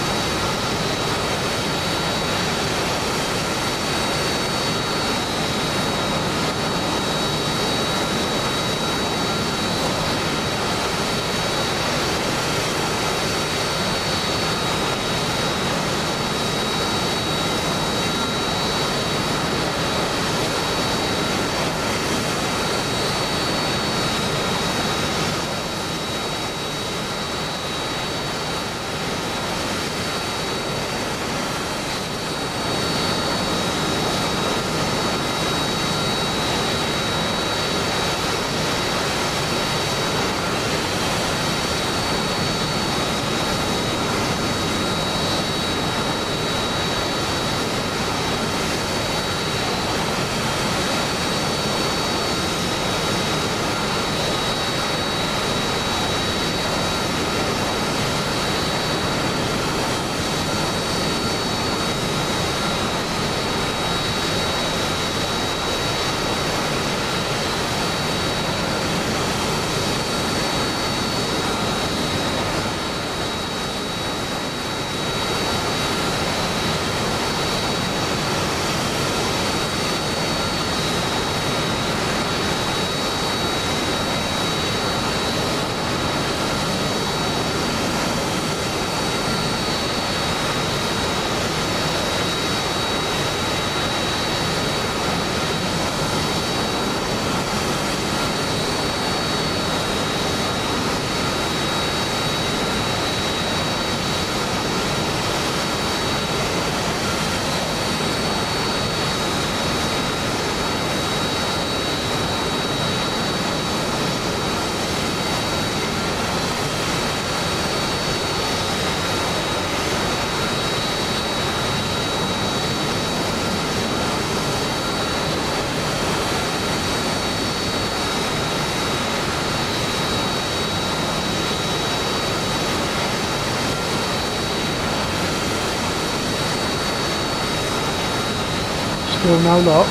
Still no lock.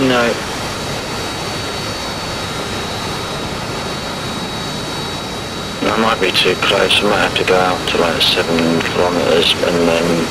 No. That might be too close. I might have to go out to like 7 kilometers and then.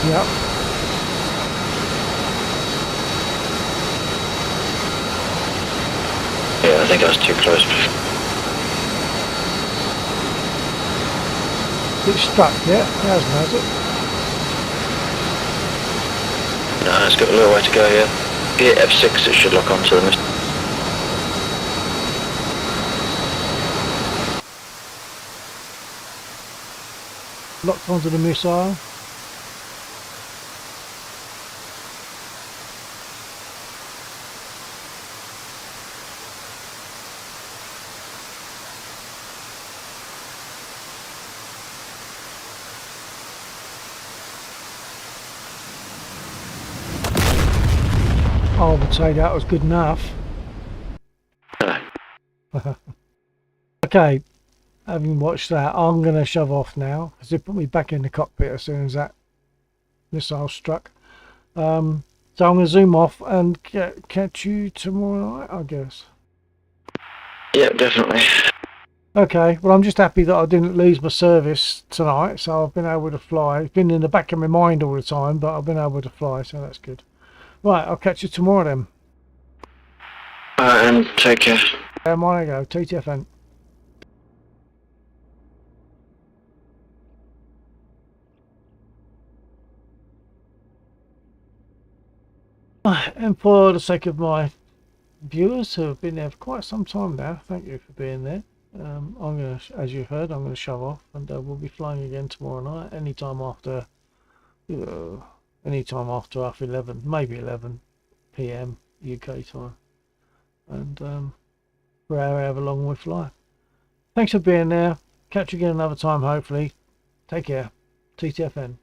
Yep. Yeah, I think I was too close. It's stuck, yeah? It hasn't, has it? No, it's got a little way to go, yeah. If you hit F6, it should lock onto the mist. Locked onto the missile. I would say that was good enough. Okay, having watched that, I'm going to shove off now because they put me back in the cockpit as soon as that missile struck. So I'm going to zoom off and catch you tomorrow night, I guess. Yeah, definitely. Okay, well, I'm just happy that I didn't lose my service tonight, so I've been able to fly. It's been in the back of my mind all the time, but I've been able to fly, so that's good. Right, I'll catch you tomorrow then. Alright, and take care. On I go, TTFN. And for the sake of my viewers who have been there for quite some time now, thank you for being there. I'm going to, as you heard, I'm going to shove off, and we'll be flying again tomorrow night, anytime after half 11, maybe 11 p.m. UK time, and for however long we fly. Thanks for being there. Catch you again another time, hopefully. Take care. TTFN.